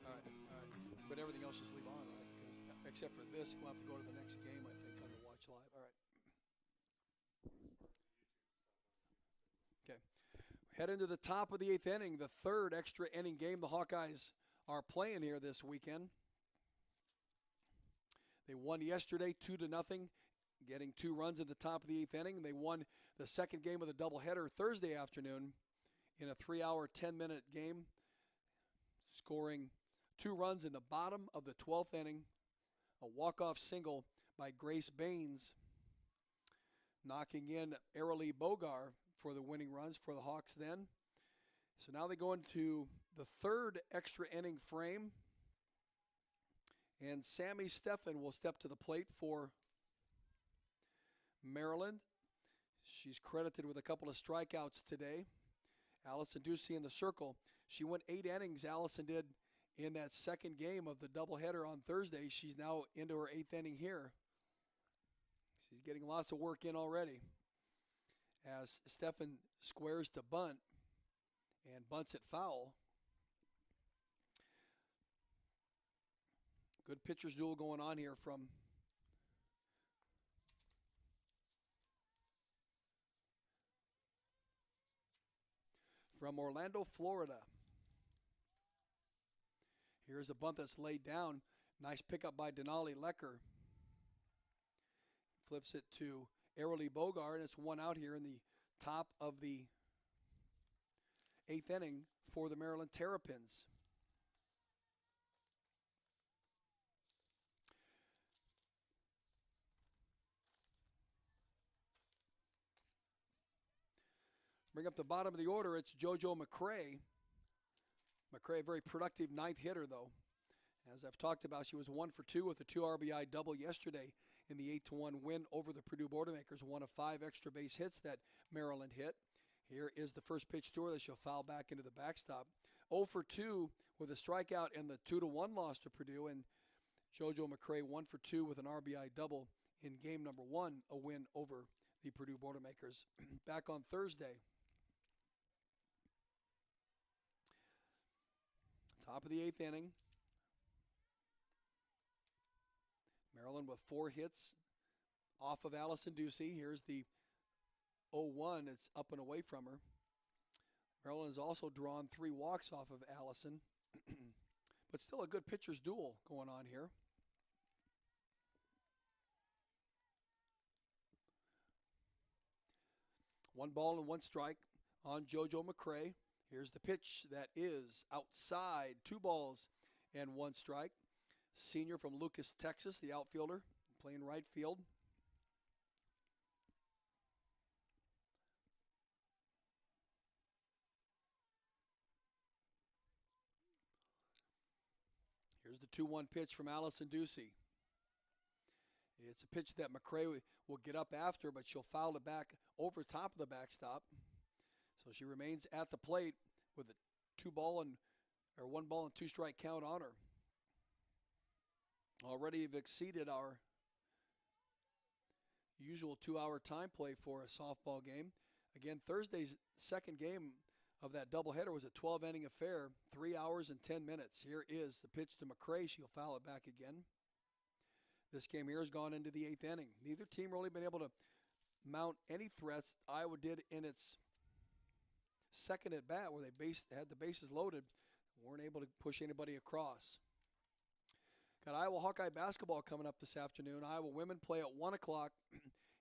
All right. But everything else just leave on, right? Because except for this, we'll have to go to the next game, I think, on the Watch Live. All right. Okay. Head into the top of the 8th inning, the 3rd extra inning game the Hawkeyes are playing here this weekend. They won yesterday 2-0, getting 2 runs at the top of the 8th inning. They won the second game of the doubleheader Thursday afternoon in a 3-hour, 10-minute game, scoring 2 runs in the bottom of the 12th inning, a walk-off single by Grace Baines, knocking in Arely Bogar for the winning runs for the Hawks then. So now they go into the 3rd extra inning frame, and Sammy Steffen will step to the plate for Maryland. She's credited with a couple of strikeouts today. Allison Ducey in the circle. She went 8 innings, Allison did, in that second game of the doubleheader on Thursday. She's now into her 8th inning here. She's getting lots of work in already as Steffen squares to bunt and bunts it foul. Good pitcher's duel going on here from Orlando, Florida. Here's a bunt that's laid down. Nice pickup by Denali Lecker. Flips it to Arely Bogar, and it's 1 out here in the top of the 8th inning for the Maryland Terrapins. Bring up the bottom of the order, it's JoJo McCray. McCray, a very productive 9th hitter, though. As I've talked about, she was 1 for 2 with a 2 RBI double yesterday in the 8-1 win over the Purdue Boilermakers. 1 of 5 extra base hits that Maryland hit. Here is the first pitch to her that she'll foul back into the backstop. 0 for 2 with a strikeout in the 2-1 loss to Purdue, and JoJo McCray 1 for 2 with an RBI double in game number 1, a win over the Purdue Boilermakers. Back on Thursday. Top of the 8th inning. Maryland with 4 hits off of Allison Ducey. Here's the 0-1. It's up and away from her. Maryland has also drawn 3 walks off of Allison. But still a good pitcher's duel going on here. One ball and 1 strike on JoJo McCray. Here's the pitch that is outside. 2 balls and 1 strike. Senior from Lucas, Texas, the outfielder, playing right field. Here's the 2-1 pitch from Allison Ducey. It's a pitch that McCray will get up after, but she'll foul it back over top of the backstop. So she remains at the plate with a 1 ball and 2 strike count on her. Already have exceeded our usual 2-hour time play for a softball game. Again, Thursday's second game of that doubleheader was a 12-inning affair, 3 hours and 10 minutes. Here is the pitch to McCray. She'll foul it back again. This game here has gone into the 8th inning. Neither team really been able to mount any threats. Iowa did in its second at bat where they had the bases loaded, weren't able to push anybody across. Got Iowa Hawkeye basketball coming up this afternoon. Iowa women play at 1 o'clock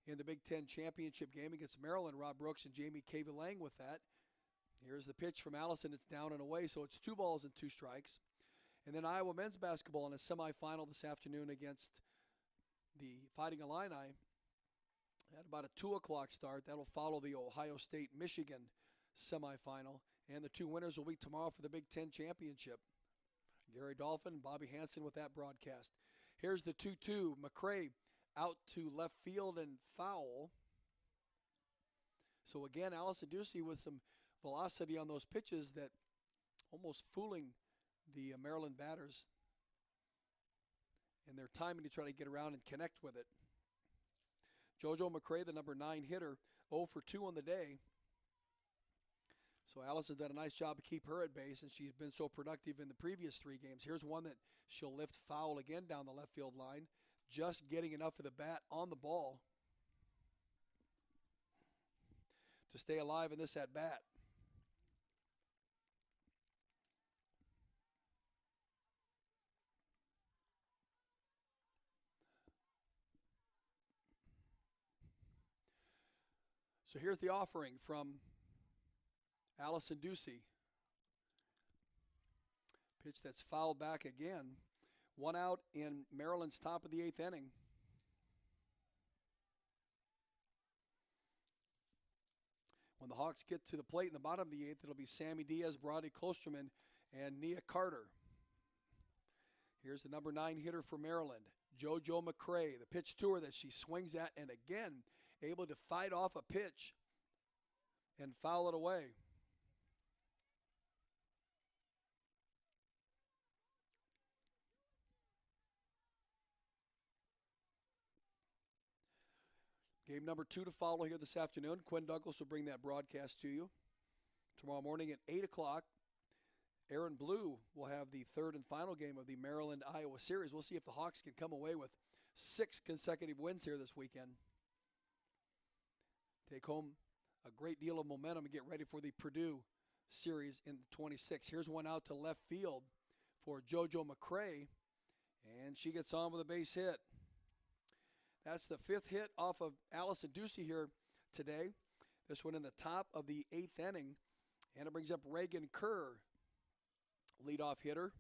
in the Big Ten championship game against Maryland. Rob Brooks and Jamie Kavi-Lang with that. Here's the pitch from Allison. It's down and away, so it's 2 balls and 2 strikes. And then Iowa men's basketball in a semifinal this afternoon against the Fighting Illini at about a 2 o'clock start. That'll follow the Ohio State-Michigan semifinal. And the 2 winners will be tomorrow for the Big Ten championship. Gary Dolphin and Bobby Hansen with that broadcast. Here's the 2-2. McCray out to left field and foul. So again, Allison Ducey with some velocity on those pitches that almost fooling the Maryland batters and their timing to try to get around and connect with it. JoJo McCray, the number 9 hitter, 0 for 2 on the day. So Allison's done a nice job to keep her at base, and she's been so productive in the previous 3 games. Here's one that she'll lift foul again down the left field line, just getting enough of the bat on the ball to stay alive in this at-bat. So here's the offering from Allison Ducey. Pitch that's fouled back again. 1 out in Maryland's top of the 8th inning. When the Hawks get to the plate in the bottom of the 8th, it'll be Sammy Diaz, Brody Klosterman, and Nia Carter. Here's the number 9 hitter for Maryland, JoJo McCray. The pitch to her that she swings at, and again, able to fight off a pitch and foul it away. Game number 2 to follow here this afternoon. Quinn Douglas will bring that broadcast to you. Tomorrow morning at 8 o'clock, Aaron Blue will have the 3rd and final game of the Maryland-Iowa series. We'll see if the Hawks can come away with 6 consecutive wins here this weekend. Take home a great deal of momentum and get ready for the Purdue series in 26. Here's one out to left field for JoJo McCray, and she gets on with a base hit. That's the 5th hit off of Allison Ducey here today. This one in the top of the 8th inning, and it brings up Reagan Kerr, leadoff hitter.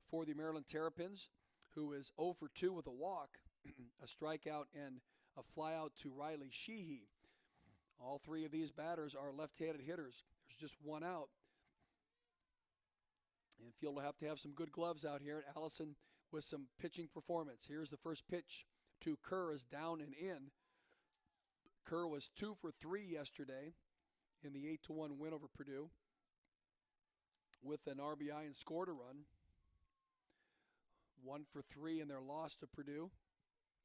For the Maryland Terrapins, who is 0 for 2 with a walk, a strikeout, and a flyout to Riley Sheehy. All 3 of these batters are left-handed hitters. There's just 1 out. And Field will have to have some good gloves out here. Allison with some pitching performance. Here's the first pitch to Kerr, is down and in. Kerr was 2 for 3 yesterday in the 8-1 win over Purdue with an RBI and scored a run. 1 for 3 in their loss to Purdue,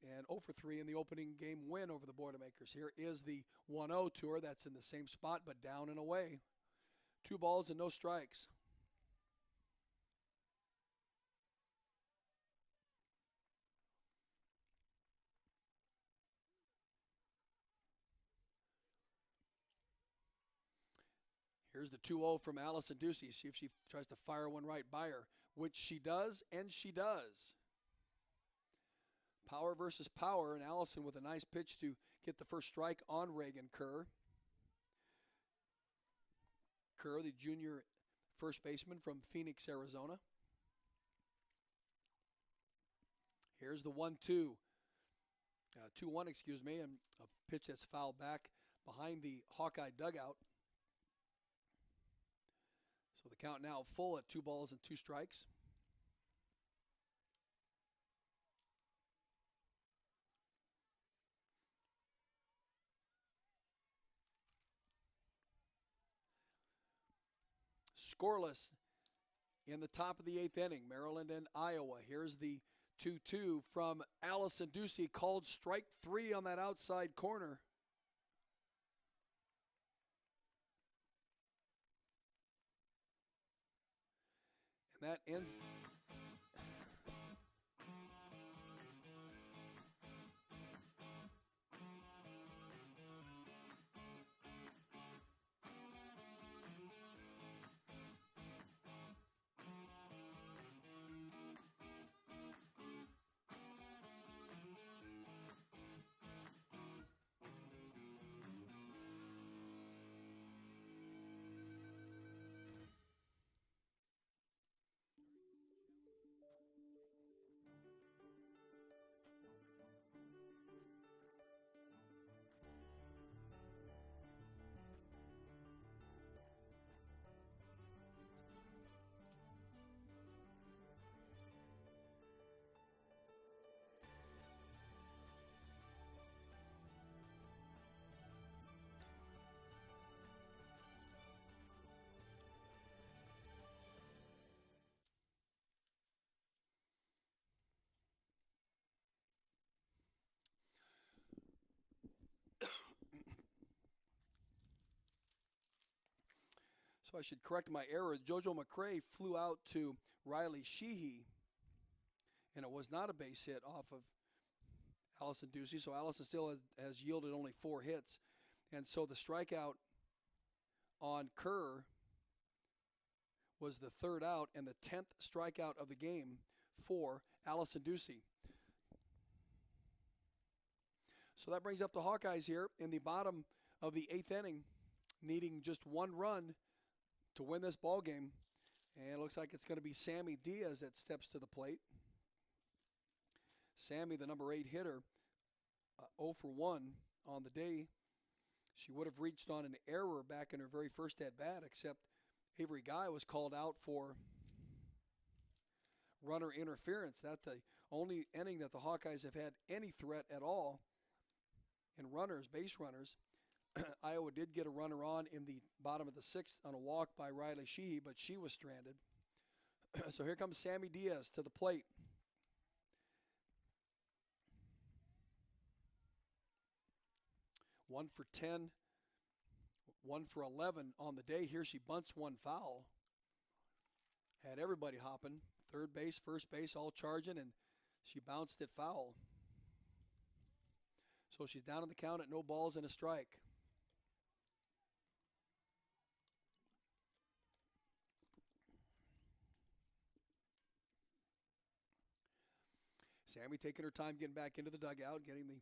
and 0 for 3 in the opening game win over the Boilermakers. Here is the 1-0 to her. That's in the same spot, but down and away. 2 balls and no strikes. Here's the 2-0 from Allison Ducey. See if she tries to fire one right by her, which she does, and she does. Power versus power, and Allison with a nice pitch to get the first strike on Reagan Kerr. Kerr, the junior first baseman from Phoenix, Arizona. Here's the 1-2. 2-1, excuse me, and a pitch that's fouled back behind the Hawkeye dugout. So the count now full at 2 balls and 2 strikes. Scoreless in the top of the 8th inning, Maryland and Iowa. Here's the 2-2 from Allison Ducey, called strike 3 on that outside corner. And that ends. So I should correct my error. JoJo McCray flew out to Riley Sheehy, and it was not a base hit off of Allison Ducey. So Allison still has yielded only 4 hits. And so the strikeout on Kerr was the 3rd out and the 10th strikeout of the game for Allison Ducey. So that brings up the Hawkeyes here in the bottom of the 8th inning, needing just 1 run to win this ball game. And it looks like it's going to be Sammy Diaz that steps to the plate. Sammy, the number 8 hitter, 0 for 1 on the day. She would have reached on an error back in her very first at-bat, except Avery Guy was called out for runner interference. That's the only inning that the Hawkeyes have had any threat at all in runners, base runners. Iowa did get a runner on in the bottom of the 6th on a walk by Riley Sheehy, but she was stranded. So here comes Sammy Diaz to the plate. One for 10, 1 for 11 on the day. Here she bunts 1 foul. Had everybody hopping. Third base, first base, all charging, and she bounced it foul. So she's down on the count at no balls and a strike. Sammy taking her time getting back into the dugout, getting the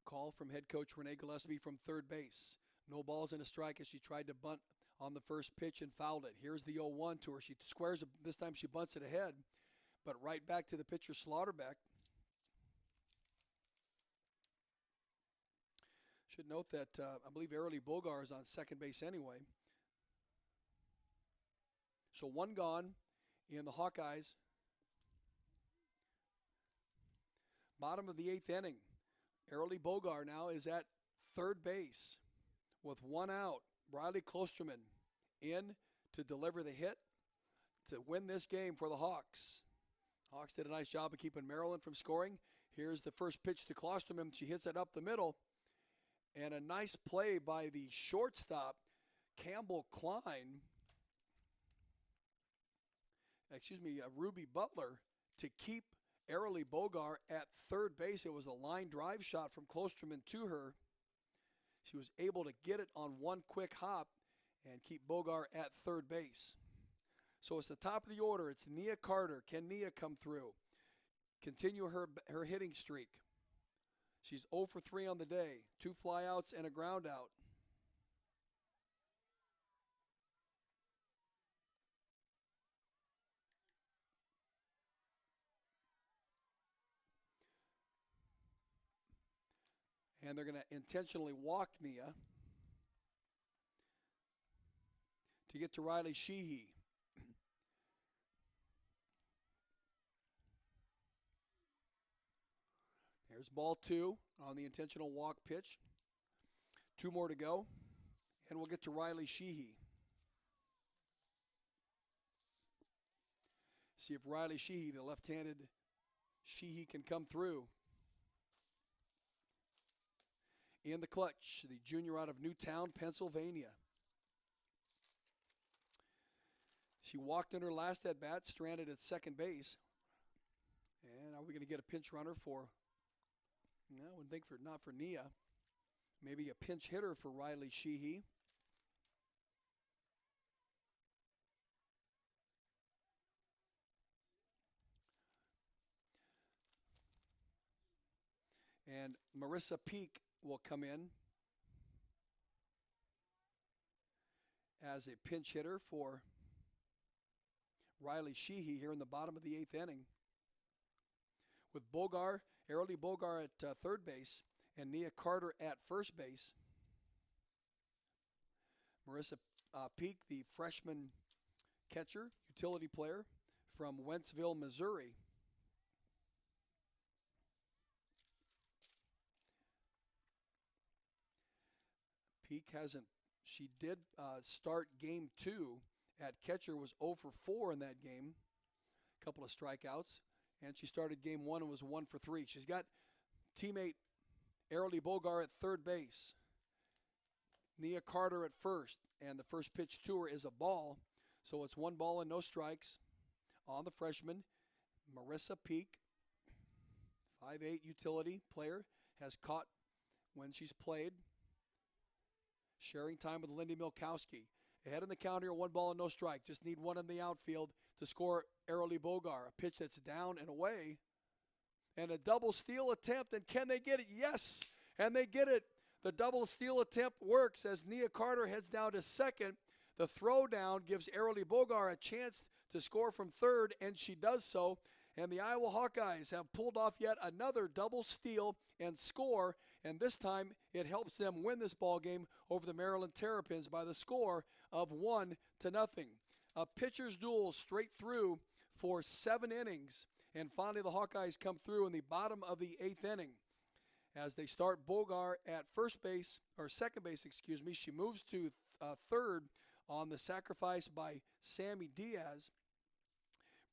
call from head coach Renee Gillespie from third base. No balls and a strike as she tried to bunt on the first pitch and fouled it. Here's the 0-1 to her. She squares it. This time she bunts it ahead, but right back to the pitcher Slaughterbeck. Should note that I believe Arely Bogar is on second base anyway. So 1 gone in the Hawkeyes. Bottom of the 8th inning. Arely Bogar now is at third base with 1 out. Riley Klosterman in to deliver the hit to win this game for the Hawks. Hawks did a nice job of keeping Maryland from scoring. Here's the first pitch to Klosterman. She hits it up the middle. And a nice play by the shortstop, Campbell Klein. Ruby Butler to keep Arely Bogar at third base. It was a line drive shot from Klosterman to her. She was able to get it on 1 quick hop and keep Bogar at third base. So it's the top of the order. It's Nia Carter. Can Nia come through? Continue her hitting streak. She's 0 for 3 on the day. 2 flyouts and a ground out. And they're going to intentionally walk Nia to get to Riley Sheehy. Here's ball 2 on the intentional walk pitch. 2 more to go, and we'll get to Riley Sheehy. See if Riley Sheehy, the left-handed Sheehy, can come through. In the clutch, the junior out of Newtown, Pennsylvania. She walked in her last at-bat, stranded at second base. And are we going to get a pinch runner for, no, I wouldn't think not for Nia. Maybe a pinch hitter for Riley Sheehy. And Marissa Peak will come in as a pinch hitter for Riley Sheehy here in the bottom of the 8th inning. With Arely Bogar at third base and Nia Carter at first base. Marissa Peak, the freshman catcher, utility player from Wentzville, Missouri. Peak she did start game 2 at catcher, was 0 for 4 in that game. A couple of strikeouts. And she started game 1 and was 1 for 3. She's got teammate Arely Bogar at third base. Nia Carter at first, and the first pitch to her is a ball. So it's 1 ball and no strikes on the freshman. Marissa Peak, 5'8" utility player, has caught when she's played. Sharing time with Lindy Milkowski. Ahead in the count here, 1 ball and no strike. Just need one in the outfield to score Arely Bogar. A pitch that's down and away. And a double steal attempt. And can they get it? Yes! And they get it. The double steal attempt works as Nia Carter heads down to second. The throw down gives Arely Bogar a chance to score from third, and she does so. And the Iowa Hawkeyes have pulled off yet another double steal and score, and this time it helps them win this ball game over the Maryland Terrapins by the score of 1-0. A pitcher's duel straight through for 7 innings, and finally the Hawkeyes come through in the bottom of the 8th inning. As they start Bogar at second base, she moves to third on the sacrifice by Sammy Diaz.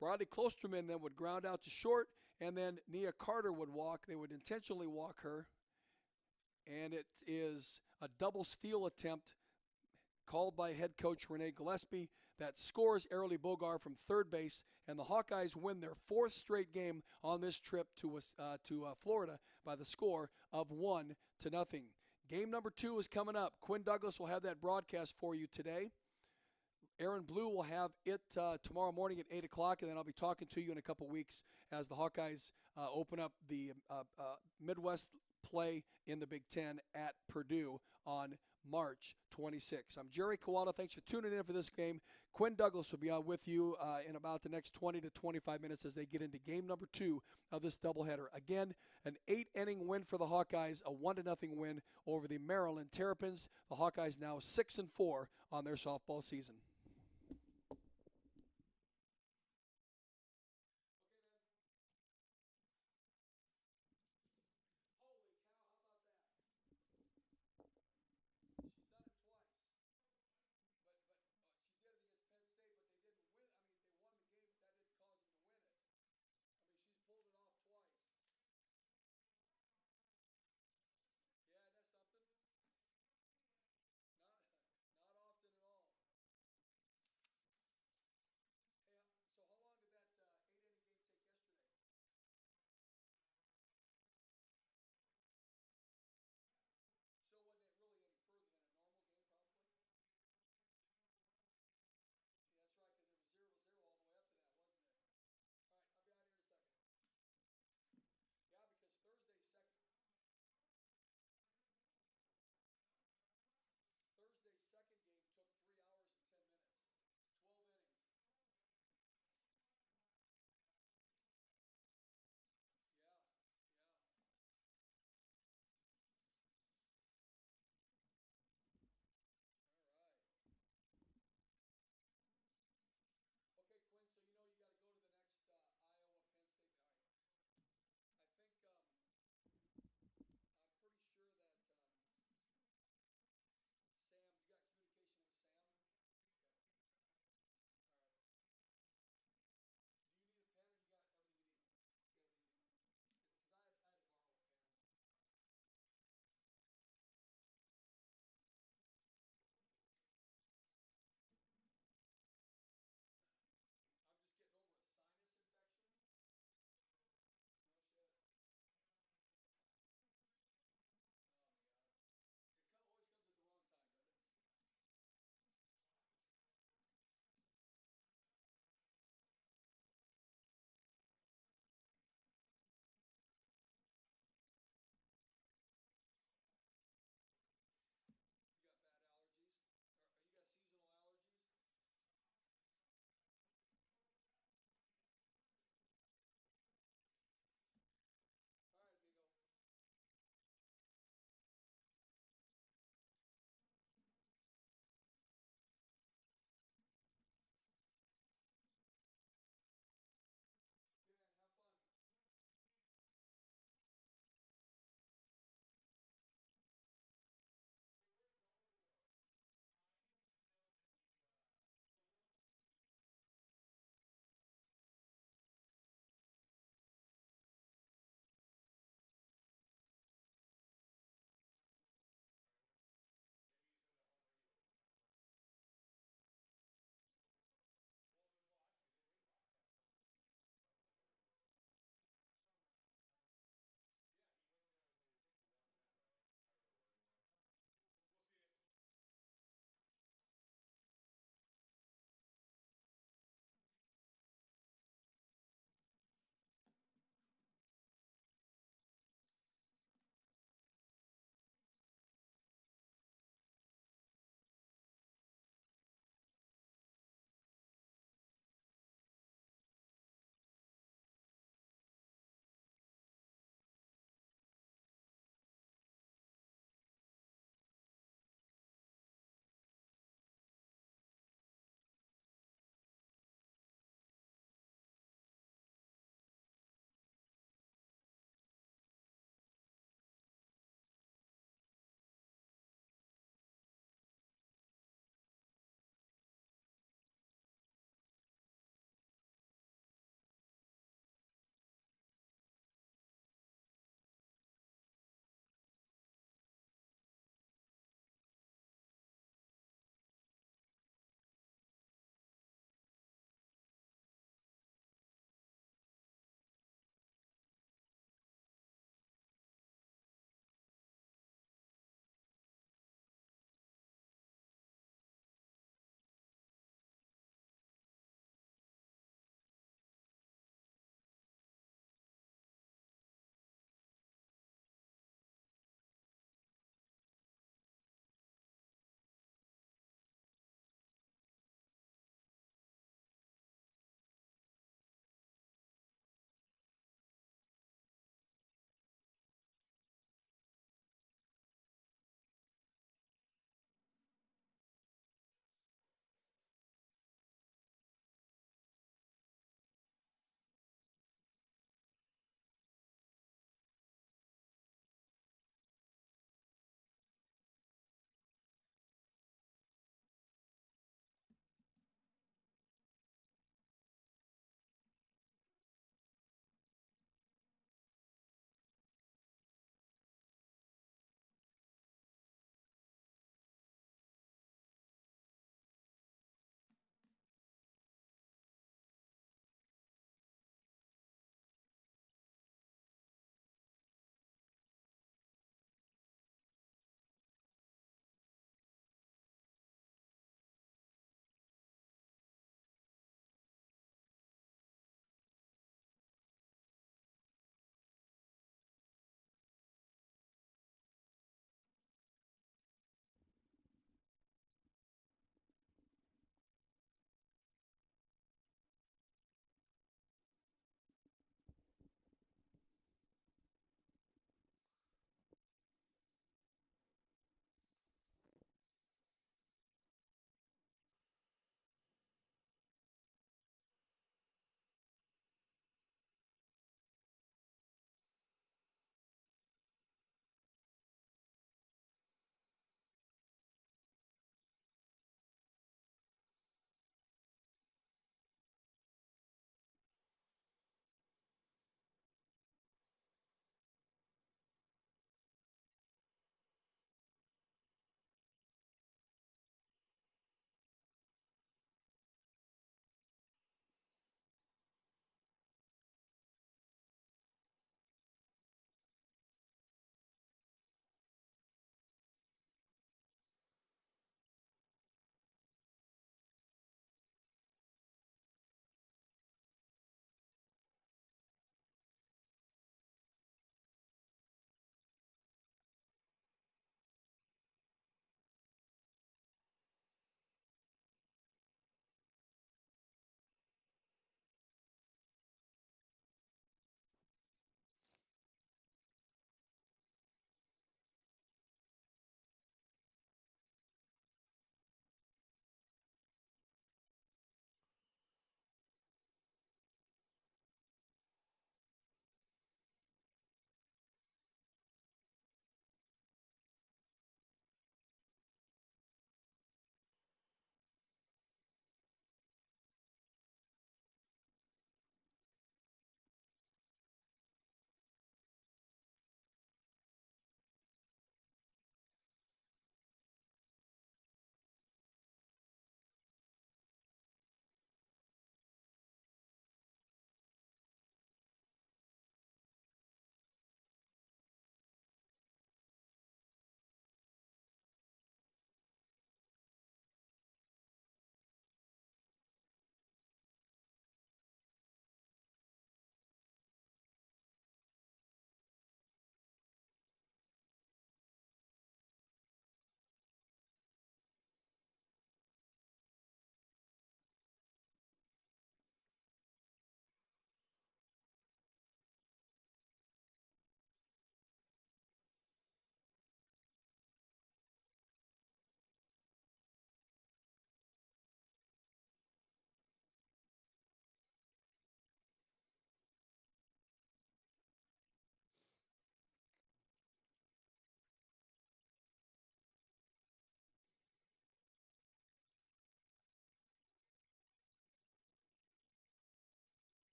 Bradley Klosterman then would ground out to short, and then Nia Carter would walk. They would intentionally walk her, and it is a double steal attempt called by head coach Renee Gillespie that scores Arely Bogar from third base, and the Hawkeyes win their 4th straight game on this trip to Florida by the score of 1-0. Game number 2 is coming up. Quinn Douglas will have that broadcast for you today. Aaron Blue will have it tomorrow morning at 8 o'clock, and then I'll be talking to you in a couple weeks as the Hawkeyes open up the Midwest play in the Big Ten at Purdue on March 26. I'm Jerry Kawala. Thanks for tuning in for this game. Quinn Douglas will be on with you in about the next 20 to 25 minutes as they get into game number 2 of this doubleheader. Again, an 8-inning win for the Hawkeyes, a 1-0 win over the Maryland Terrapins. The Hawkeyes now 6-4 on their softball season.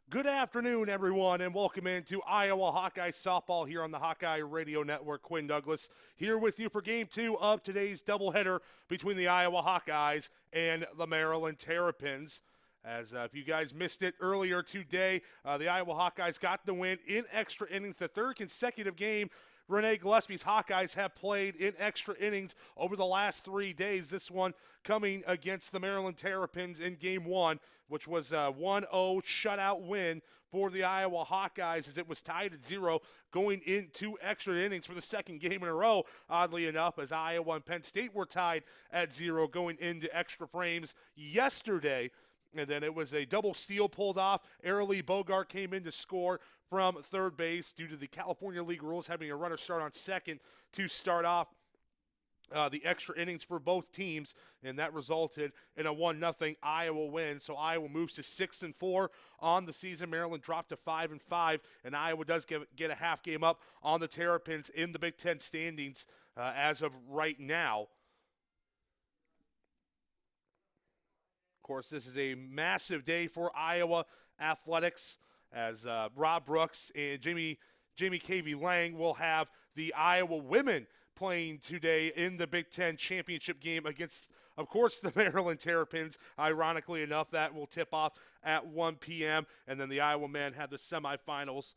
Good afternoon, everyone, and welcome into Iowa Hawkeye softball here on the Hawkeye Radio Network. Quinn Douglas here with you for Game 2 of today's doubleheader between the Iowa Hawkeyes and the Maryland Terrapins. As if you guys missed it earlier today, the Iowa Hawkeyes got the win in extra innings, the third consecutive game Renee Gillespie's Hawkeyes have played in extra innings over the last 3 days. This one coming against the Maryland Terrapins in Game 1, which was a 1-0 shutout win for the Iowa Hawkeyes as it was tied at 0 going into extra innings for the second game in a row, oddly enough, as Iowa and Penn State were tied at 0 going into extra frames yesterday. And then it was a double steal pulled off. Arely Bogart came in to score from third base due to the California League rules having a runner start on second to start off the extra innings for both teams, and that resulted in a 1-0 Iowa win. So Iowa moves to 6-4 on the season. Maryland dropped to 5-5, and Iowa does get a half game up on the Terrapins in the Big Ten standings as of right now. Of course, this is a massive day for Iowa athletics as Rob Brooks and Jimmy KV Lang will have the Iowa women playing today in the Big Ten championship game against, of course, the Maryland Terrapins. Ironically enough, that will tip off at 1 p.m., and then the Iowa men have the semifinals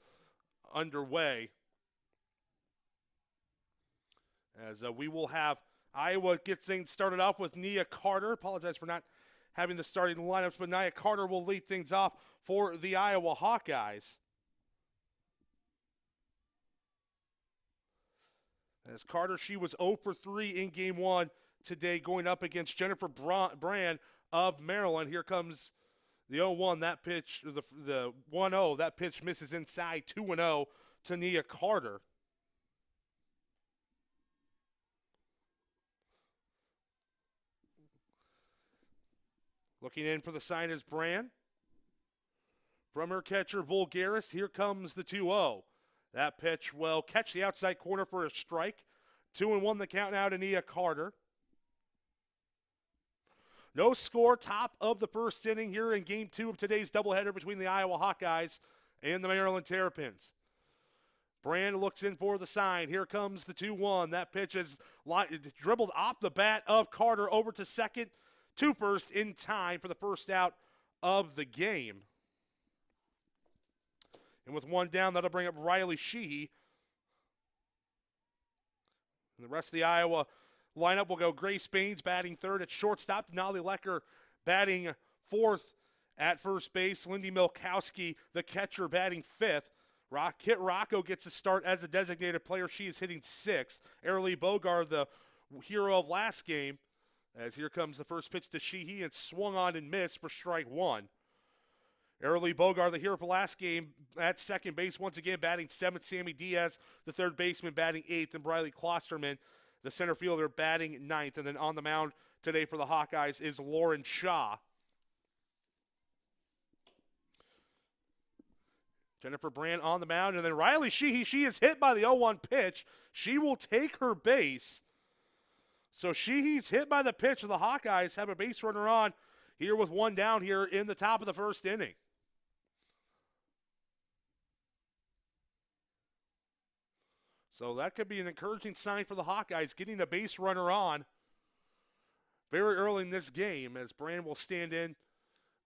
underway. As we will have Iowa get things started off with Nia Carter. Apologize for not having the starting lineups, but Nia Carter will lead things off for the Iowa Hawkeyes. As Carter, she was 0 for 3 in Game 1 today, going up against Jennifer Brand of Maryland. Here comes the 0-1. That pitch, the 1-0, that pitch misses inside. 2-0 to Nia Carter. Looking in for the sign is Brand. From her catcher, Vulgaris, here comes the 2-0. That pitch will catch the outside corner for a strike. 2-1 the count now to Nia Carter. No score, top of the first inning here in Game 2 of today's doubleheader between the Iowa Hawkeyes and the Maryland Terrapins. Brand looks in for the sign. Here comes the 2-1. That pitch is dribbled off the bat of Carter over to second, to first in time for the first out of the game. And with one down, that'll bring up Riley Sheehy. And the rest of the Iowa lineup will go Grace Baines batting third at shortstop. Denali Lecker batting fourth at first base. Lindy Milkowski, the catcher, batting fifth. Kit Rocco gets a start as a designated player. She is hitting sixth. Arely Bogart, the hero of last game, as here comes the first pitch to Sheehy and swung on and missed for strike one. Arely Bogart, the hero for last game, at second base once again batting seventh. Sammy Diaz, the third baseman, batting eighth. And Briley Klosterman, the center fielder, batting ninth. And then on the mound today for the Hawkeyes is Lauren Shaw. Jennifer Brand on the mound. And then Riley Sheehy, she is hit by the 0-1 pitch. She will take her base. So Sheehy's hit by the pitch, and the Hawkeyes have a base runner on here with one down here in the top of the first inning. So that could be an encouraging sign for the Hawkeyes, getting a base runner on very early in this game, as Brand will stand in,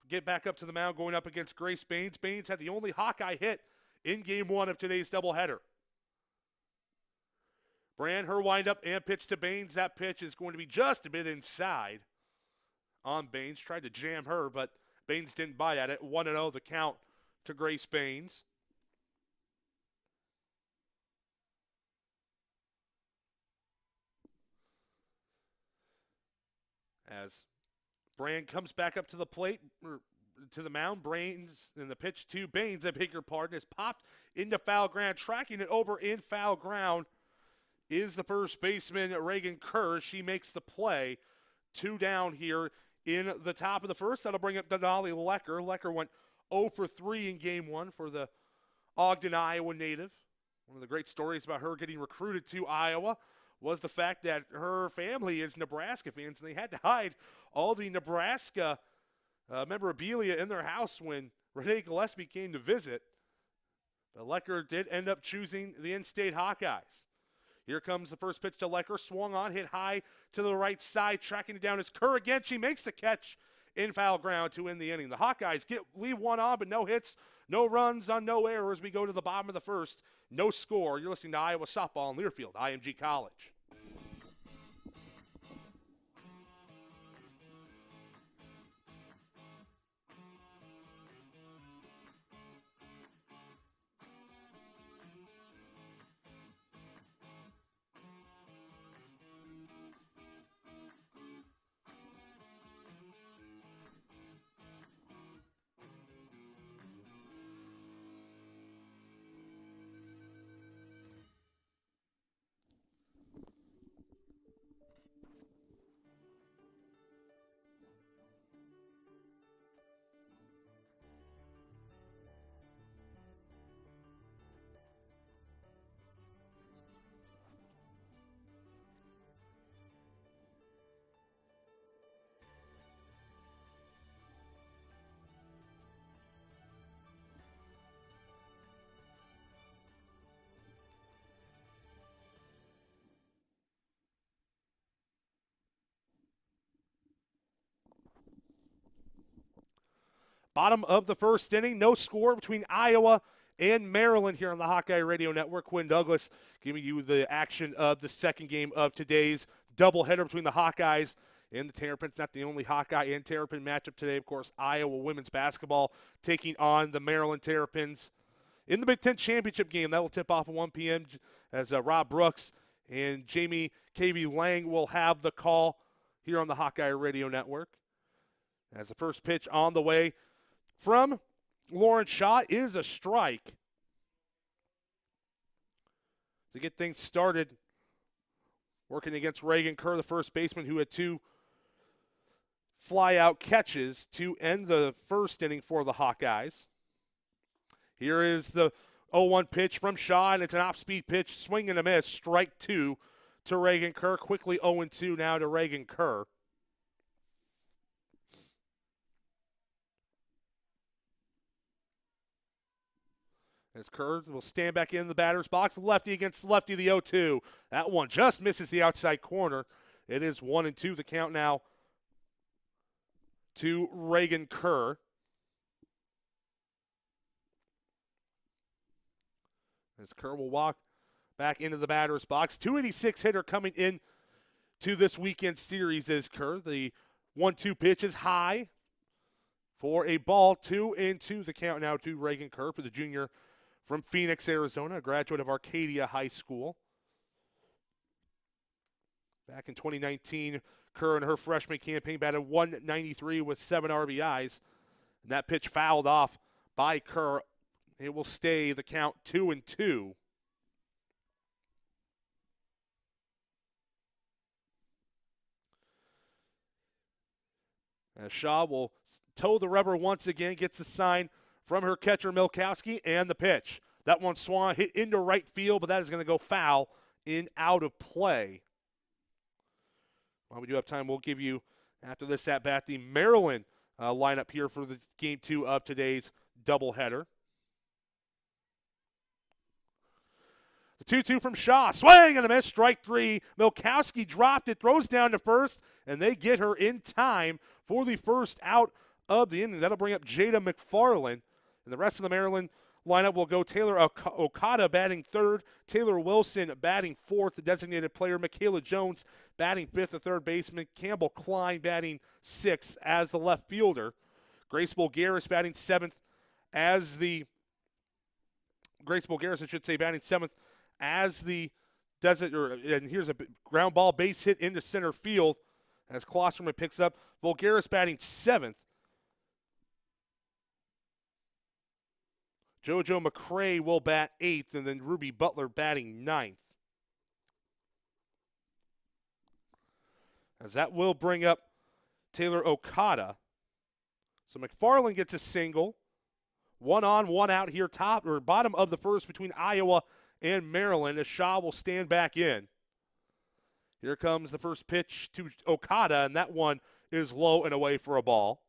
get back up to the mound, going up against Grace Baines. Baines had the only Hawkeye hit in Game 1 of today's doubleheader. Brand, her windup and pitch to Baines. That pitch is going to be just a bit inside on Baines. Tried to jam her, but Baines didn't bite at it. 1-0 the count to Grace Baines. As Brand comes back up to the plate, to the mound, Baines, and the pitch to Baines, I beg your pardon, is popped into foul ground. Tracking it over in foul ground is the first baseman, Reagan Kerr. She makes the play. 2 down here in the top of the first. That'll bring up Denali Lecker. Lecker went 0 for 3 in Game 1 for the Ogden, Iowa native. One of the great stories about her getting recruited to Iowa was the fact that her family is Nebraska fans, and they had to hide all the Nebraska memorabilia in their house when Renee Gillespie came to visit, but Lecker did end up choosing the in-state Hawkeyes. Here comes the first pitch to Lecker, swung on, hit high to the right side, tracking it down is Kerr again. She makes the catch in foul ground to end the inning. The Hawkeyes leave one on, but no hits, no runs on no errors. We go to the bottom of the first. No score. You're listening to Iowa Softball in Learfield, IMG College. Bottom of the first inning, no score between Iowa and Maryland here on the Hawkeye Radio Network. Quinn Douglas giving you the action of the second game of today's doubleheader between the Hawkeyes and the Terrapins. Not the only Hawkeye and Terrapin matchup today. Of course, Iowa women's basketball taking on the Maryland Terrapins in the Big Ten Championship game. That will tip off at 1 p.m. as Rob Brooks and Jamie K.V. Lang will have the call here on the Hawkeye Radio Network. As the first pitch on the way from Lauren Shaw is a strike. To get things started, working against Reagan Kerr, the first baseman, who had two fly-out catches to end the first inning for the Hawkeyes. Here is the 0-1 pitch from Shaw, and it's an off-speed pitch, swing and a miss, strike two to Reagan Kerr. Quickly 0-2 now to Reagan Kerr. As Kerr will stand back in the batter's box. Lefty against lefty, the 0-2. That one just misses the outside corner. It is 1-2. The count now to Reagan Kerr. As Kerr will walk back into the batter's box. 286 hitter coming in to this weekend series is Kerr. The 1-2 pitch is high for a ball. 2-2. The count now to Reagan Kerr for the junior from Phoenix, Arizona, a graduate of Arcadia High School. Back in 2019, Kerr in her freshman campaign batted 193 with 7 RBIs. And that pitch fouled off by Kerr. It will stay the count 2-2. As Shaw will toe the rubber once again, gets the sign from her catcher, Milkowski, and the pitch. That one swung, hit into right field, but that is going to go foul in out of play. While we do have time, we'll give you, after this at-bat, the Maryland lineup here for the Game 2 of today's doubleheader. The 2-2 from Shaw. Swing and a miss. Strike three. Milkowski dropped it, throws down to first, and they get her in time for the first out of the inning. That'll bring up Jada McFarland. And the rest of the Maryland lineup will go Taylor Okada batting third, Taylor Wilson batting fourth, the designated player Michaela Jones batting fifth, the third baseman Campbell Klein batting sixth as the left fielder. Grace Bulgaris batting seventh as the batting seventh as the and here's a ground ball base hit into center field as Klosterman picks up. Bulgaris batting seventh. JoJo McCray will bat eighth, and then Ruby Butler batting ninth. As that will bring up Taylor Okada. So McFarland gets a single. 1 on, 1 out here, top or bottom of the first between Iowa and Maryland, as Shaw will stand back in. Here comes the first pitch to Okada, and that one is low and away for a ball.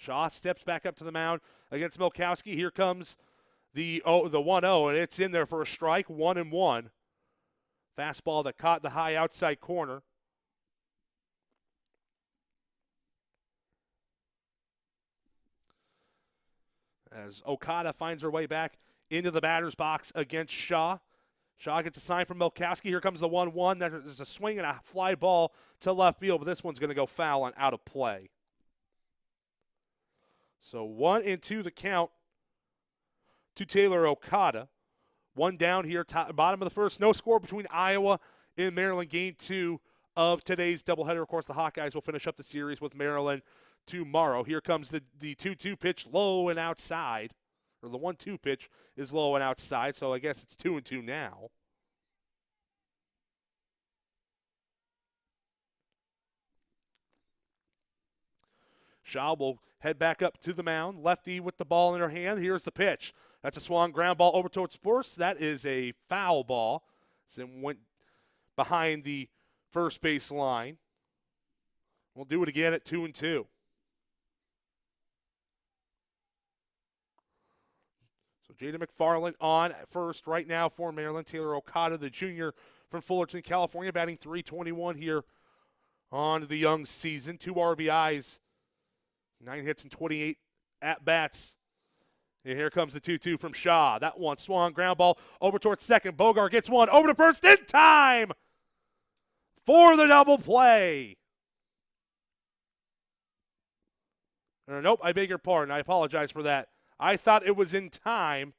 Shaw steps back up to the mound against Milkowski. Here comes the 1-0, and it's in there for a strike, 1-1. Fastball that caught the high outside corner. As Okada finds her way back into the batter's box against Shaw. Shaw gets a sign from Milkowski. Here comes the 1-1. There's a swing and a fly ball to left field, but this one's going to go foul and out of play. So 1-2 the count to Taylor Okada. One down here, bottom of the first. No score between Iowa and Maryland. Game 2 of today's doubleheader. Of course, the Hawkeyes will finish up the series with Maryland tomorrow. Here comes the 2-2 pitch, low and outside. Or the 1-2 pitch is low and outside, so I guess it's 2-2 now. Shaw will head back up to the mound. Lefty with the ball in her hand. Here's the pitch. That's a swung ground ball over towards first. That is a foul ball. So it went behind the first base line. We'll do it again at 2-2. So Jada McFarland on at first right now for Maryland. Taylor Okada, the junior from Fullerton, California, batting .321 here on the young season. 2 RBIs, 9 hits and 28 at-bats. And here comes the 2-2 from Shaw. That one swung, ground ball over towards second. Bogart gets one over to first in time for the double play. Nope, I beg your pardon. I apologize for that. I thought it was in time,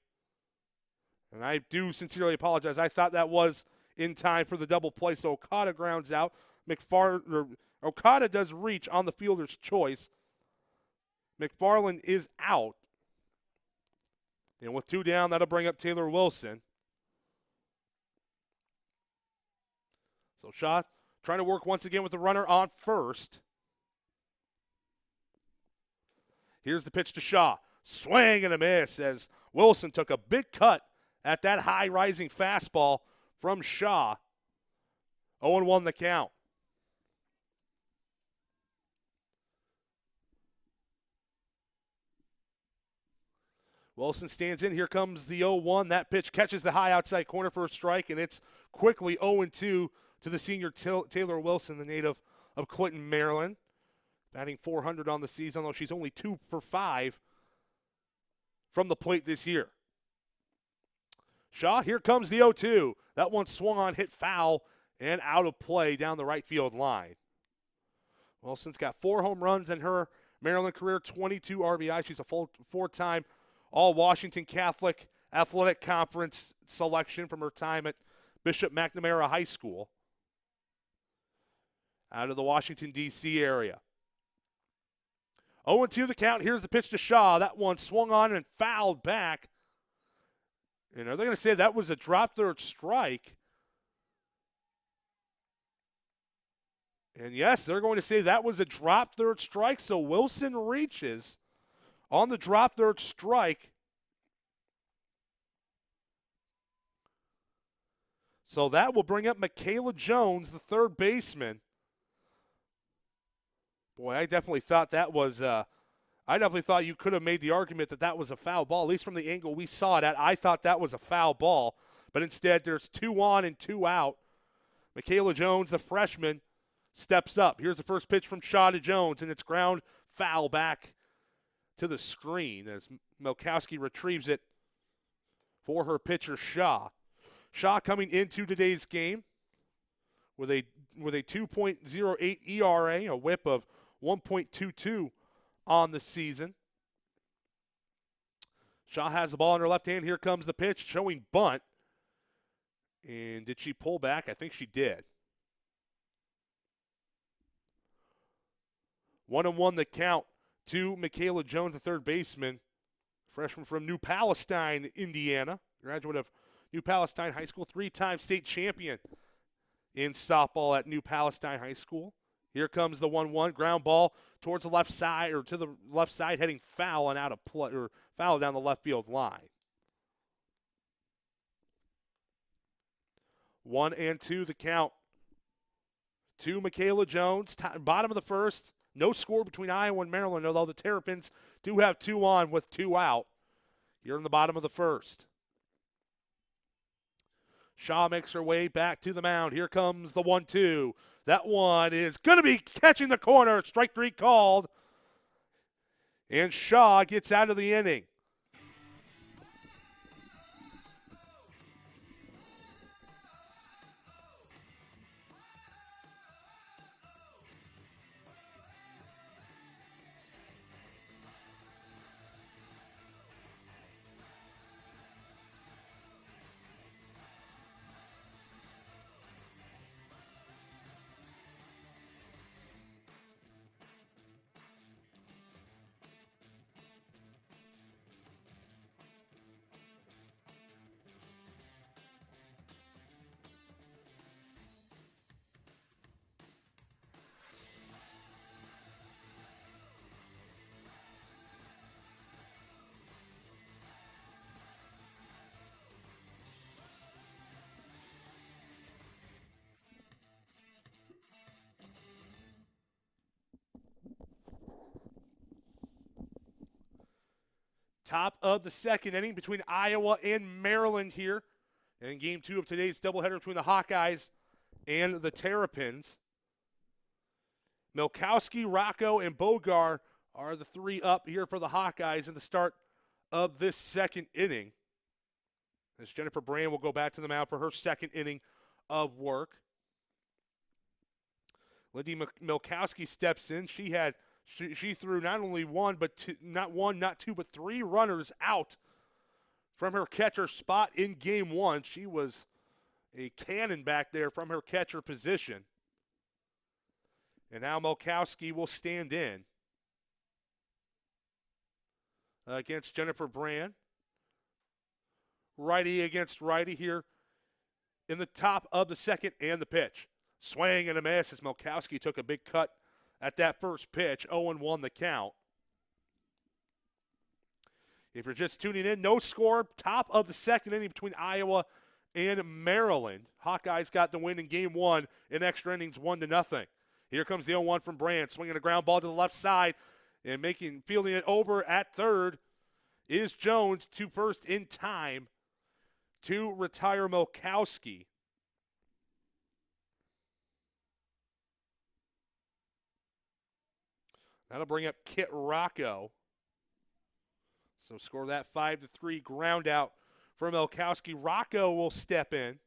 and I do sincerely apologize. I thought that was in time for the double play, so Okada grounds out. Okada does reach on the fielder's choice. McFarland is out. And with 2 down, that'll bring up Taylor Wilson. So Shaw trying to work once again with the runner on first. Here's the pitch to Shaw. Swing and a miss as Wilson took a big cut at that high rising fastball from Shaw. 0-1 the count. Wilson stands in. Here comes the 0-1. That pitch catches the high outside corner for a strike, and it's quickly 0-2 to the senior Taylor Wilson, the native of Clinton, Maryland. Batting .400 on the season, though she's only 2 for 5 from the plate this year. Shaw, here comes the 0-2. That one swung on, hit foul, and out of play down the right field line. Wilson's got 4 home runs in her Maryland career, 22 RBI. She's a 4-time All-Washington Catholic Athletic Conference selection from her time at Bishop McNamara High School out of the Washington, D.C. area. 0-2 the count. Here's the pitch to Shaw. That one swung on and fouled back. And are they going to say that was a drop third strike? And yes, they're going to say that was a drop third strike. So Wilson reaches on the drop third strike. So that will bring up Michaela Jones, the third baseman. Boy, I definitely thought that was I definitely thought you could have made the argument that that was a foul ball, at least from the angle we saw it at. I thought that was a foul ball, but instead there's 2 on and 2 out. Michaela Jones, the freshman, steps up. Here's the first pitch from Shaw to Jones, and it's ground foul back to the screen as Milkowski retrieves it for her pitcher, Shaw. Shaw coming into today's game with a 2.08 ERA, a whip of 1.22 on the season. Shaw has the ball in her left hand. Here comes the pitch, showing bunt. And did she pull back? I think she did. 1-1 the count to Michaela Jones, the third baseman, freshman from New Palestine, Indiana, graduate of New Palestine High School, 3-time state champion in softball at New Palestine High School. Here comes the 1-1 ground ball towards the left side, or to the left side, heading foul and out of play, or foul down the left field line. 1-2 the count to Michaela Jones. Bottom of the first. No score between Iowa and Maryland, although the Terrapins do have 2 on with 2 out here in the bottom of the first. Shaw makes her way back to the mound. Here comes the 1-2. That one is going to be catching the corner. Strike 3 called. And Shaw gets out of the inning. Top of the second inning between Iowa and Maryland here in game 2 of today's doubleheader between the Hawkeyes and the Terrapins. Milkowski, Rocco, and Bogar are the 3 up here for the Hawkeyes in the start of this second inning. As Jennifer Brand will go back to the mound for her second inning of work. Lindy Milkowski steps in. She threw not only not two, but 3 runners out from her catcher spot in game 1. She was a cannon back there from her catcher position. And now Milkowski will stand in against Jennifer Brand. Righty against righty here in the top of the second, and the pitch. Swing and a miss as Milkowski took a big cut at that first pitch. 0-1 the count. If you're just tuning in, no score. Top of the second inning between Iowa and Maryland. Hawkeyes got the win in game 1 in extra innings, 1-0. Here comes the 0-1 from Brand, swinging a ground ball to the left side and fielding it over at third is Jones to first in time to retire Milkowski. That'll bring up Kit Rocco. So score that 5-3 ground out for Milkowski. Rocco will step in.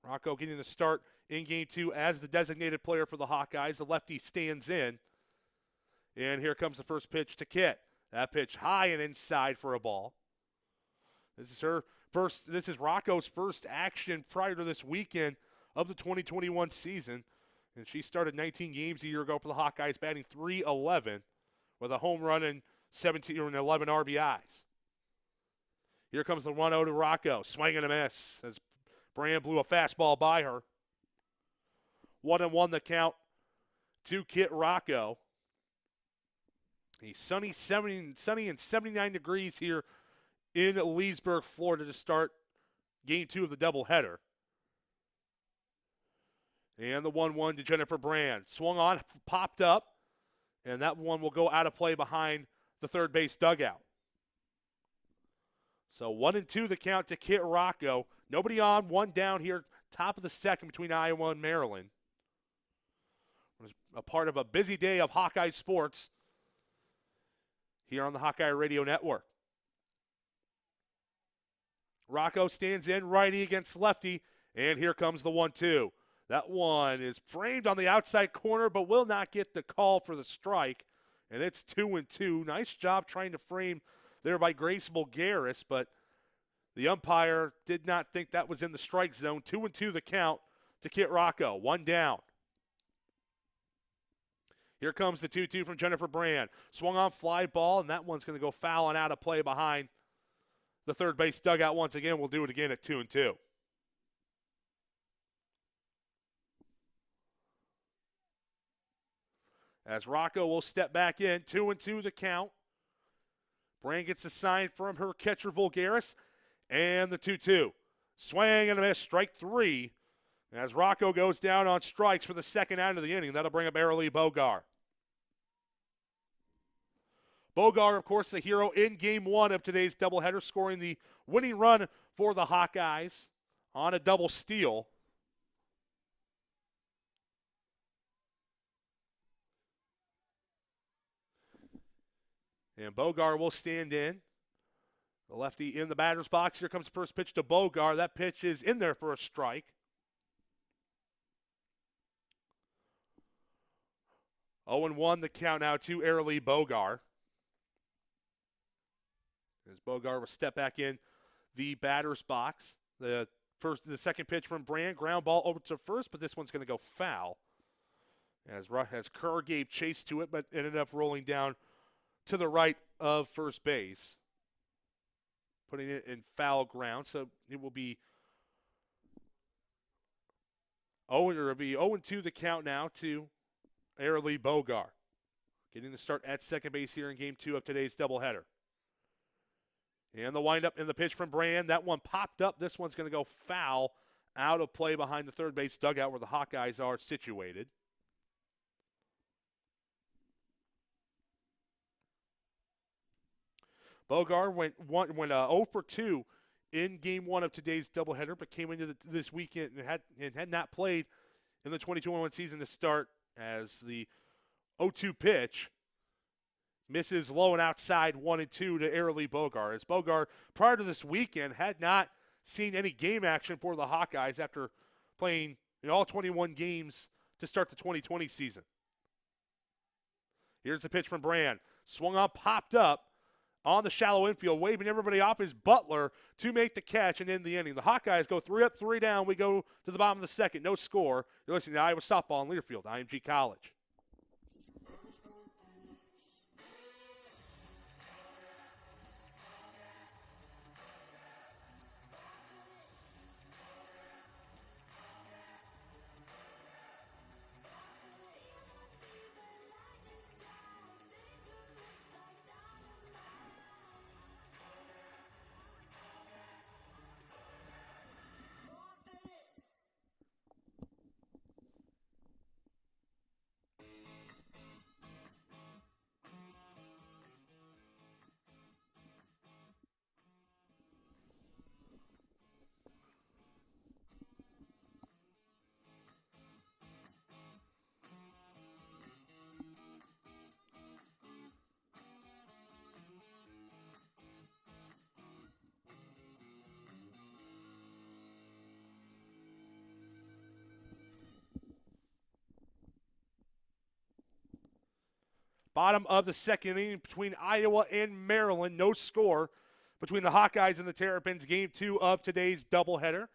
Rocco getting the start in game 2 as the designated player for the Hawkeyes. The lefty stands in. And here comes the first pitch to Kit. That pitch high and inside for a ball. This is Rocco's first action prior to this weekend of the 2021 season. And she started 19 games a year ago for the Hawkeyes, batting .311 with a home run and 11 RBIs. Here comes the 1-0 to Rocco. Swing and a miss as Brand blew a fastball by her. 1-1 the count to Kit Rocco. A sunny and 79 degrees here in Leesburg, Florida to start game 2 of the doubleheader. And the 1-1 to Jennifer Brand. Swung on, popped up, and that one will go out of play behind the third base dugout. So 1-2 the count to Kit Rocco. Nobody on, 1 down here, top of the second between Iowa and Maryland. It was a part of a busy day of Hawkeye sports here on the Hawkeye Radio Network. Rocco stands in, righty against lefty, and here comes the 1-2. That one is framed on the outside corner, but will not get the call for the strike. And it's 2-2. Nice job trying to frame there by Grace Bulgaris, but the umpire did not think that was in the strike zone. 2-2 the count to Kit Rocco. 1 down. Here comes the 2-2 from Jennifer Brand. Swung on fly ball, and that one's going to go foul and out of play behind the third base dugout once again. We'll do it again at 2-2. As Rocco will step back in, 2-2 the count. Brand gets a sign from her catcher, Vulgaris, and the 2-2. Swing and a miss, strike 3. As Rocco goes down on strikes for the second out of the inning, that'll bring up Airlie Bogar. Bogar, of course, the hero in Game 1 of today's doubleheader, scoring the winning run for the Hawkeyes on a double steal. And Bogar will stand in. The lefty in the batter's box. Here comes the first pitch to Bogar. That pitch is in there for a strike. 0-1 the count now to Airlie Bogar. As Bogar will step back in the batter's box. The second pitch from Brand, ground ball over to first, but this one's going to go foul. As Kerr gave chase to it, but ended up rolling down to the right of first base, putting it in foul ground. So it will be 0-2 the count now to Airlie Bogar, getting the start at second base here in Game 2 of today's doubleheader. And the windup in the pitch from Brand. That one popped up. This one's going to go foul, out of play behind the third base dugout where the Hawkeyes are situated. Bogar went 0 for 2 in Game 1 of today's doubleheader, but came into this weekend and had not played in the 2021 season to start, as the 0-2 pitch misses low and outside 1-2 to Airlie Bogar. As Bogar, prior to this weekend, had not seen any game action for the Hawkeyes after playing in all 21 games to start the 2020 season. Here's the pitch from Brand. Swung on, popped up on the shallow infield, waving everybody off his Butler to make the catch and end the inning. The Hawkeyes go 3 up, 3 down. We go to the bottom of the second. No score. You're listening to Iowa Softball in Learfield, IMG College. Bottom of the second inning between Iowa and Maryland. No score between the Hawkeyes and the Terrapins. Game 2 of today's doubleheader.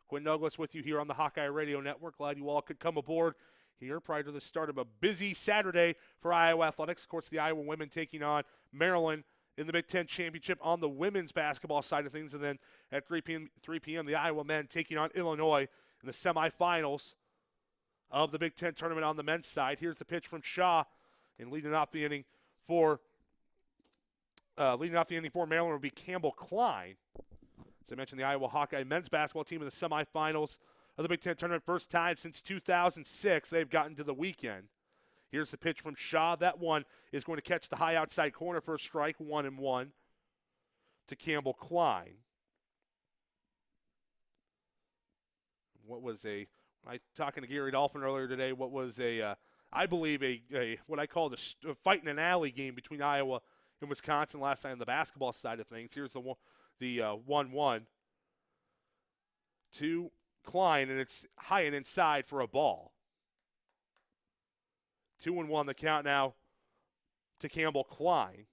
Quinn Douglas with you here on the Hawkeye Radio Network. Glad you all could come aboard here prior to the start of a busy Saturday for Iowa athletics. Of course, the Iowa women taking on Maryland in the Big Ten Championship on the women's basketball side of things. And then at 3 p.m., the Iowa men taking on Illinois in the semifinals of the Big Ten tournament on the men's side. Here's the pitch from Shaw. And leading off the inning for Maryland will be Campbell Klein. As I mentioned, the Iowa Hawkeye men's basketball team in the semifinals of the Big Ten tournament. First time since 2006 they've gotten to the weekend. Here's the pitch from Shaw. That one is going to catch the high outside corner for a strike, 1-1 to Campbell Klein. I talking to Gary Dolphin earlier today, I believe what I call the fight in an alley game between Iowa and Wisconsin last night on the basketball side of things. Here's the 1-1 to Klein, and it's high and inside for a ball. 2-1 the count now to Campbell Klein.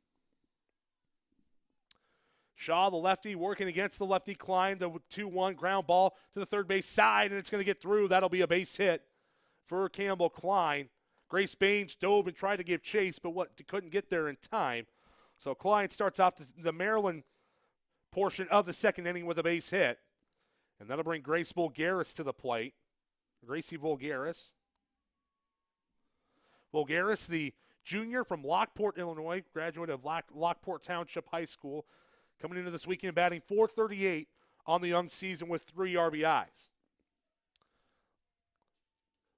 Shaw, the lefty, working against the lefty Klein. The 2-1 ground ball to the third base side, and it's going to get through. That'll be a base hit for Campbell Klein. Grace Baines dove and tried to give chase, but couldn't get there in time. So Klein starts off the Maryland portion of the second inning with a base hit. And that'll bring Grace Bulgaris to the plate. Gracie Bulgaris. Bulgaris, the junior from Lockport, Illinois, graduate of Lockport Township High School, coming into this weekend batting .438 on the young season with 3 RBIs.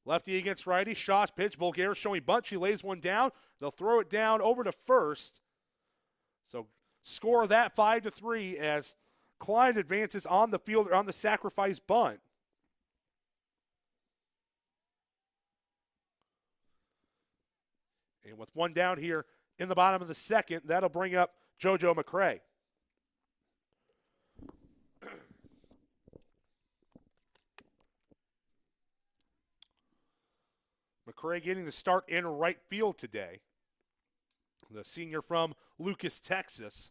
Lefty against righty. Shaw's pitch. Bulgaris showing bunt. She lays one down. They'll throw it down over to first. So score that 5-3 as Klein advances on the field on the sacrifice bunt. And with one down here in the bottom of the second, that'll bring up JoJo McCray. McCray getting the start in right field today. The senior from Lucas, Texas.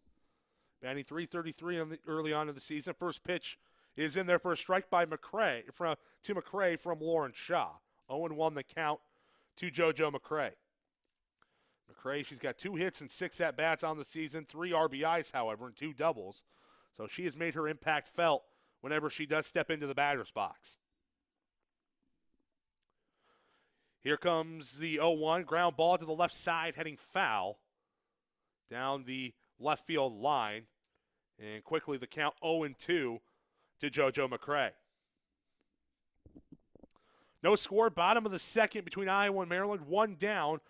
Batting .333 early on in the season. First pitch is in there for a strike by McCray from Lauren Shaw. 0-1 the count to JoJo McCray. McCray, she's got 2 hits and 6 at-bats on the season, 3 RBIs, however, and 2 doubles. So she has made her impact felt whenever she does step into the batter's box. Here comes the 0-1, ground ball to the left side, heading foul down the left field line. And quickly the count 0-2 to JoJo McCray. No score, bottom of the second between Iowa and Maryland, 1 down.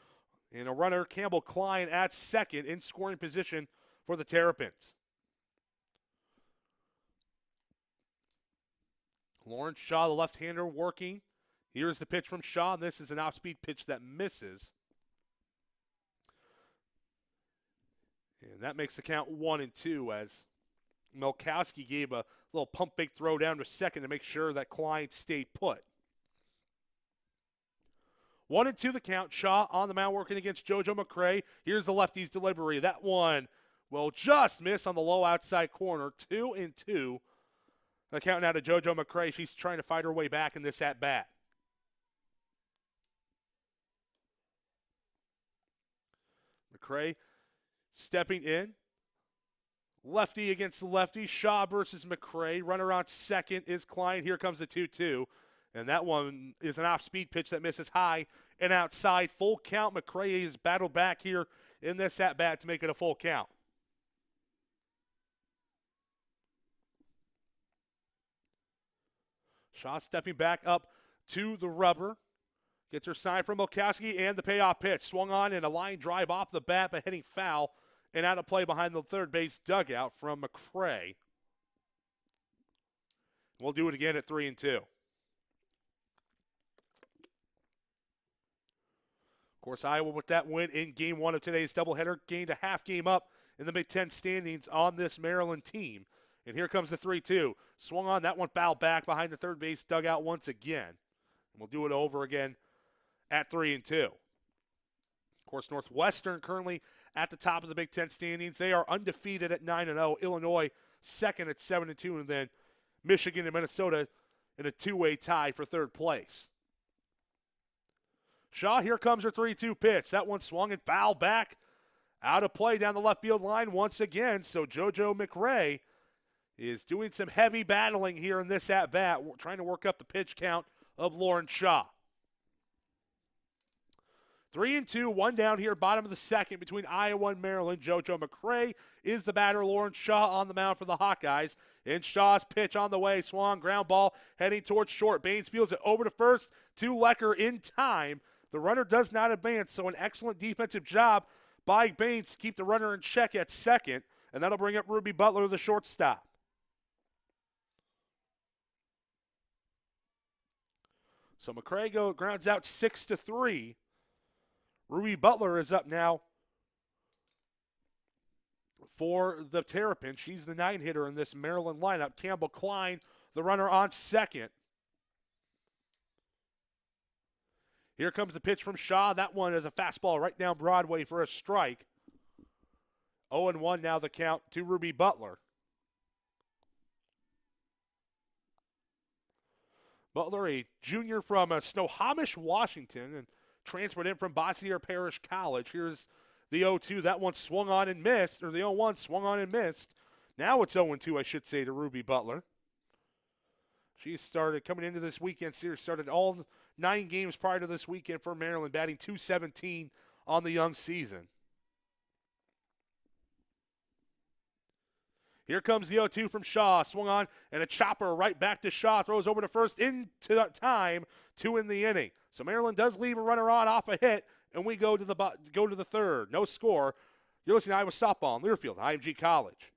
And a runner, Campbell Klein, at second in scoring position for the Terrapins. Lawrence Shaw, the left-hander, working. Here's the pitch from Shaw. This is an off-speed pitch that misses. And that makes the count 1-2 as Milkowski gave a little pump-fake throw down to second to make sure that Klein stayed put. 1-2 the count. Shaw on the mound working against JoJo McCray. Here's the lefty's delivery. That one will just miss on the low outside corner. 2-2. The count now to JoJo McCray. She's trying to fight her way back in this at-bat. McCray stepping in. Lefty against lefty. Shaw versus McCray. Runner on second is Klein. Here comes the 2-2. And that one is an off-speed pitch that misses high and outside. Full count. McCray has battled back here in this at-bat to make it a full count. Shaw stepping back up to the rubber. Gets her sign from Milkowski and the payoff pitch. Swung on in a line drive off the bat, but hitting foul and out of play behind the third base dugout from McCray. We'll do it again at 3-2. Of course, Iowa with that win in game 1 of today's doubleheader gained a half game up in the Big Ten standings on this Maryland team. And here comes the 3-2. Swung on, that one fouled back behind the third base dugout once again. And we'll do it over again at 3-2. Of course, Northwestern currently at the top of the Big Ten standings. They are undefeated at 9-0. Illinois second at 7-2. And then Michigan and Minnesota in a two-way tie for third place. Shaw, here comes her 3-2 pitch. That one swung and fouled back out of play down the left field line once again. So JoJo McCray is doing some heavy battling here in this at-bat, trying to work up the pitch count of Lauren Shaw. 3-2, 1 down here, bottom of the second between Iowa and Maryland. JoJo McCray is the batter. Lauren Shaw on the mound for the Hawkeyes. And Shaw's pitch on the way. Swung, ground ball, heading towards short. Baines fields it over to first to Lecker in time. The runner does not advance, so an excellent defensive job by Baines to keep the runner in check at second. And that'll bring up Ruby Butler, the shortstop. So McCray grounds out 6-3. Ruby Butler is up now for the Terrapins. She's the 9-hitter in this Maryland lineup. Campbell Klein, the runner on second. Here comes the pitch from Shaw. That one is a fastball right down Broadway for a strike. 0-1 now the count to Ruby Butler. Butler, a junior from Snohomish, Washington, and transferred in from Bossier Parish College. Here's the 0-2. That one swung on and missed, or the 0-1 swung on and missed. Now it's 0-2, I should say, to Ruby Butler. She started coming into this weekend series, started all 9 games prior to this weekend for Maryland, batting .217 on the young season. Here comes the 0-2 from Shaw. Swung on, and a chopper right back to Shaw. Throws over to first into time, 2 in the inning. So Maryland does leave a runner on off a hit, and we go to the third. No score. You're listening to Iowa Softball in Learfield, IMG College.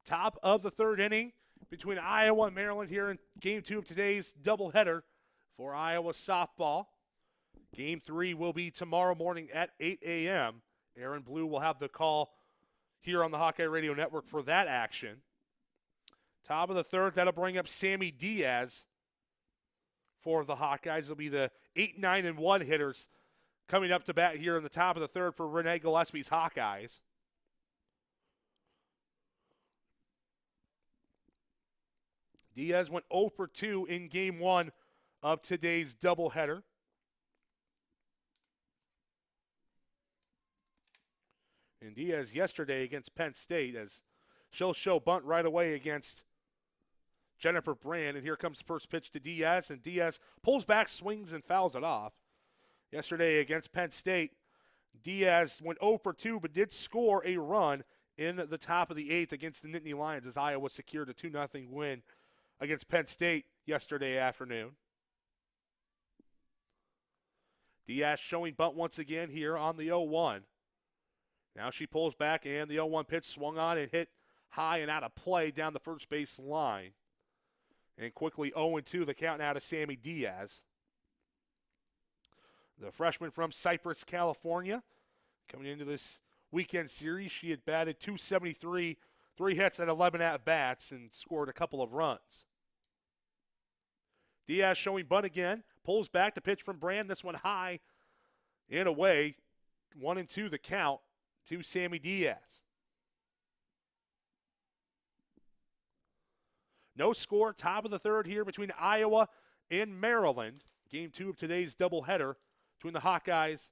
Top of the third inning between Iowa and Maryland here in Game 2 of today's doubleheader for Iowa softball. Game 3 will be tomorrow morning at 8 a.m. Aaron Blue will have the call here on the Hawkeye Radio Network for that action. Top of the third, that'll bring up Sammy Diaz for the Hawkeyes. It'll be the 8, 9, and 1 hitters coming up to bat here in the top of the third for Renee Gillespie's Hawkeyes. Diaz went 0 for 2 in Game 1 of today's doubleheader. And Diaz yesterday against Penn State, as she'll show bunt right away against Jennifer Brand. And here comes the first pitch to Diaz, and Diaz pulls back, swings, and fouls it off. Yesterday against Penn State, Diaz went 0 for 2, but did score a run in the top of the 8th against the Nittany Lions as Iowa secured a 2-0 win against Penn State yesterday afternoon. Diaz showing bunt once again here on the 0-1. Now she pulls back, and the 0-1 pitch swung on and hit high and out of play down the first base line. And quickly 0-2, the count now to Sammy Diaz. The freshman from Cypress, California, coming into this weekend series, she had batted .273, 3 hits and 11 at-bats, and scored a couple of runs. Diaz showing bunt again, pulls back to pitch from Brand. This one high and away. 1-2 the count to Sammy Diaz. No score, top of the third here between Iowa and Maryland. Game 2 of today's doubleheader between the Hawkeyes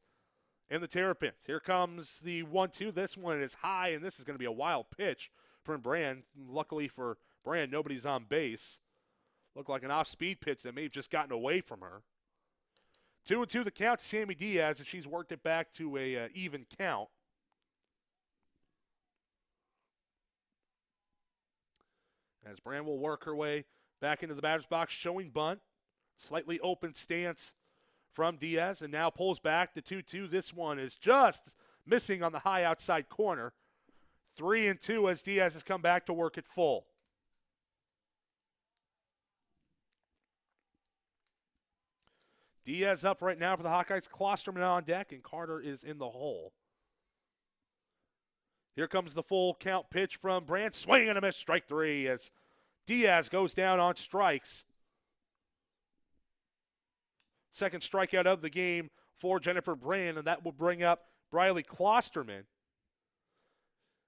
and the Terrapins. Here comes the 1-2. This one is high, and this is going to be a wild pitch from Brand. Luckily for Brand, nobody's on base. Looked like an off-speed pitch that may have just gotten away from her. 2-2 the count to Sammy Diaz, and she's worked it back to a even count. As Brand will work her way back into the batter's box, showing bunt. Slightly open stance from Diaz, and now pulls back to 2-2. This one is just missing on the high outside corner. 3-2 as Diaz has come back to work it full. Diaz up right now for the Hawkeyes. Klosterman on deck, and Carter is in the hole. Here comes the full count pitch from Brand. Swing and a miss, strike 3 as Diaz goes down on strikes. Second strikeout of the game for Jennifer Brand, and that will bring up Briley Klosterman.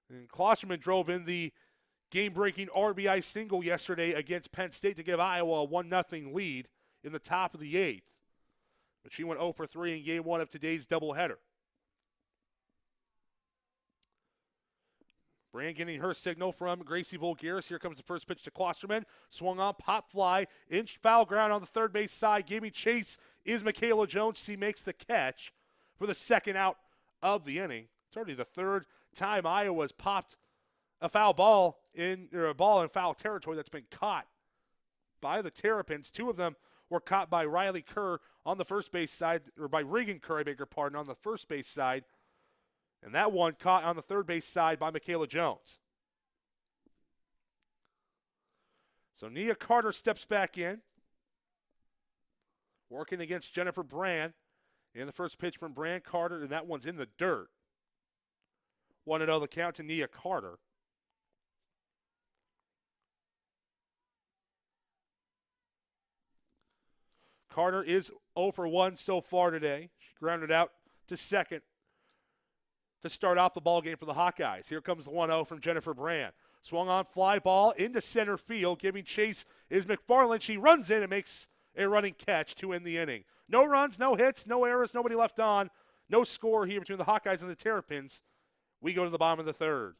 And Klosterman drove in the game-breaking RBI single yesterday against Penn State to give Iowa a 1-0 lead in the top of the 8th. But she went 0 for 3 in Game 1 of today's doubleheader. Brand getting her signal from Gracie Vulgaris. Here comes the first pitch to Klosterman. Swung on, pop fly, inch foul ground on the third base side. Giving chase is Michaela Jones. She makes the catch for the second out of the inning. It's already the third time Iowa's popped a foul ball in foul territory that's been caught by the Terrapins. 2 of them were caught by Riley Kerr on the first base side, or by Regan Kerr, I beg your pardon, on the first base side. And that one caught on the third base side by Michaela Jones. So Nia Carter steps back in, working against Jennifer Brand. And the first pitch from Brand Carter, and that one's in the dirt. 1-0 the count to Nia Carter. Carter is 0 for 1 so far today. She grounded out to second to start off the ball game for the Hawkeyes. Here comes the 1-0 from Jennifer Brand. Swung on fly ball into center field. Giving chase is McFarland. She runs in and makes a running catch to end the inning. No runs, no hits, no errors, nobody left on. No score here between the Hawkeyes and the Terrapins. We go to the bottom of the third.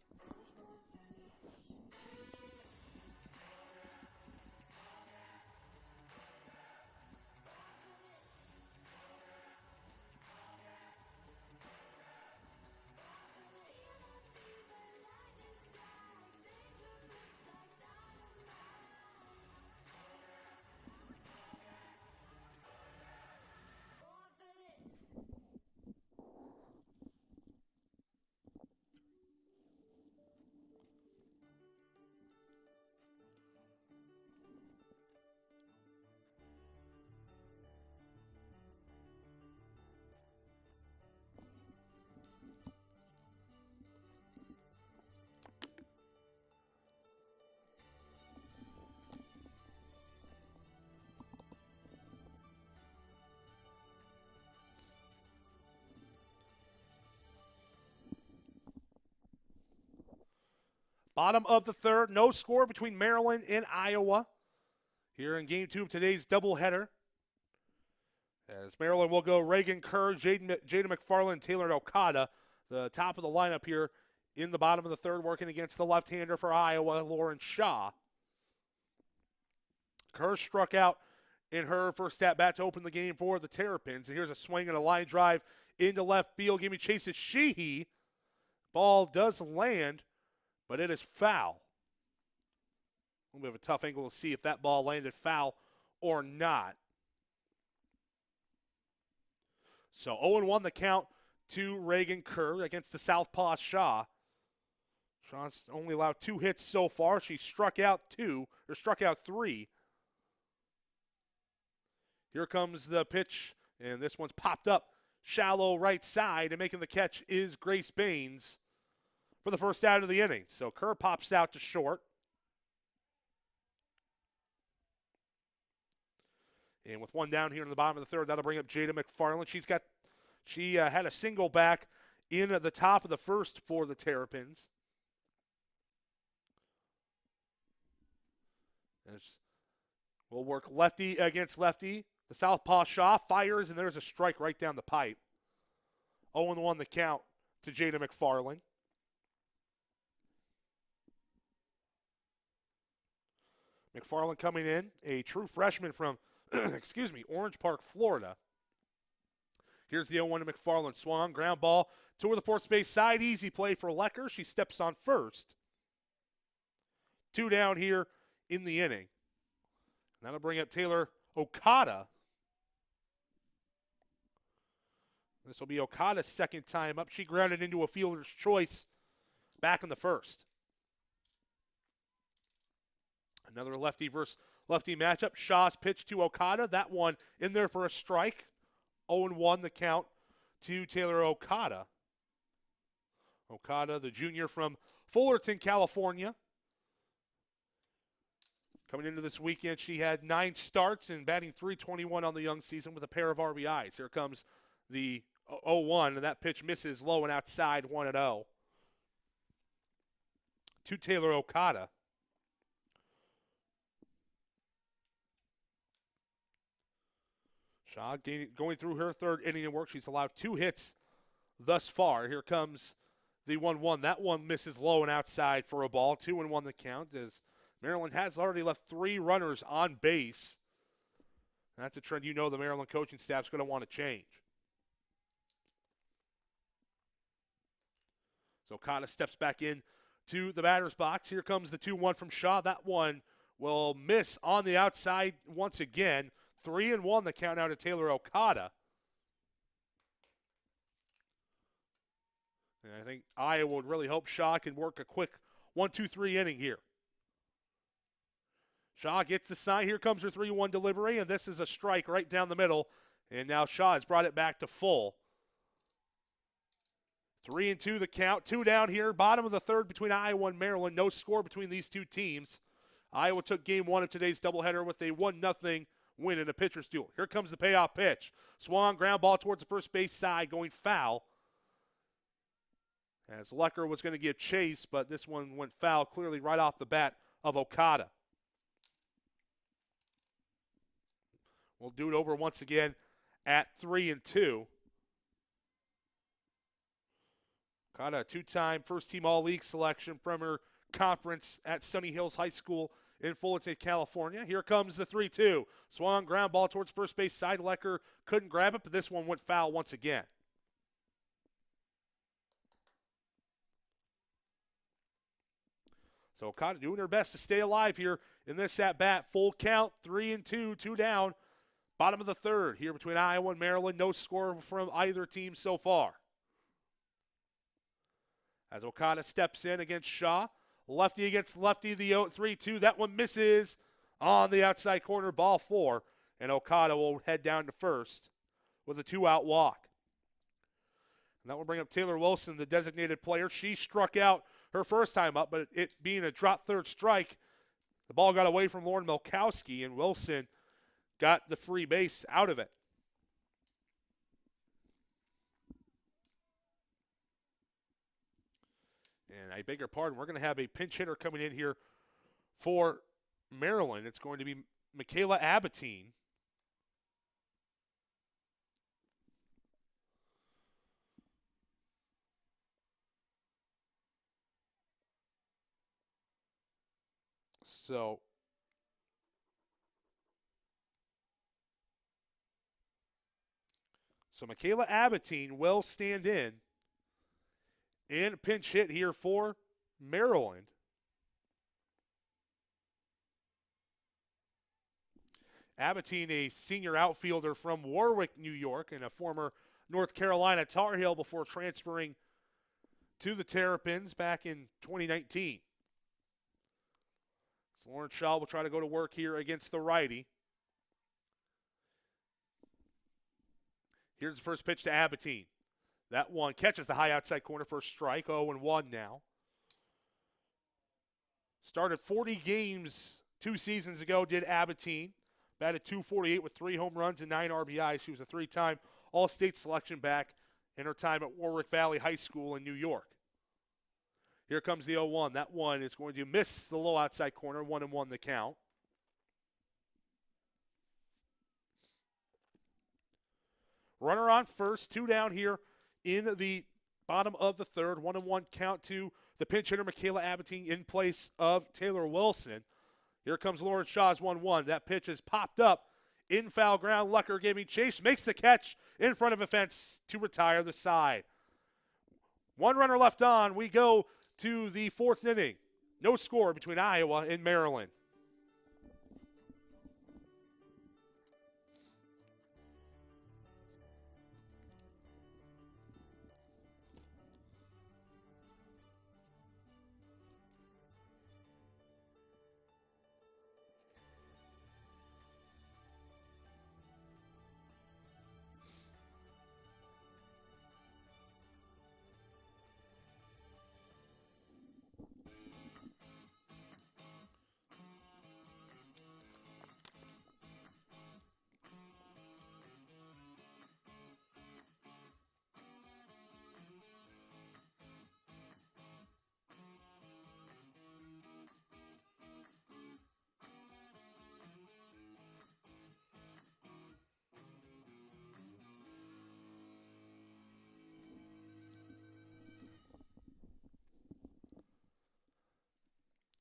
Bottom of the third, no score between Maryland and Iowa. Here in game 2 of today's doubleheader. As Maryland will go Reagan Kerr, Jada McFarland, Taylor Okada. The top of the lineup here in the bottom of the third, working against the left-hander for Iowa, Lauren Shaw. Kerr struck out in her first at-bat to open the game for the Terrapins. And here's a swing and a line drive into left field. Giving chase is Sheehy. Ball does land, but it is foul. A little bit of a tough angle to see if that ball landed foul or not. So 0-1 the count to Reagan Kerr against the southpaw Shaw. Shaw's only allowed 2 hits so far. She struck out 3. Here comes the pitch, and this one's popped up shallow right side, and making the catch is Grace Baines for the first out of the inning. So Kerr pops out to short. And with one down here in the bottom of the third, that'll bring up Jada McFarland. She had a single back in the top of the first for the Terrapins. We'll work lefty against lefty. The southpaw Shaw fires, and there's a strike right down the pipe. 0-1 the count to Jada McFarland. McFarland coming in, a true freshman from, Orange Park, Florida. Here's the 0-1 to McFarland. Swung, ground ball toward the fourth base side. Easy play for Lecker. She steps on first. 2 down here in the inning. And that'll bring up Taylor Okada. This will be Okada's second time up. She grounded into a fielder's choice back in the first. Another lefty versus lefty matchup. Shaw's pitch to Okada. That one in there for a strike. 0-1 the count to Taylor Okada. Okada, the junior from Fullerton, California. Coming into this weekend, she had 9 starts and batting .321 on the young season with a pair of RBIs. Here comes the 0-1, and that pitch misses low and outside, 1-0 to Taylor Okada. Shaw going through her third inning of work. She's allowed 2 hits thus far. Here comes the 1-1. That one misses low and outside for a ball. 2-1 the count, as Maryland has already left 3 runners on base. That's a trend you know the Maryland coaching staff's going to want to change. So Okada steps back in to the batter's box. Here comes the 2-1 from Shaw. That one will miss on the outside once again. 3-1 the count out to Taylor Okada. And I think Iowa would really hope Shaw can work a quick 1-2-3 inning here. Shaw gets the sign. Here comes her 3-1 delivery, and this is a strike right down the middle. And now Shaw has brought it back to full. 3-2 the count. 2 down here. Bottom of the third between Iowa and Maryland. No score between these two teams. Iowa took game 1 of today's doubleheader with a 1-0 win in a pitcher's duel. Here comes the payoff pitch. Swung ground ball towards the first base side, going foul. As Lecker was going to give chase, but this one went foul clearly right off the bat of Okada. We'll do it over once again at 3-2. Okada, a 2-time first-team All-League selection from her conference at Sunny Hills High School in Fullerton, California. Here comes the 3-2. Swung ground ball towards first base side. Lecker couldn't grab it, but this one went foul once again. So Okada doing her best to stay alive here in this at-bat. Full count, 3-2, 2 down. Bottom of the third here between Iowa and Maryland. No score from either team so far. As Okada steps in against Shaw. Lefty against lefty, the 3-2. That one misses on the outside corner, ball 4. And Okada will head down to first with a 2-out walk. And that will bring up Taylor Wilson, the designated player. She struck out her first time up, but it being a drop third strike, the ball got away from Lauren Milkowski, and Wilson got the free base out of it. And I beg your pardon, we're going to have a pinch hitter coming in here for Maryland. It's going to be Michaela Abatine. So Michaela Abatine will stand in and pinch hit here for Maryland. Abatine, a senior outfielder from Warwick, New York, and a former North Carolina Tar Heel before transferring to the Terrapins back in 2019. So Lawrence Shaw will try to go to work here against the righty. Here's the first pitch to Abatine. That one catches the high outside corner for a strike. 0-1 now. Started 40 games 2 seasons ago, did Abatine. Batted .248 with 3 home runs and 9 RBIs. She was a 3-time All-State selection back in her time at Warwick Valley High School in New York. Here comes the 0-1. That one is going to miss the low outside corner. 1-1 the count. Runner on first. 2 down here in the bottom of the third. 1-1 count to the pinch hitter, Michaela Abatine, in place of Taylor Wilson. Here comes Lauren Shaw's 1-1. That pitch is popped up in foul ground. Lecker giving chase. Makes the catch in front of a fence to retire the side. 1 runner left on. We go to the 4th inning. No score between Iowa and Maryland.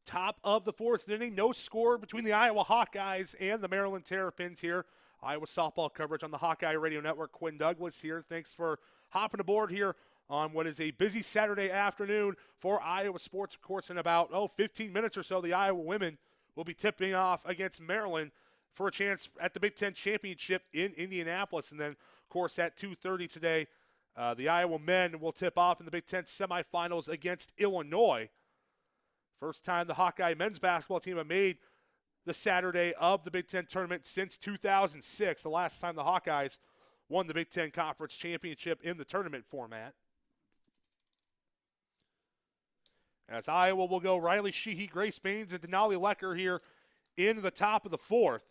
Top of the 4th inning, no score between the Iowa Hawkeyes and the Maryland Terrapins here. Iowa softball coverage on the Hawkeye Radio Network. Quinn Douglas here. Thanks for hopping aboard here on what is a busy Saturday afternoon for Iowa sports. Of course, in about 15 minutes or so, the Iowa women will be tipping off against Maryland for a chance at the Big Ten Championship in Indianapolis. And then, of course, at 2:30 today, The Iowa men will tip off in the Big Ten semifinals against Illinois. First time the Hawkeye men's basketball team have made the Saturday of the Big Ten tournament since 2006, the last time the Hawkeyes won the Big Ten Conference Championship in the tournament format. As Iowa will go Riley Sheehy, Grace Baines, and Denali Lecker here in the top of the fourth.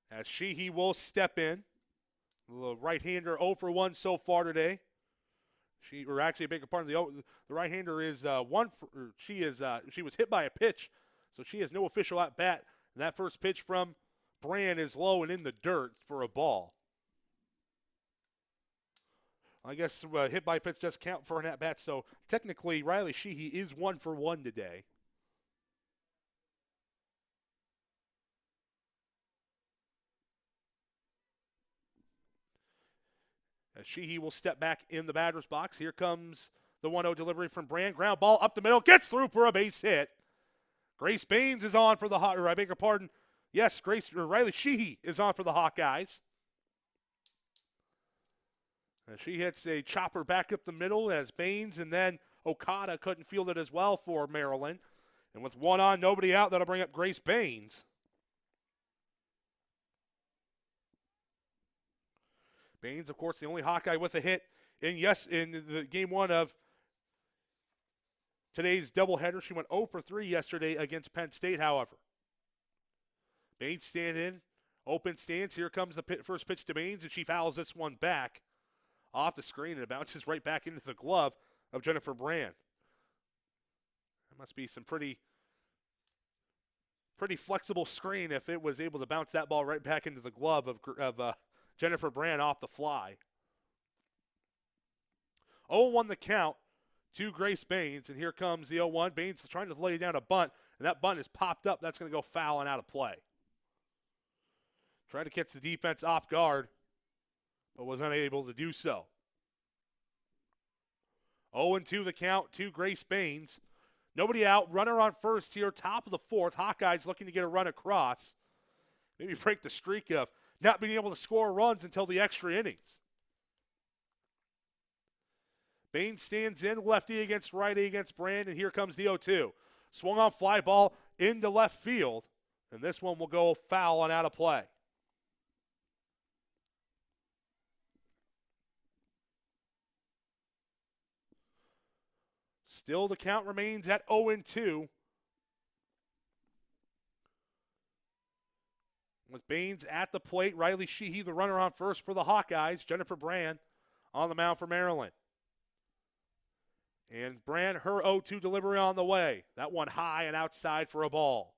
As Sheehy will step in. The right-hander 0 for 1 so far today. She right-hander is she was hit by a pitch, so she has no official at bat. And that first pitch from Brand is low and in the dirt for a ball. I guess hit by pitch does count for an at bat, so technically Riley Sheehy is 1 for 1 today. As Sheehy will step back in the batter's box. Here comes the 1-0 delivery from Brand. Ground ball up the middle. Gets through for a base hit. Grace Baines is on for the I beg your pardon. Yes, Riley Sheehy is on for the Hawkeyes. As she hits a chopper back up the middle as Baines and then Okada couldn't field it as well for Maryland. And with one on, nobody out, that'll bring up Grace Baines. Baines, of course, the only Hawkeye with a hit in the game one of today's doubleheader. She went 0 for 3 yesterday against Penn State, however. Baines stand in, open stance. Here comes the first pitch to Baines, and she fouls this one back off the screen, and it bounces right back into the glove of Jennifer Brand. That must be some pretty flexible screen if it was able to bounce that ball right back into the glove of Jennifer Brand off the fly. 0-1 the count to Grace Baines, and here comes the 0-1. Baines is trying to lay down a bunt, and that bunt is popped up. That's going to go foul and out of play. Tried to catch the defense off guard, but was unable to do so. 0-2 the count to Grace Baines. Nobody out. Runner on first here, top of the fourth. Hawkeyes looking to get a run across. Maybe break the streak of not being able to score runs until the extra innings. Baines stands in, lefty against righty against Brand, and here comes the 0-2. Swung on fly ball into left field, and this one will go foul and out of play. Still the count remains at 0-2. With Baines at the plate, Riley Sheehy, the runner on first for the Hawkeyes. Jennifer Brand on the mound for Maryland. And Brand, her 0-2 delivery on the way. That one high and outside for a ball.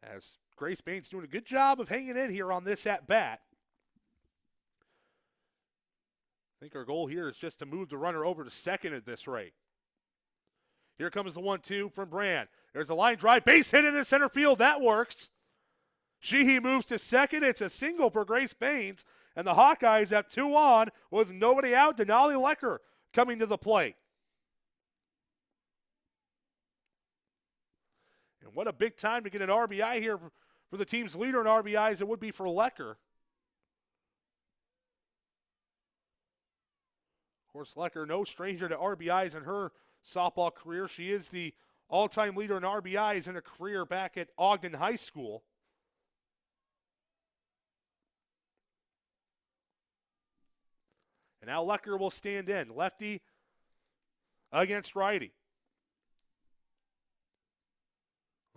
As Grace Baines doing a good job of hanging in here on this at-bat. I think our goal here is just to move the runner over to second at this rate. Here comes the 1-2 from Brand. There's a line drive, base hit into center field. That works. Sheehy moves to second. It's a single for Grace Baines, and the Hawkeyes have 2 on with nobody out. Denali Lecker coming to the plate. And what a big time to get an RBI here for the team's leader in RBIs it would be for Lecker. Of course, Lecker, no stranger to RBIs in her softball career. She is the all-time leader in RBIs in her career back at Ogden High School. And now Lecker will stand in. Lefty against righty.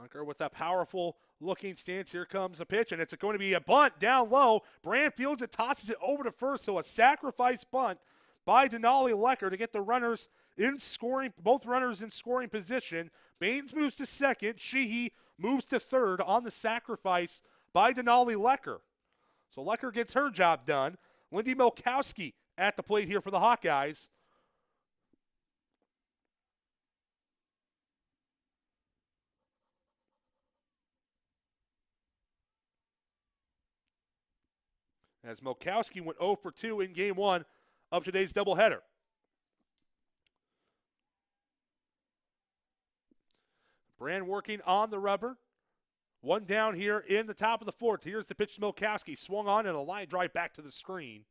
Lecker with that powerful looking stance. Here comes the pitch, and it's going to be a bunt down low. Brand fields it, tosses it over to first, so a sacrifice bunt by Denali Lecker to get the runners in scoring, both runners in scoring position. Baines moves to second. Sheehy moves to third on the sacrifice by Denali Lecker. So Lecker gets her job done. Lindy Milkowski at the plate here for the Hawkeyes. As Milkowski went 0 for 2 in game one of today's doubleheader. Brand working on the rubber. One down here in the top of the fourth. Here's the pitch to Milkowski. Swung on and a line drive back to the screen.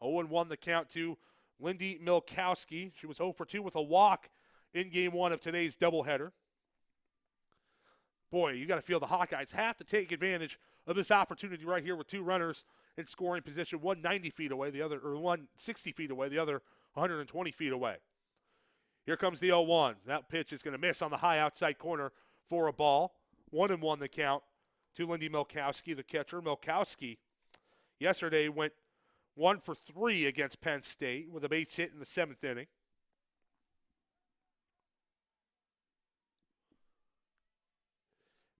0-1 the count to Lindy Milkowski. She was 0 for 2 with a walk in game one of today's doubleheader. Boy, you got to feel the Hawkeyes have to take advantage of this opportunity right here with two runners in scoring position, one 90 feet away, the other, or one 60 feet away, the other 120 feet away. Here comes the 0-1. That pitch is going to miss on the high outside corner for a ball. 1-1 the count to Lindy Milkowski, the catcher. Milkowski yesterday went 1 for 3 against Penn State with a base hit in the 7th inning.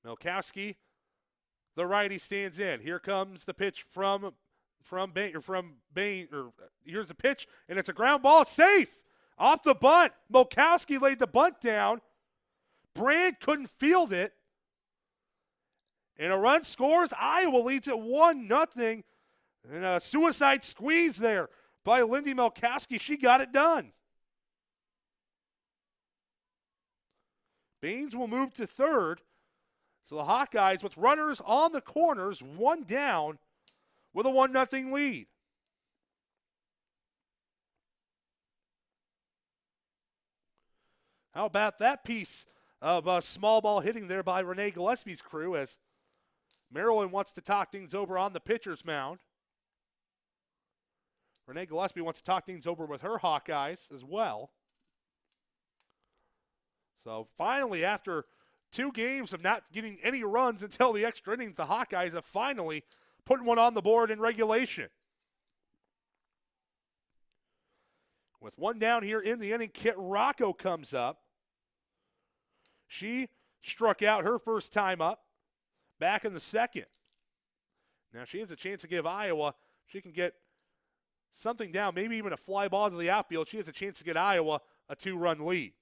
Milkowski, the righty, stands in. Here comes the pitch from Bain. Here's the pitch, and it's a ground ball, safe off the bunt. Milkowski laid the bunt down. Brand couldn't field it, and a run scores. Iowa leads it 1-0, and a suicide squeeze there by Lindy Milkowski. She got it done. Baines will move to third. So the Hawkeyes, with runners on the corners, one down, with a 1-0 lead. How about that piece of small ball hitting there by Renee Gillespie's crew, as Maryland wants to talk things over on the pitcher's mound. Renee Gillespie wants to talk things over with her Hawkeyes as well. So finally, after 2 games of not getting any runs until the extra innings, the Hawkeyes have finally put one on the board in regulation. With one down here in the inning, Kit Rocco comes up. She struck out her first time up back in the second. Now she has a chance to give Iowa, she can get something down, maybe even a fly ball to the outfield. She has a chance to get Iowa a 2-run lead.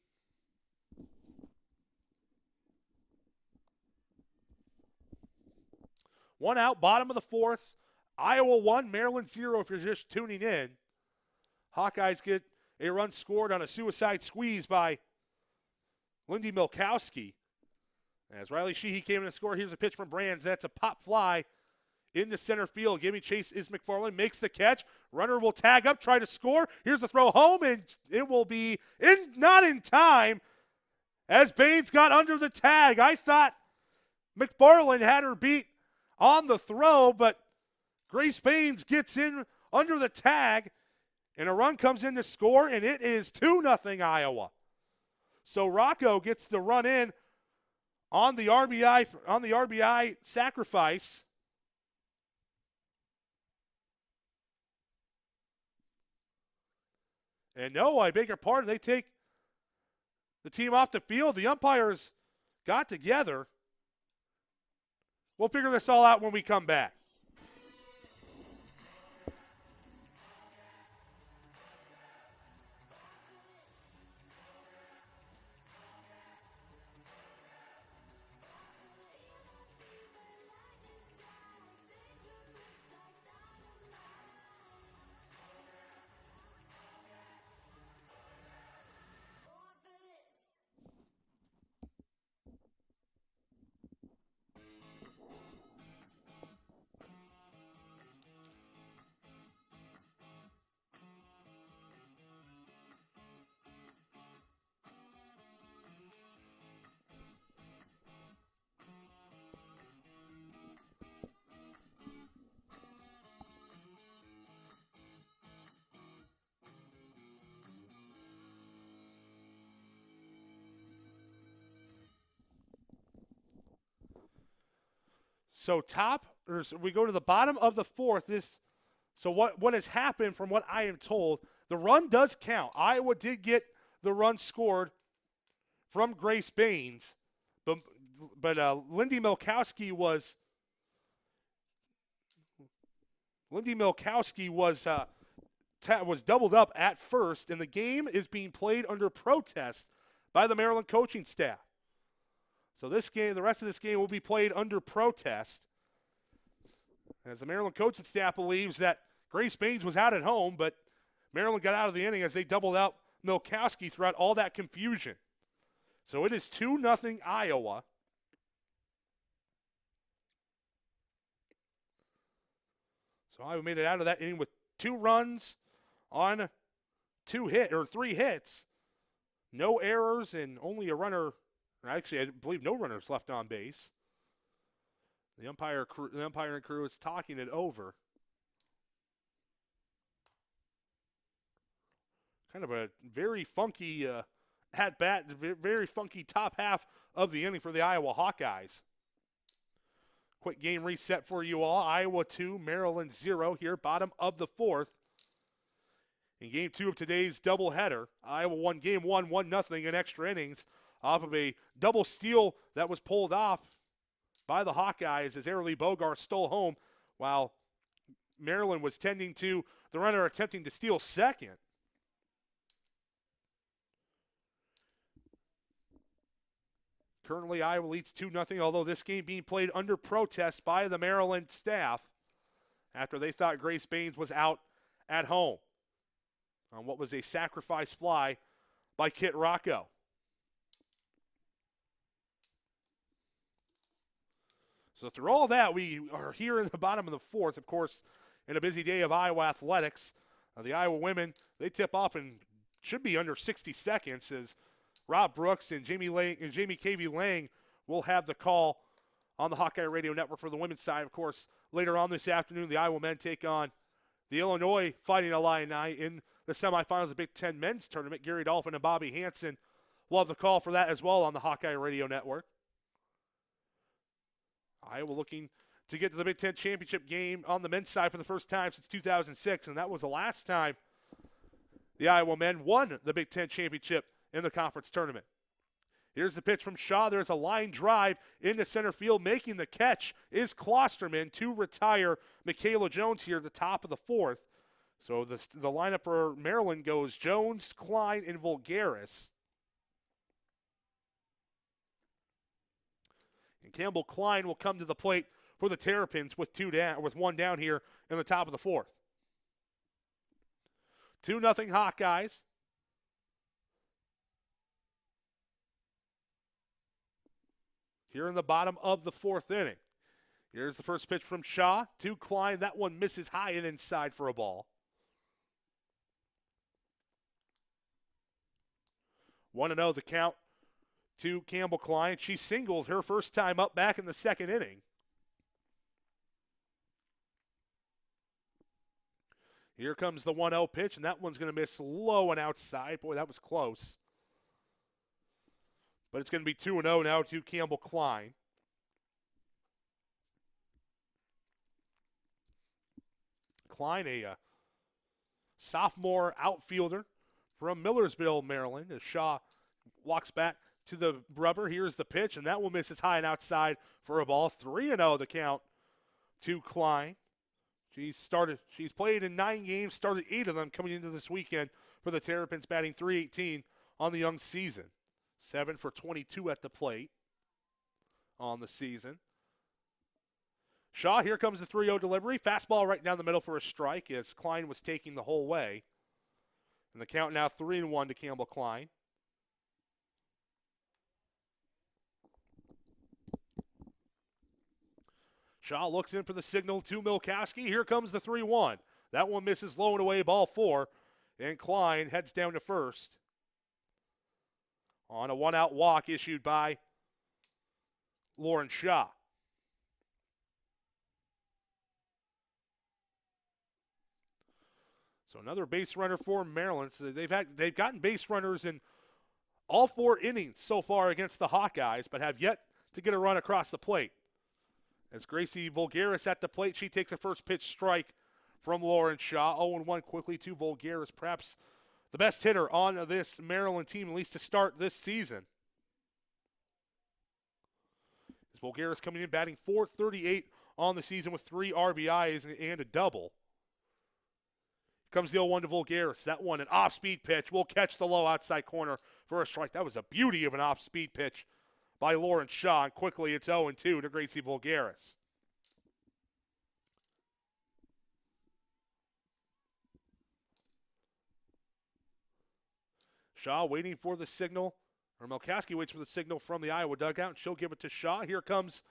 One out, bottom of the fourth. Iowa 1, Maryland 0 if you're just tuning in. Hawkeyes get a run scored on a suicide squeeze by Lindy Milkowski. As Riley Sheehy came in to score, here's a pitch from Brands. That's a pop fly into center field. Giving chase is McFarland. Makes the catch. Runner will tag up, try to score. Here's the throw home, and it will be not in time as Baines got under the tag. I thought McFarland had her beat on the throw, but Grace Baines gets in under the tag, and a run comes in to score, and it is 2-0 Iowa. So Rocco gets the run in on the RBI sacrifice. And no, I beg your pardon, they take the team off the field. The umpires got together. We'll figure this all out when we come back. So we go to the bottom of the fourth. So what has happened, from what I am told, the run does count. Iowa did get the run scored from Grace Baines, but Lindy Milkowski was doubled up at first, and the game is being played under protest by the Maryland coaching staff. So this game, the rest of this game will be played under protest, as the Maryland coaching staff believes that Grace Baines was out at home, but Maryland got out of the inning as they doubled out Milkowski throughout all that confusion. So it is 2-0 Iowa. So Iowa made it out of that inning with 2 runs on 3 hits. No errors and only a runner. Actually, I believe no runners left on base. The umpiring crew is talking it over. Kind of a very funky at-bat, very funky top half of the inning for the Iowa Hawkeyes. Quick game reset for you all. Iowa 2, Maryland 0 here, bottom of the 4th. In game 2 of today's doubleheader, Iowa won game 1, 1-0 in extra innings off of a double steal that was pulled off by the Hawkeyes as Airlie Bogart stole home while Maryland was tending to the runner attempting to steal second. Currently, Iowa leads 2-0, although this game being played under protest by the Maryland staff after they thought Grace Baines was out at home on what was a sacrifice fly by Kit Rocco. So through all that, we are here in the bottom of the 4th, of course, in a busy day of Iowa athletics. The Iowa women, they tip off and should be under 60 seconds as Rob Brooks and Jamie K.V. Lang will have the call on the Hawkeye Radio Network for the women's side. Of course, later on this afternoon, the Iowa men take on the Illinois Fighting Illini in the semifinals of the Big Ten men's tournament. Gary Dolphin and Bobby Hansen will have the call for that as well on the Hawkeye Radio Network. Iowa looking to get to the Big Ten championship game on the men's side for the first time since 2006, and that was the last time the Iowa men won the Big Ten championship in the conference tournament. Here's the pitch from Shaw. There's a line drive into center field. Making the catch is Klosterman to retire Michaela Jones here at the top of the 4th. So the lineup for Maryland goes Jones, Klein, and Vulgaris. And Campbell Klein will come to the plate for the Terrapins with 1 down here in the top of the 4th. 2-0 Hawkeyes. Here in the bottom of the 4th inning. Here's the first pitch from Shaw to Klein. That one misses high and inside for a ball. 1-0 the count to Campbell Klein. She singled her first time up back in the 2nd inning. Here comes the 1-0 pitch, and that one's going to miss low and outside. Boy, that was close. But it's going to be 2-0 now to Campbell Klein. Klein, a sophomore outfielder from Millersville, Maryland, as Shaw walks back to the rubber. Here's the pitch, and that one misses high and outside for a ball. 3-0 the count to Klein. She's played in 9 games, started 8 of them coming into this weekend for the Terrapins, batting .318 on the young season. 7 for 22 at the plate on the season. Shaw, here comes the 3-0 delivery. Fastball right down the middle for a strike as Klein was taking the whole way. And the count now 3-1 to Campbell Klein. Shaw looks in for the signal to Milkowski. Here comes the 3-1. That one misses low and away, ball 4. And Klein heads down to first on a 1-out walk issued by Lauren Shaw. So another base runner for Maryland. So they've gotten base runners in all 4 innings so far against the Hawkeyes, but have yet to get a run across the plate. As Gracie Vulgaris at the plate, she takes a first pitch strike from Lauren Shaw. 0-1 quickly to Vulgaris, perhaps the best hitter on this Maryland team, at least to start this season. As Vulgaris coming in batting .438 on the season with 3 RBIs and a double. Comes the 0-1 to Vulgaris. That one, an off-speed pitch, will catch the low outside corner for a strike. That was a beauty of an off-speed pitch by Lauren Shaw. And quickly, it's 0-2 to Gracie Vulgaris. Shaw waiting for the signal, or Melkowski waits for the signal from the Iowa dugout, and she'll give it to Shaw. Here comes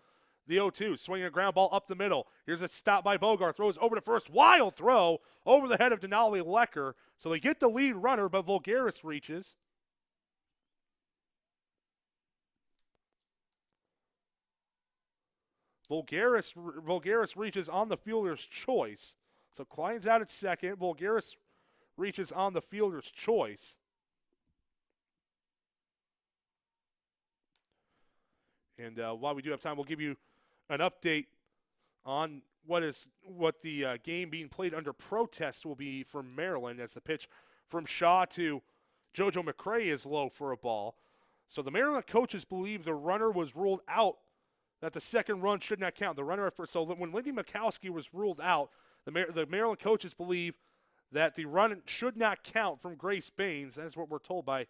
the 0-2, swinging a ground ball up the middle. Here's a stop by Bogart, throws over to first. Wild throw over the head of Denali Lecker. So they get the lead runner, but Vulgaris reaches. Vulgaris reaches on the fielder's choice. So Klein's out at second. Vulgaris reaches on the fielder's choice. And while we do have time, we'll give you an update on what the game being played under protest will be for Maryland, as the pitch from Shaw to JoJo McCray is low for a ball. So the Maryland coaches believe the runner was ruled out, that the second run should not count. The runner at first. So when Lindy Mikowski was ruled out, the Maryland coaches believe that the run should not count from Grace Baines. That's what we're told by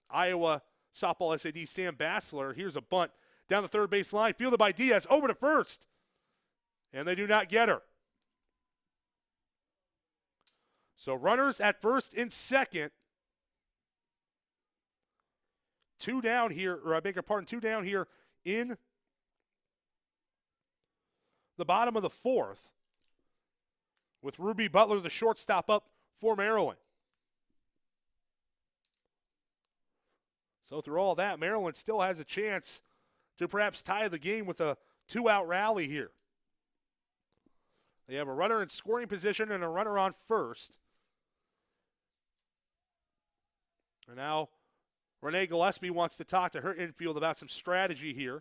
Iowa softball SAD Sam Bassler. Here's a bunt down the third base line, fielded by Diaz, over to first. And they do not get her. So runners at first and second. Two down here in the bottom of the fourth, with Ruby Butler, the shortstop, up for Maryland. So through all that, Maryland still has a chance to perhaps tie the game with a two-out rally here. They have a runner in scoring position and a runner on first. And now Renee Gillespie wants to talk to her infield about some strategy here.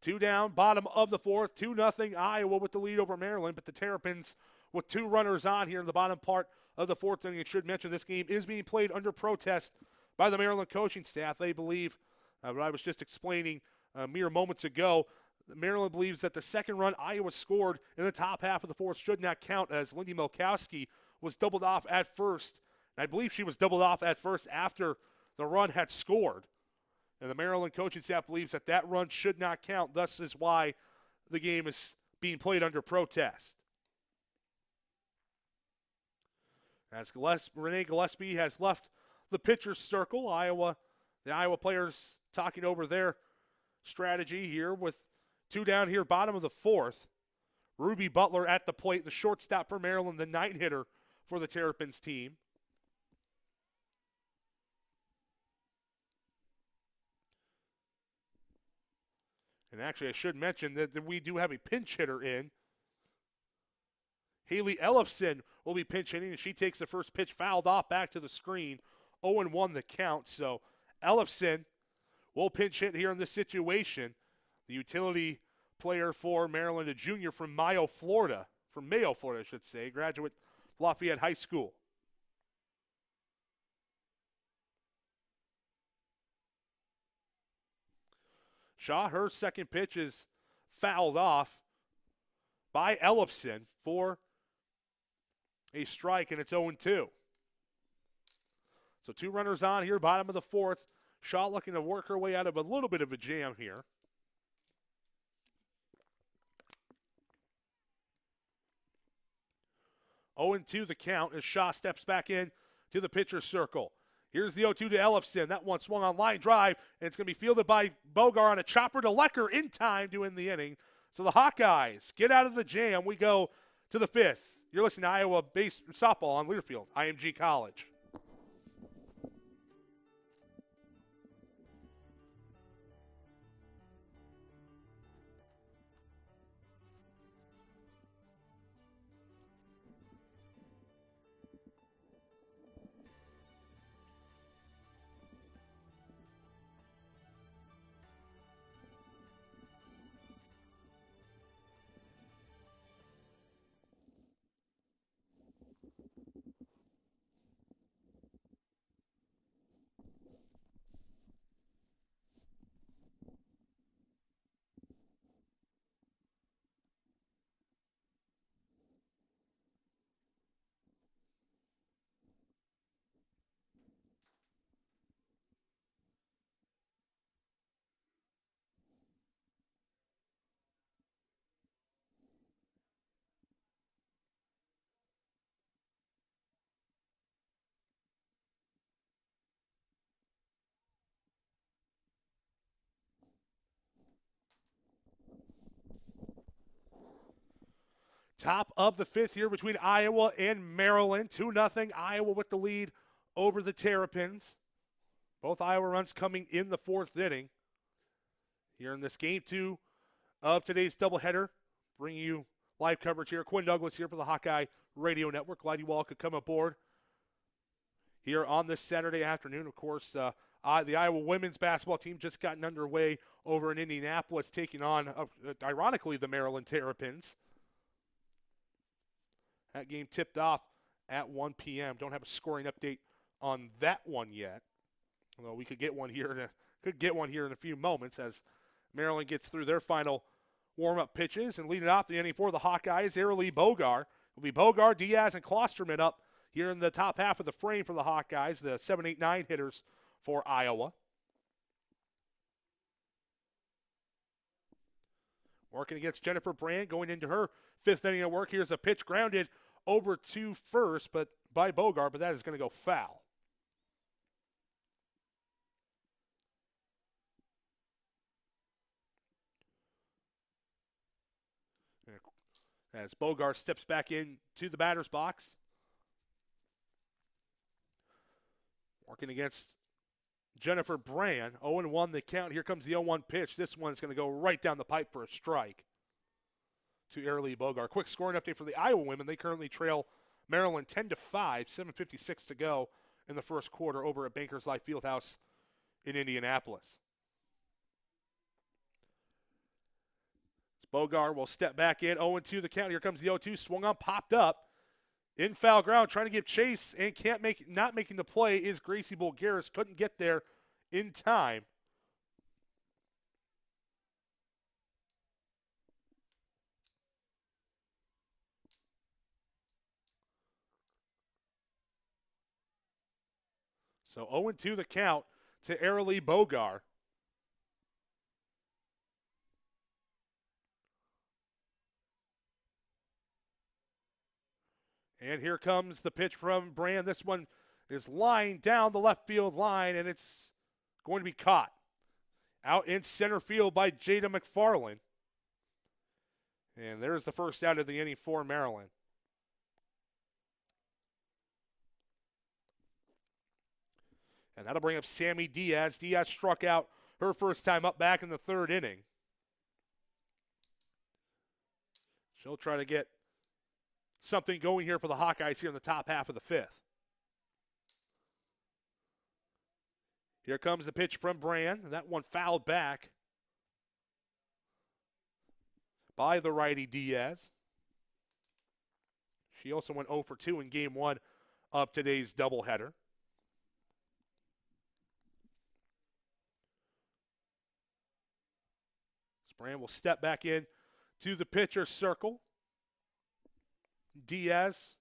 Two down, bottom of the fourth, 2-0 Iowa with the lead over Maryland, but the Terrapins with two runners on here in the bottom part of the fourth inning. It should mention this game is being played under protest by the Maryland coaching staff. They believe, what I was just explaining mere moments ago, Maryland believes that the second run Iowa scored in the top half of the fourth should not count, as Lindy Milkowski was doubled off at first. And I believe she was doubled off at first after the run had scored. And the Maryland coaching staff believes that that run should not count. Thus is why the game is being played under protest. As Renee Gillespie has left the pitcher's circle, the Iowa players talking over their strategy here with two down here, bottom of the fourth. Ruby Butler at the plate, the shortstop for Maryland, the ninth hitter for the Terrapins team. And actually, I should mention that we do have a pinch hitter in. Haley Ellefson will be pinch hitting, and she takes the first pitch fouled off back to the screen. 0-1 the count. So Ellefson will pinch hit here in this situation. The utility player for Maryland, a junior from Mayo, Florida, I should say, graduate Lafayette High School. Shaw, her second pitch is fouled off by Ellefson for a strike, and it's 0-2. So two runners on here, bottom of the fourth. Shaw looking to work her way out of a little bit of a jam here. Oh and 2 the count as Shaw steps back in to the pitcher's circle. Here's the 0-2 to Ellefson. That one swung on line drive, and it's going to be fielded by Bogar on a chopper to Lecker in time to end the inning. So the Hawkeyes get out of the jam. We go to the fifth. You're listening to Iowa softball on Learfield, IMG College. Top of the fifth here between Iowa and Maryland. 2-0. Iowa with the lead over the Terrapins. Both Iowa runs coming in the fourth inning. Here in this game two of today's doubleheader, bringing you live coverage here. Quinn Douglas here for the Hawkeye Radio Network. Glad you all could come aboard here on this Saturday afternoon. Of course, the Iowa women's basketball team just gotten underway over in Indianapolis, taking on, ironically, the Maryland Terrapins. That game tipped off at 1 p.m. Don't have a scoring update on that one yet, although we could get one here in a few moments as Maryland gets through their final warm-up pitches. And leading off the inning for the Hawkeyes, Arilee Bogar. Will be Bogar, Diaz, and Klosterman up here in the top half of the frame for the Hawkeyes, the 7, 8, 9 hitters for Iowa. Working against Jennifer Brand, going into her fifth inning of work. Here's a pitch grounded over to first by Bogar, but that is going to go foul. As Bogar steps back into the batter's box. Working against Jennifer Brand. 0-1 the count. Here comes the 0-1 pitch. This one's going to go right down the pipe for a strike to Arilee Bogar. Quick scoring update for the Iowa women. They currently trail Maryland 10-5, 7:56 to go in the first quarter over at Bankers Life Fieldhouse in Indianapolis. Bogar will step back in, 0-2 the count. Here comes the 0-2, swung on, popped up. In foul ground, trying to give chase and not making the play is Gracie Bulgaris. Couldn't get there in time. So 0-2 the count to Arilee Bogar. And here comes the pitch from Brand. This one is lying down the left field line, and it's going to be caught. Out in center field by Jada McFarland. And there's the first out of the inning for Maryland. And that'll bring up Sammy Diaz. Diaz struck out her first time up back in the third inning. She'll try to get something going here for the Hawkeyes here in the top half of the fifth. Here comes the pitch from Brand. That one fouled back by the righty Diaz. She also went 0 for 2 in game one of today's doubleheader. Brand will step back in to the pitcher's circle. Diaz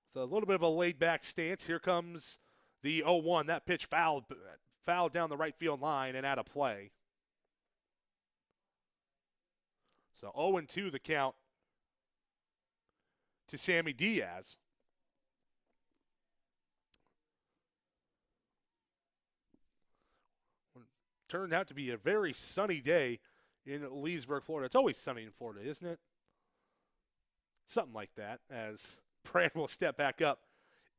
with a little bit of a laid-back stance. Here comes the 0-1. That pitch fouled down the right field line and out of play. So 0-2 the count to Sammy Diaz. Turned out to be a very sunny day in Leesburg, Florida. It's always sunny in Florida, isn't it? Something like that, as Brand will step back up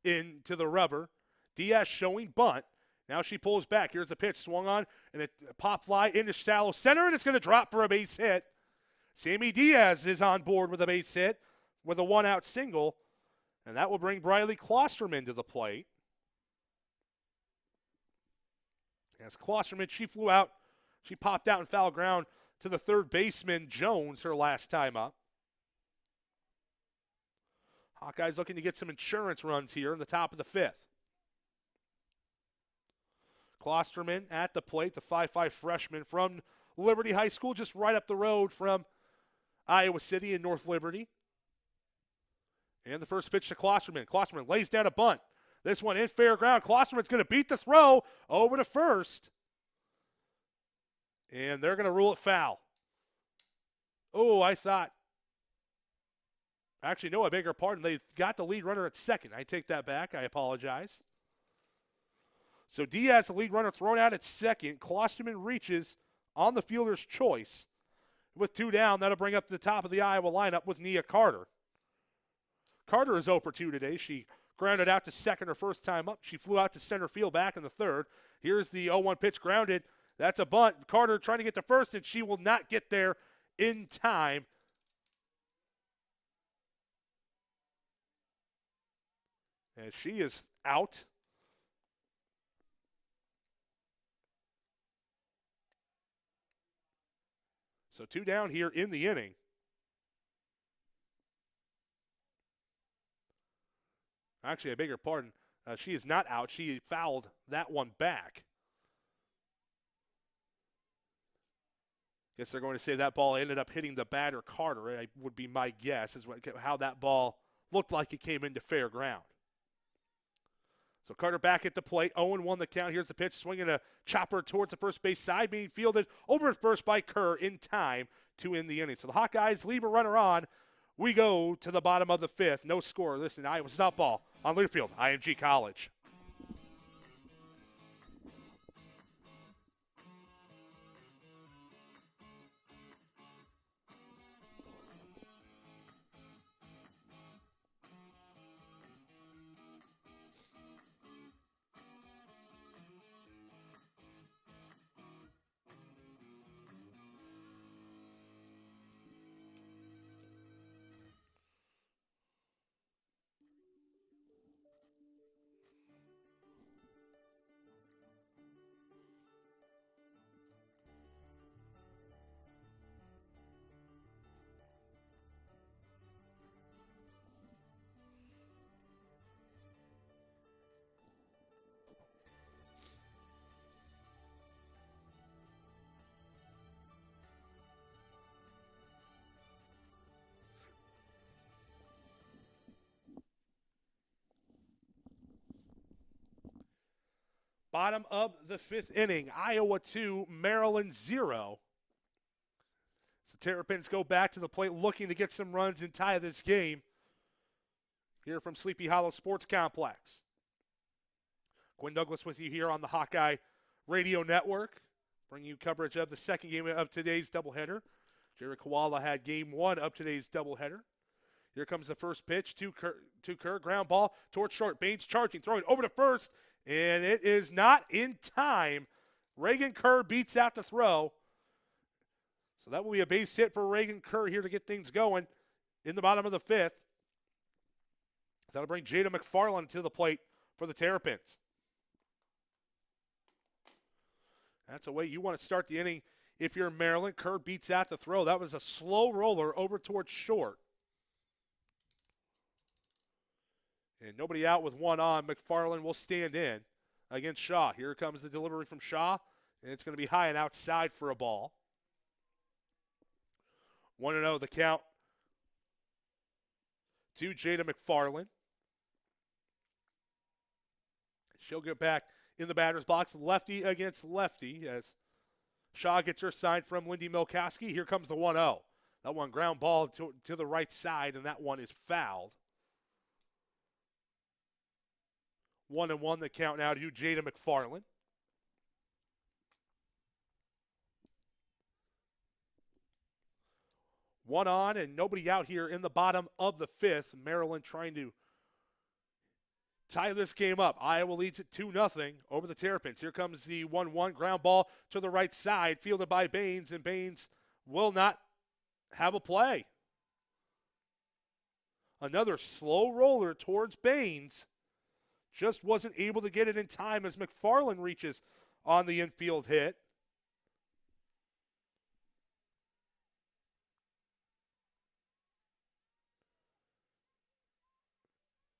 into the rubber. Diaz showing bunt. Now she pulls back. Here's the pitch swung on, and a pop fly into shallow center, and it's going to drop for a base hit. Sammy Diaz is on board with a base hit with a one-out single, and that will bring Briley Klosterman to the plate. As Klosterman, she popped out in foul ground to the third baseman, Jones, her last time up. Hawkeyes looking to get some insurance runs here in the top of the fifth. Klosterman at the plate, the 5'5 freshman from Liberty High School, just right up the road from Iowa City in North Liberty. And the first pitch to Klosterman. Klosterman lays down a bunt. This one in fair ground. Klosterman's going to beat the throw over to first. And they're going to rule it foul. Oh, I beg your pardon. They got the lead runner at second. I take that back. I apologize. So Diaz, the lead runner, thrown out at second. Klosterman reaches on the fielder's choice. With 2 down, that'll bring up the top of the Iowa lineup with Nia Carter. Carter is 0 for 2 today. She grounded out to second her first time up. She flew out to center field back in the third. Here's the 0-1 pitch grounded. That's a bunt. Carter trying to get to first, and she will not get there in time. And she is out. So 2 down here in the inning. Actually, I beg your pardon. She is not out. She fouled that one back. Guess they're going to say that ball ended up hitting the batter Carter. It would be my guess is how that ball looked like it came into fair ground. So Carter back at the plate, 0-1 the count. Here's the pitch, swinging a chopper towards the first base side, being fielded over at first by Kerr in time to end the inning. So the Hawkeyes leave a runner on. We go to the bottom of the fifth. No score. Listen, Iowa softball on Learfield, IMG College. Bottom of the fifth inning, Iowa 2, Maryland 0. So Terrapins go back to the plate looking to get some runs and tie this game here from Sleepy Hollow Sports Complex. Quinn Douglas with you here on the Hawkeye Radio Network, bringing you coverage of the second game of today's doubleheader. Jerry Koala had game one of today's doubleheader. Here comes the first pitch to Kerr, ground ball towards short. Baines charging, throwing over to first, and it is not in time. Reagan Kerr beats out the throw. So that will be a base hit for Reagan Kerr here to get things going in the bottom of the fifth. That'll bring Jada McFarland to the plate for the Terrapins. That's the way you want to start the inning if you're Maryland. Kerr beats out the throw. That was a slow roller over towards short. And nobody out with one on. McFarland will stand in against Shaw. Here comes the delivery from Shaw, and it's going to be high and outside for a ball. 1-0 the count to Jada McFarland. She'll get back in the batter's box, lefty against lefty, as Shaw gets her sign from Lindy Milkowski. Here comes the 1-0. That one ground ball to the right side, and that one is fouled. 1-1 the count now to Jada McFarland. One on and nobody out here in the bottom of the fifth. Maryland trying to tie this game up. Iowa leads it 2-0 over the Terrapins. Here comes the 1-1 ground ball to the right side, fielded by Baines, and Baines will not have a play. Another slow roller towards Baines. Just wasn't able to get it in time as McFarland reaches on the infield hit.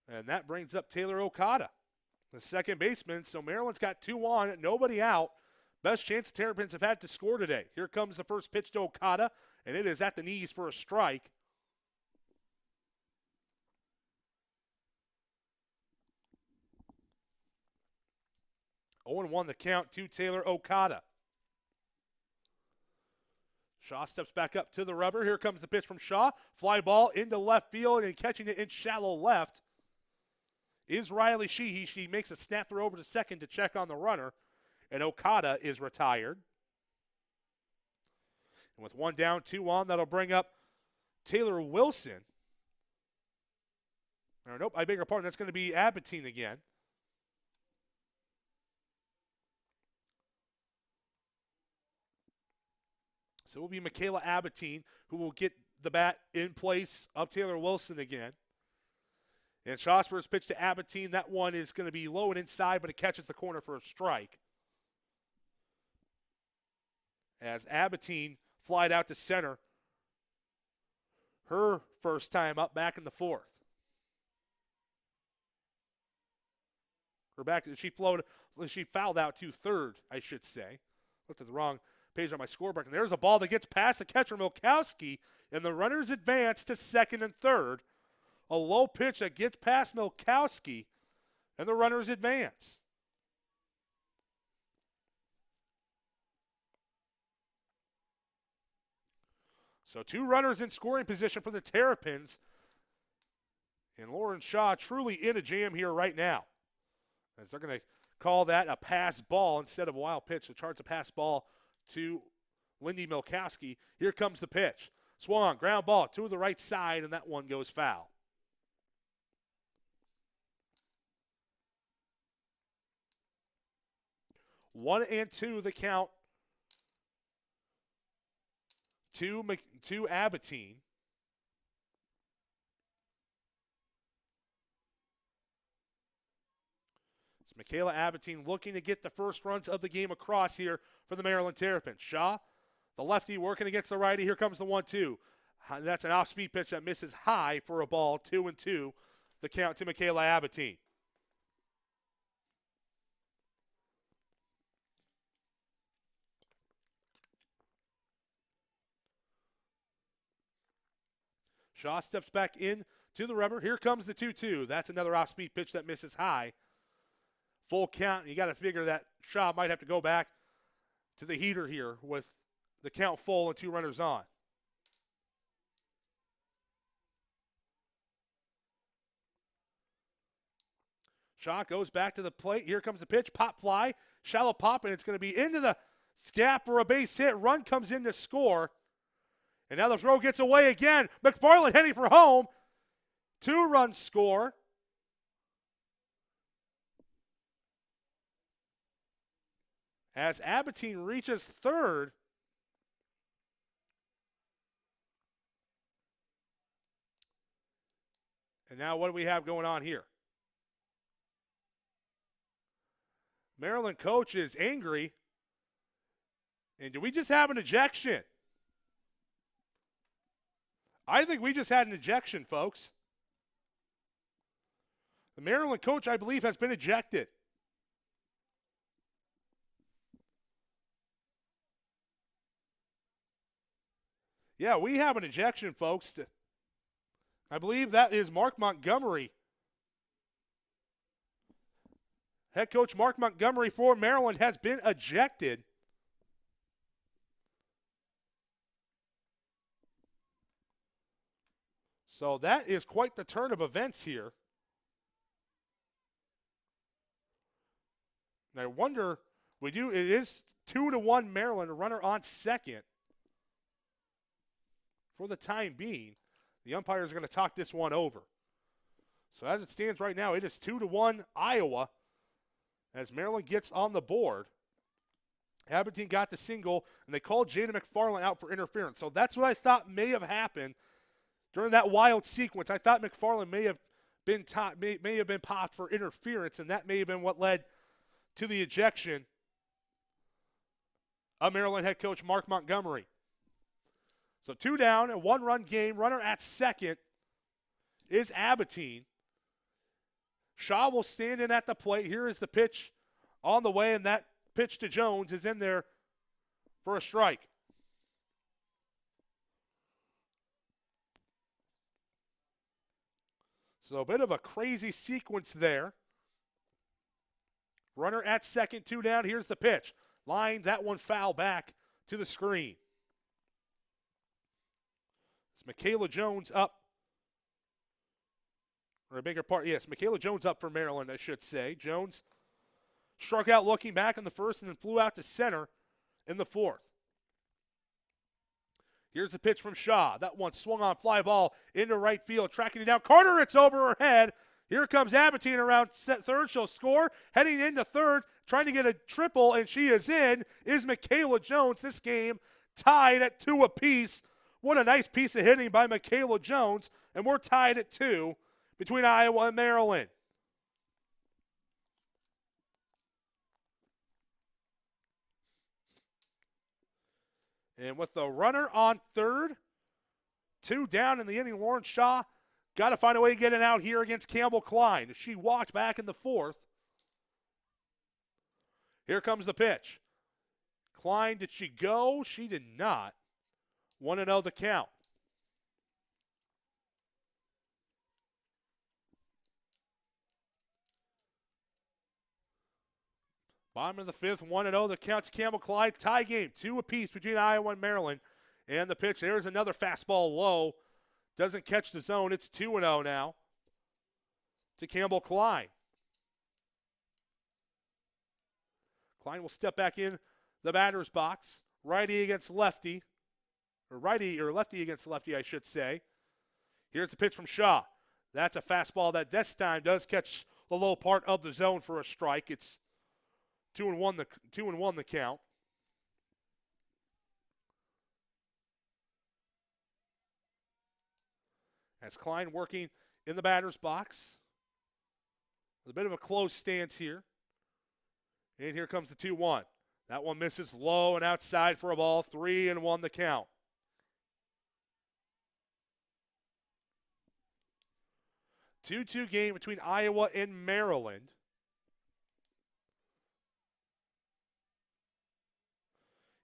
And that brings up Taylor Okada, the second baseman. So Maryland's got 2 on, nobody out. Best chance the Terrapins have had to score today. Here comes the first pitch to Okada, and it is at the knees for a strike. Oh, 0-1 the count to Taylor Okada. Shaw steps back up to the rubber. Here comes the pitch from Shaw. Fly ball into left field, and catching it in shallow left is Riley Sheehy. She makes a snap throw over to second to check on the runner, and Okada is retired. And with 1 down, 2 on, that'll bring up Taylor Wilson. Or nope, I beg your pardon. That's going to be Abatine again. So it will be Michaela Abatine who will get the bat in place of Taylor Wilson again. And Schosberg's pitch to Abatine. That one is going to be low and inside, but it catches the corner for a strike. As Abatine flied out to center. Her first time up back in the 4th. She fouled out to third, I should say. Looked at the wrong page on my scorebook. And there's a ball that gets past the catcher, Milkowski, and the runners advance to second and third. A low pitch that gets past Milkowski, and the runners advance. So 2 runners in scoring position for the Terrapins. And Lauren Shaw truly in a jam here right now. As they're going to call that a pass ball instead of a wild pitch. So charge a pass ball to Lindy Milkowski. Here comes the pitch. Swung, ground ball to the right side, and that one goes foul. One and two, the count to Abatine. It's Michaela Abatine looking to get the first runs of the game across here for the Maryland Terrapins. Shaw, the lefty, working against the righty. Here comes the 1-2. That's an off-speed pitch that misses high for a ball. 2-2, the count to Michaela Abatine. Shaw steps back in to the rubber. Here comes the 2-2. That's another off-speed pitch that misses high. Full count. You got to figure that Shaw might have to go back to the heater here with the count full and 2 runners on. Shaw goes back to the plate. Here comes the pitch. Pop fly. Shallow pop, and it's going to be into the gap for a base hit. Run comes in to score. And now the throw gets away again. McFarland heading for home. 2-run score. As Abatine reaches third. And now what do we have going on here? Maryland coach is angry. And do we just have an ejection? I think we just had an ejection, folks. The Maryland coach, I believe, has been ejected. Yeah, we have an ejection, folks. I believe that is Mark Montgomery. Head coach Mark Montgomery for Maryland has been ejected. So that is quite the turn of events here. And I wonder, it is 2-1 Maryland, a runner on second. For the time being, the umpires are going to talk this one over. So as it stands right now, it is 2-1 Iowa as Maryland gets on the board. Abatine got the single, and they called Jada McFarland out for interference. So that's what I thought may have happened during that wild sequence. I thought McFarland may have been popped for interference, and that may have been what led to the ejection of Maryland head coach Mark Montgomery. So 2 down, a 1-run game. Runner at second is Abatine. Shaw will stand in at the plate. Here is the pitch on the way, and that pitch to Jones is in there for a strike. So a bit of a crazy sequence there. Runner at second, 2 down. Here's the pitch. Line that one foul back to the screen. It's Michaela Jones up. Or a bigger part, yes, Michaela Jones up for Maryland, I should say. Jones struck out looking back in the first and then flew out to center in the 4th. Here's the pitch from Shaw. That one swung on fly ball into right field. Tracking it down. Carter, it's over her head. Here comes Abbottine around third. She'll score. Heading into third, trying to get a triple, and she is in, is Michaela Jones. This game tied at 2 apiece. What a nice piece of hitting by Michaela Jones. And we're tied at 2 between Iowa and Maryland. And with the runner on third, 2 down in the inning, Lauren Shaw got to find a way to get it out here against Campbell Klein. She walked back in the 4th. Here comes the pitch. Klein, did she go? She did not. 1-0 the count. Bottom of the 5th, 1-0 the count to Campbell Klein. Tie game, 2 apiece between Iowa and Maryland. And the pitch, there's another fastball low. Doesn't catch the zone. It's 2-0 now to Campbell Klein. Klein will step back in the batter's box. Righty against lefty. Or lefty against lefty, I should say. Here's the pitch from Shaw. That's a fastball that this time does catch the low part of the zone for a strike. It's 2-1 the count. As Klein working in the batter's box. A bit of a close stance here. And here comes the 2-1. That one misses low and outside for a ball. 3-1 the count. 2-2 game between Iowa and Maryland.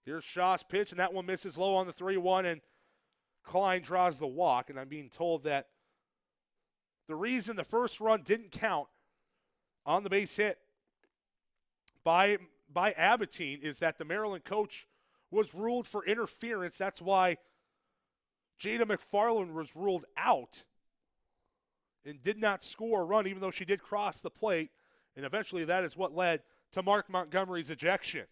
Here's Shaw's pitch, and that one misses low on the 3-1, and Klein draws the walk. And I'm being told that the reason the first run didn't count on the base hit by Abbottine is that the Maryland coach was ruled for interference. That's why Jada McFarland was ruled out and did not score a run, even though she did cross the plate. And eventually that is what led to Mark Montgomery's ejection.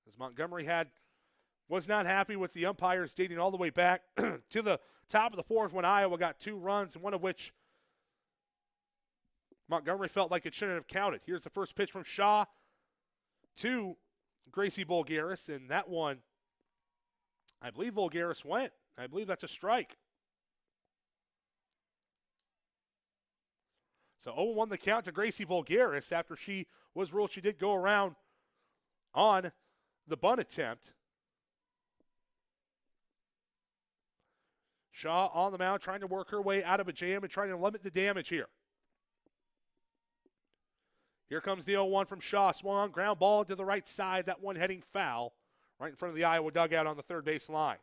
As Montgomery was not happy with the umpires dating all the way back to the top of the 4th when Iowa got 2 runs, and one of which Montgomery felt like it shouldn't have counted. Here's the first pitch from Shaw to Gracie Vulgaris, and that one, I believe Vulgaris went. I believe that's a strike. So 0-1 the count to Gracie Vulgaris after she was ruled. She did go around on the bunt attempt. Shaw on the mound trying to work her way out of a jam and trying to limit the damage here. Here comes the 0-1 from Shaw. Swung on, ground ball to the right side. That one heading foul right in front of the Iowa dugout on the third base line.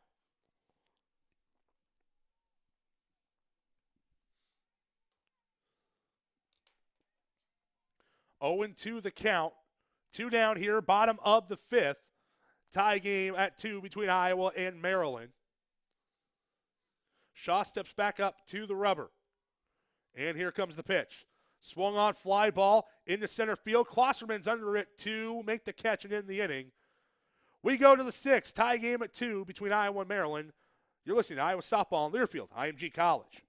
0-2 the count. 2 down here, bottom of the 5th. Tie game at 2 between Iowa and Maryland. Shaw steps back up to the rubber. And here comes the pitch. Swung on fly ball into center field. Klosterman's under it to make the catch and end the inning. We go to the 6th. Tie game at 2 between Iowa and Maryland. You're listening to Iowa Softball on Learfield, IMG College.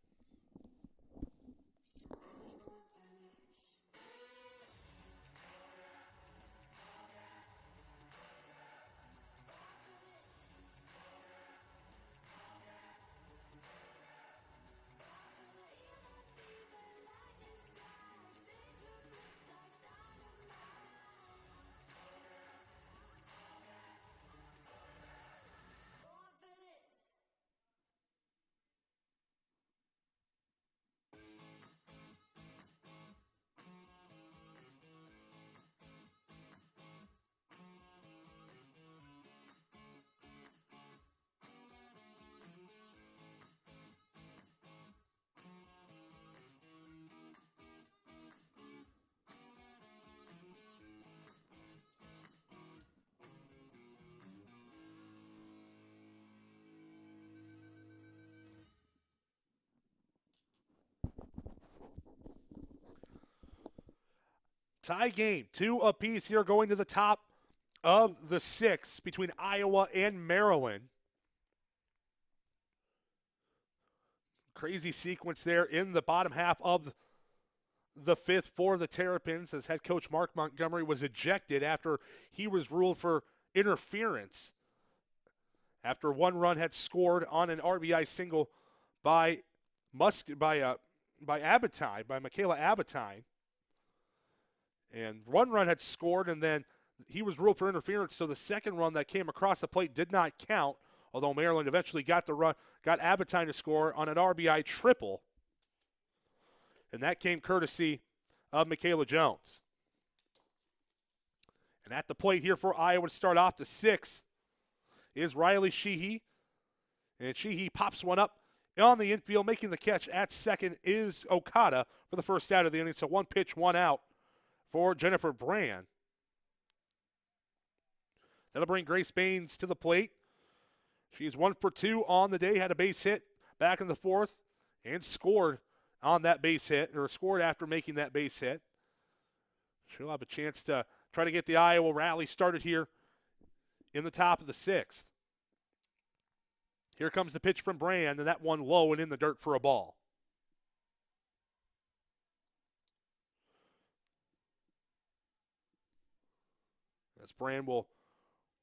Tie game, 2 apiece here going to the top of the 6th between Iowa and Maryland. Crazy sequence there in the bottom half of the 5th for the Terrapins as head coach Mark Montgomery was ejected after he was ruled for interference after one run had scored on an RBI single by Michaela Abatine. And one run had scored, and then he was ruled for interference, so the second run that came across the plate did not count, although Maryland eventually got Abatine to score on an RBI triple. And that came courtesy of Michaela Jones. And at the plate here for Iowa to start off the 6th is Riley Sheehy. And Sheehy pops one up on the infield. Making the catch at second is Okada for the first out of the inning. So 1 pitch, 1 out for Jennifer Brand. That'll bring Grace Baines to the plate. She's 1 for 2 on the day. Had a base hit back in the 4th and scored on that base hit, or scored after making that base hit. She'll have a chance to try to get the Iowa rally started here in the top of the 6th. Here comes the pitch from Brand, and that one low and in the dirt for a ball. As Brand will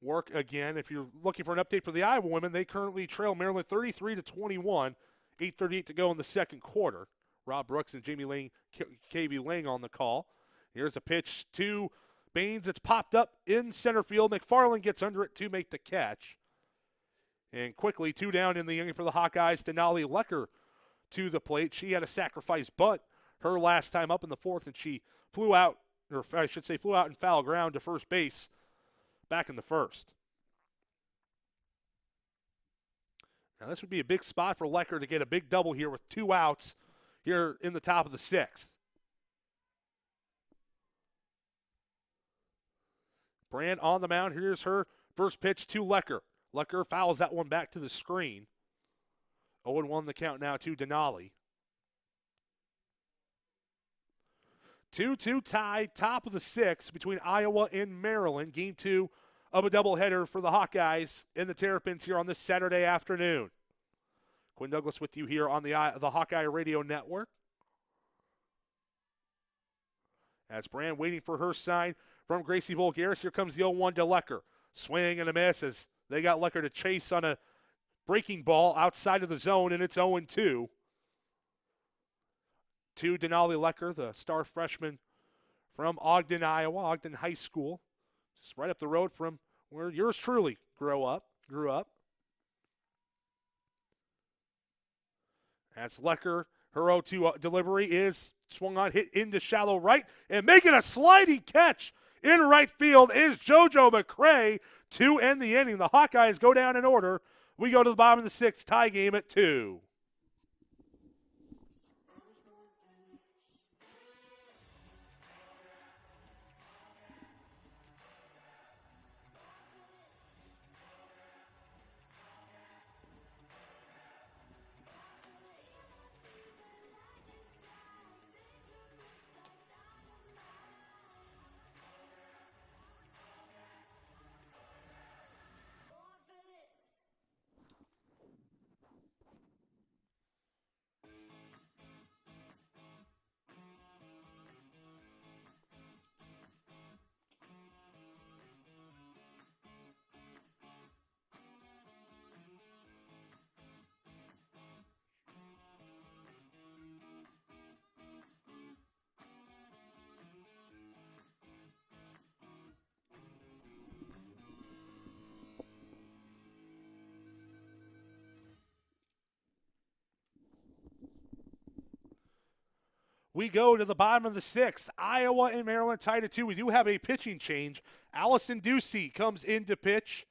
work again. If you're looking for an update for the Iowa women, they currently trail Maryland 33-21, 8:38 to go in the second quarter. Rob Brooks and Jamie Lang, KV Lang on the call. Here's a pitch to Baines. It's popped up in center field. McFarland gets under it to make the catch. And quickly, 2 down in the inning for the Hawkeyes. Denali Lecker to the plate. She had a sacrifice bunt her last time up in the 4th, and she flew out in foul ground to first base back in the 1st. Now, this would be a big spot for Lecker to get a big double here with 2 outs here in the top of the 6th. Brand on the mound. Here's her first pitch to Lecker. Lecker fouls that one back to the screen. 0-1 the count now to Denali. 2-2 tie, top of the 6th between Iowa and Maryland. Game 2 of a doubleheader for the Hawkeyes and the Terrapins here on this Saturday afternoon. Quinn Douglas with you here on the Hawkeye Radio Network. As Brand waiting for her sign from Gracie Volgaris. Here comes the 0-1 to Lecker. Swing and a miss as they got Lecker to chase on a breaking ball outside of the zone, and it's 0-2. To Denali Lecker, the star freshman from Ogden, Iowa, Ogden High School. Just right up the road from where yours truly grew up. That's Lecker. Her 0-2 delivery is swung on, hit into shallow right, and making a sliding catch in right field is JoJo McCray to end the inning. The Hawkeyes go down in order. We go to the bottom of the 6th, tie game at 2. We go to the bottom of the 6th. Iowa and Maryland tied at 2. We do have a pitching change. Allison Ducey comes in to pitch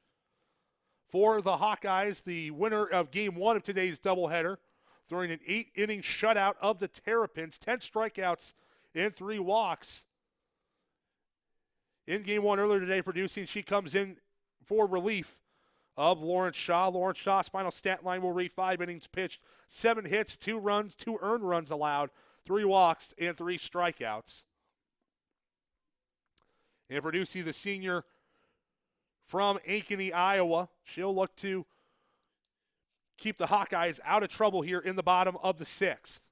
for the Hawkeyes, the winner of Game 1 of today's doubleheader, throwing an 8-inning shutout of the Terrapins, 10 strikeouts and 3 walks. In Game 1 earlier today producing, she comes in for relief of Lawrence Shaw. Lawrence Shaw's final stat line will read 5 innings pitched, 7 hits, 2 runs, 2 earned runs allowed, 3 walks, and 3 strikeouts. And for Ducey, the senior from Ankeny, Iowa, she'll look to keep the Hawkeyes out of trouble here in the bottom of the 6th.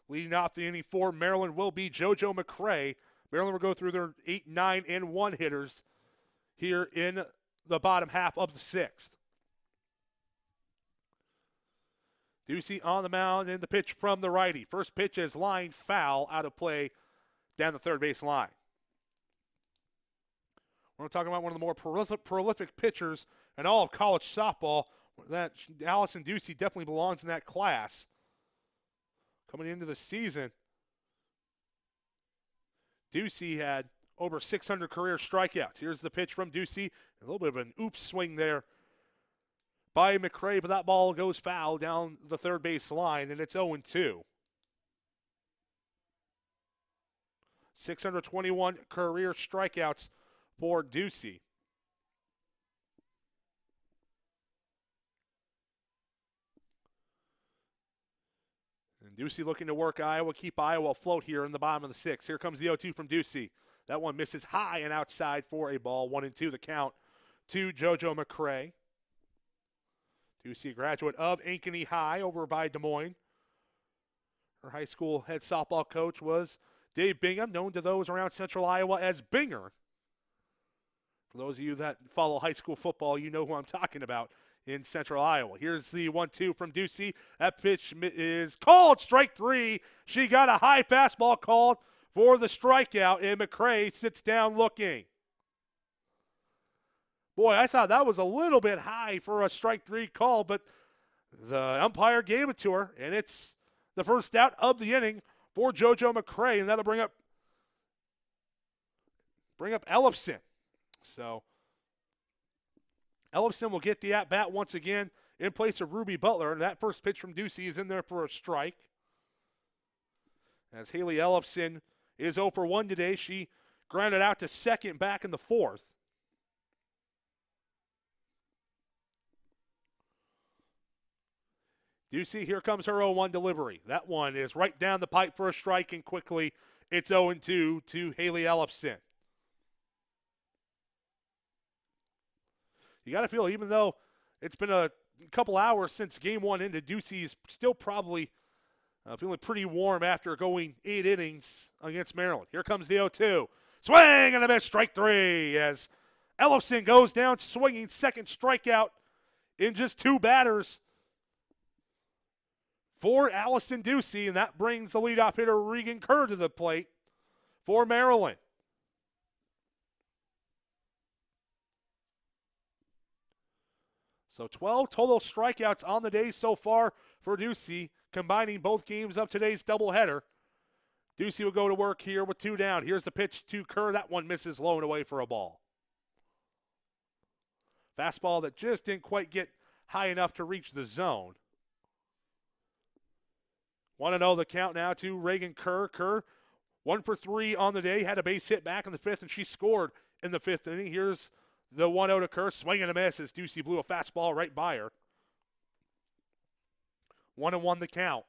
Leading off the inning for Maryland will be JoJo McCray. Maryland will go through their 8, 9, and 1 hitters here in the bottom half of the 6th. Ducey on the mound, and the pitch from the righty. First pitch is line foul, out of play down the third base line. We're talking about one of the more prolific pitchers in all of college softball. That Allison Ducey definitely belongs in that class. Coming into the season, Ducey had over 600 career strikeouts. Here's the pitch from Ducey. A little bit of an oops swing there by McCray, but that ball goes foul down the third base line, and it's 0-2. 621 career strikeouts for Ducey. And Ducey looking to work Iowa, keep Iowa afloat here in the bottom of the 6th. Here comes the 0-2 from Ducey. That one misses high and outside for a ball. 1-2 the count to JoJo McCray. Ducey, a graduate of Ankeny High over by Des Moines. Her high school head softball coach was Dave Bingham, known to those around Central Iowa as Binger. For those of you that follow high school football, you know who I'm talking about in Central Iowa. Here's the 1-2 from Ducey. That pitch is called strike 3. She got a high fastball called for the strikeout, and McCray sits down looking. Boy, I thought that was a little bit high for a strike 3 call, but the umpire gave it to her, and it's the first out of the inning for JoJo McCray, and that'll bring up Ellefson. So Ellefson will get the at-bat once again in place of Ruby Butler, and that first pitch from Ducey is in there for a strike. As Haley Ellefson is 0 for 1 today, she grounded out to second back in the 4th. Ducey, here comes her 0-1 delivery. That one is right down the pipe for a strike, and quickly it's 0-2 to Haley Ellefson. You got to feel, even though it's been a couple hours since game 1 ended, Ducey is still probably feeling pretty warm after going 8 innings against Maryland. Here comes the 0-2. Swing and a miss, strike 3, as Ellefson goes down swinging, second strikeout in just 2 batters for Allison Ducey, and that brings the leadoff hitter Regan Kerr to the plate for Maryland. So 12 total strikeouts on the day so far for Ducey, combining both games of today's doubleheader. Ducey will go to work here with 2 down. Here's the pitch to Kerr. That one misses low and away for a ball. Fastball that just didn't quite get high enough to reach the zone. 1-0 the count now to Reagan Kerr. Kerr, 1 for 3 on the day, had a base hit back in the 5th, and she scored in the 5th inning. Here's the 1-0 to Kerr, swing and a miss as Ducey blew a fastball right by her. 1-1 the count.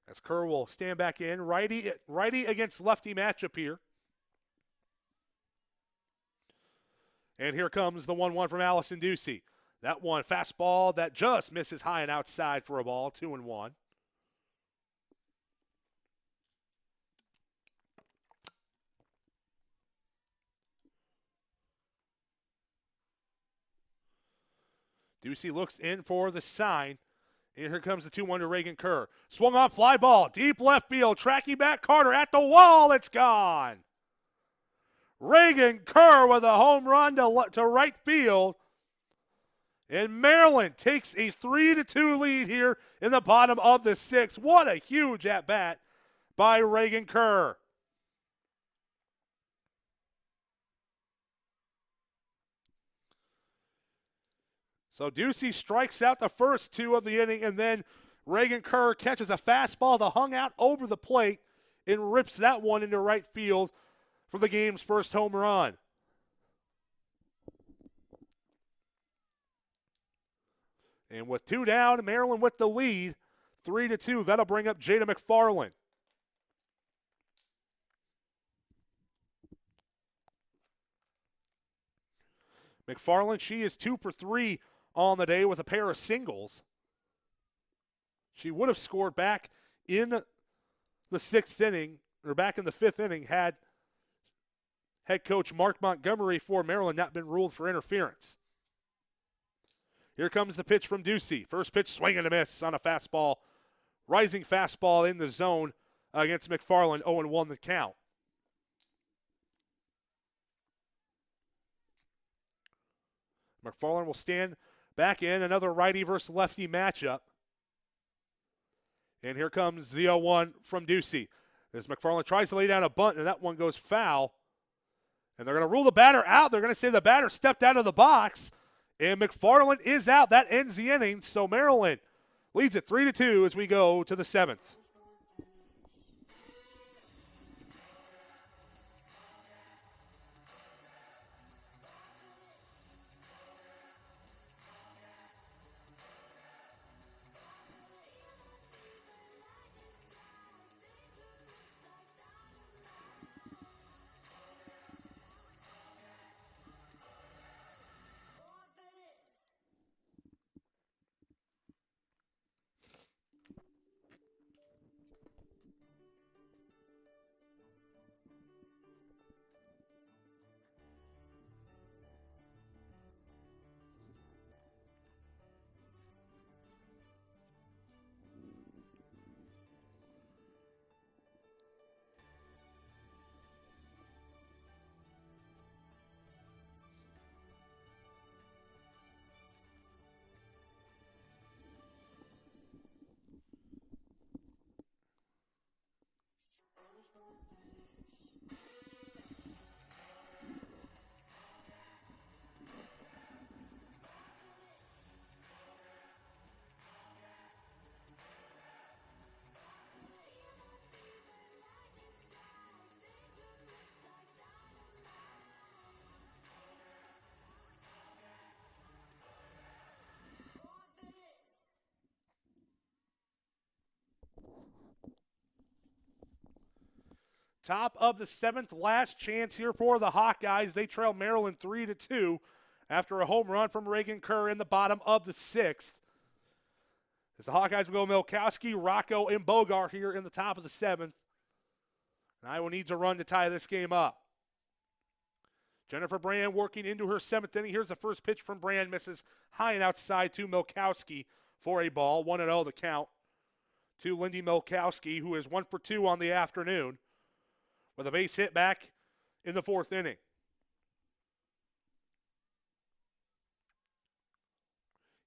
As Kerr will stand back in, righty against lefty matchup here. And here comes the 1-1 from Allison Ducey. That one, fastball that just misses high and outside for a ball, 2-1. Ducey looks in for the sign. And here comes the 2-1 to Reagan Kerr. Swung on fly ball, deep left field, tracking back Carter at the wall, it's gone. Reagan Kerr with a home run to right field. And Maryland takes a 3-2 lead here in the bottom of the 6th. What a huge at-bat by Reagan Kerr. So Ducey strikes out the first 2 of the inning, and then Reagan Kerr catches a fastball that hung out over the plate and rips that one into right field for the game's first home run. And with 2 down, Maryland with the lead, 3-2. That'll bring up Jada McFarland. McFarland, she is 2 for 3 on the day with a pair of singles. She would have scored back in the 6th inning, or back in the 5th inning, had head coach Mark Montgomery for Maryland not been ruled for interference. Here comes the pitch from Ducey. First pitch, swing and a miss on a fastball. Rising fastball in the zone against McFarland, 0-1 the count. McFarland will stand back in, another righty versus lefty matchup. And here comes the 0-1 from Ducey. As McFarland tries to lay down a bunt, and that one goes foul. And they're going to rule the batter out. They're going to say the batter stepped out of the box. And McFarland is out. That ends the inning. So Maryland leads it 3-2 as we go to the 7th. Top of the 7th, last chance here for the Hawkeyes. They trail Maryland 3-2 after a home run from Reagan Kerr in the bottom of the 6th. As the Hawkeyes will go Milkowski, Rocco, and Bogart here in the top of the 7th. And Iowa needs a run to tie this game up. Jennifer Brand working into her 7th inning. Here's the first pitch from Brand. Misses high and outside to Milkowski for a ball. 1-0 the count to Lindy Milkowski, who is 1 for 2 on the afternoon, with a base hit back in the 4th inning.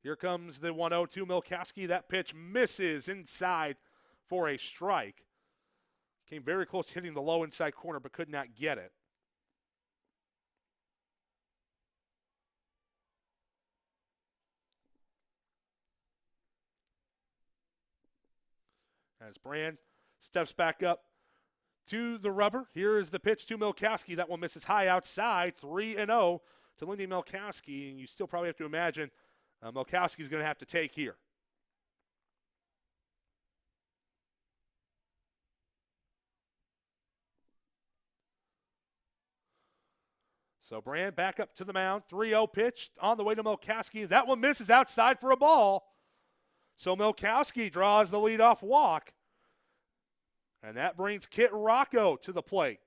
Here comes the 1-0 to Milkowski. That pitch misses inside for a strike. Came very close to hitting the low inside corner, but could not get it. As Brand steps back up to the rubber. Here is the pitch to Milkowski. That one misses high outside. 3-0 to Lindy Milkowski. And you still probably have to imagine Milkowski's going to have to take here. So Brand back up to the mound. 3-0 pitch on the way to Milkowski. That one misses outside for a ball. So Milkowski draws the leadoff walk. And that brings Kit Rocco to the plate.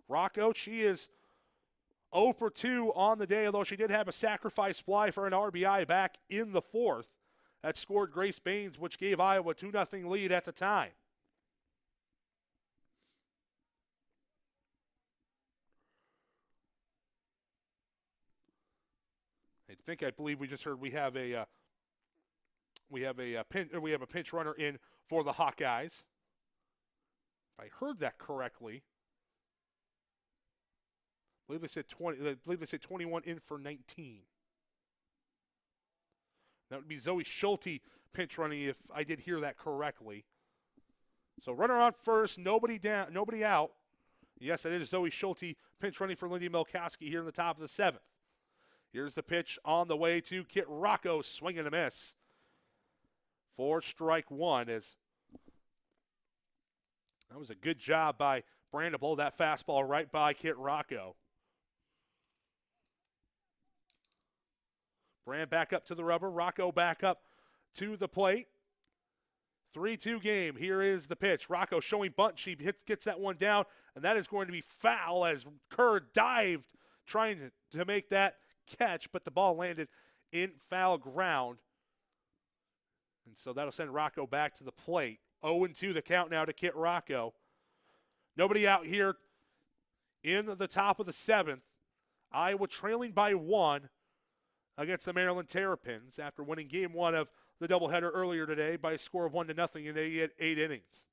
Rocco, she is 0 for 2 on the day, although she did have a sacrifice fly for an RBI back in the 4th. That scored Grace Baines, which gave Iowa a 2-0 lead at the time. I believe we just heard we have a pinch runner in for the Hawkeyes. If I heard that correctly, I believe they said 20. I believe they said 21 in for 19. That would be Zoe Schulte pinch running if I did hear that correctly. So runner on first, nobody down, nobody out Yes, it is Zoe Schulte pinch running for Lindy Milkowski here in the top of the 7th. Here's the pitch on the way to Kit Rocco, swing and a miss. For strike one, as that was a good job by Brand to blow that fastball right by Kit Rocco. Brand back up to the rubber, Rocco back up to the plate. 3-2 game. Here is the pitch. Rocco showing bunt. She gets that one down, and that is going to be foul as Kerr dived trying to make that catch, but the ball landed in foul ground. And so that'll send Rocco back to the plate. 0-2 the count now to Kit Rocco. Nobody out here in the top of the 7th. Iowa trailing by 1 against the Maryland Terrapins after winning game 1 of the doubleheader earlier today by a score of 1-0 in 8 innings.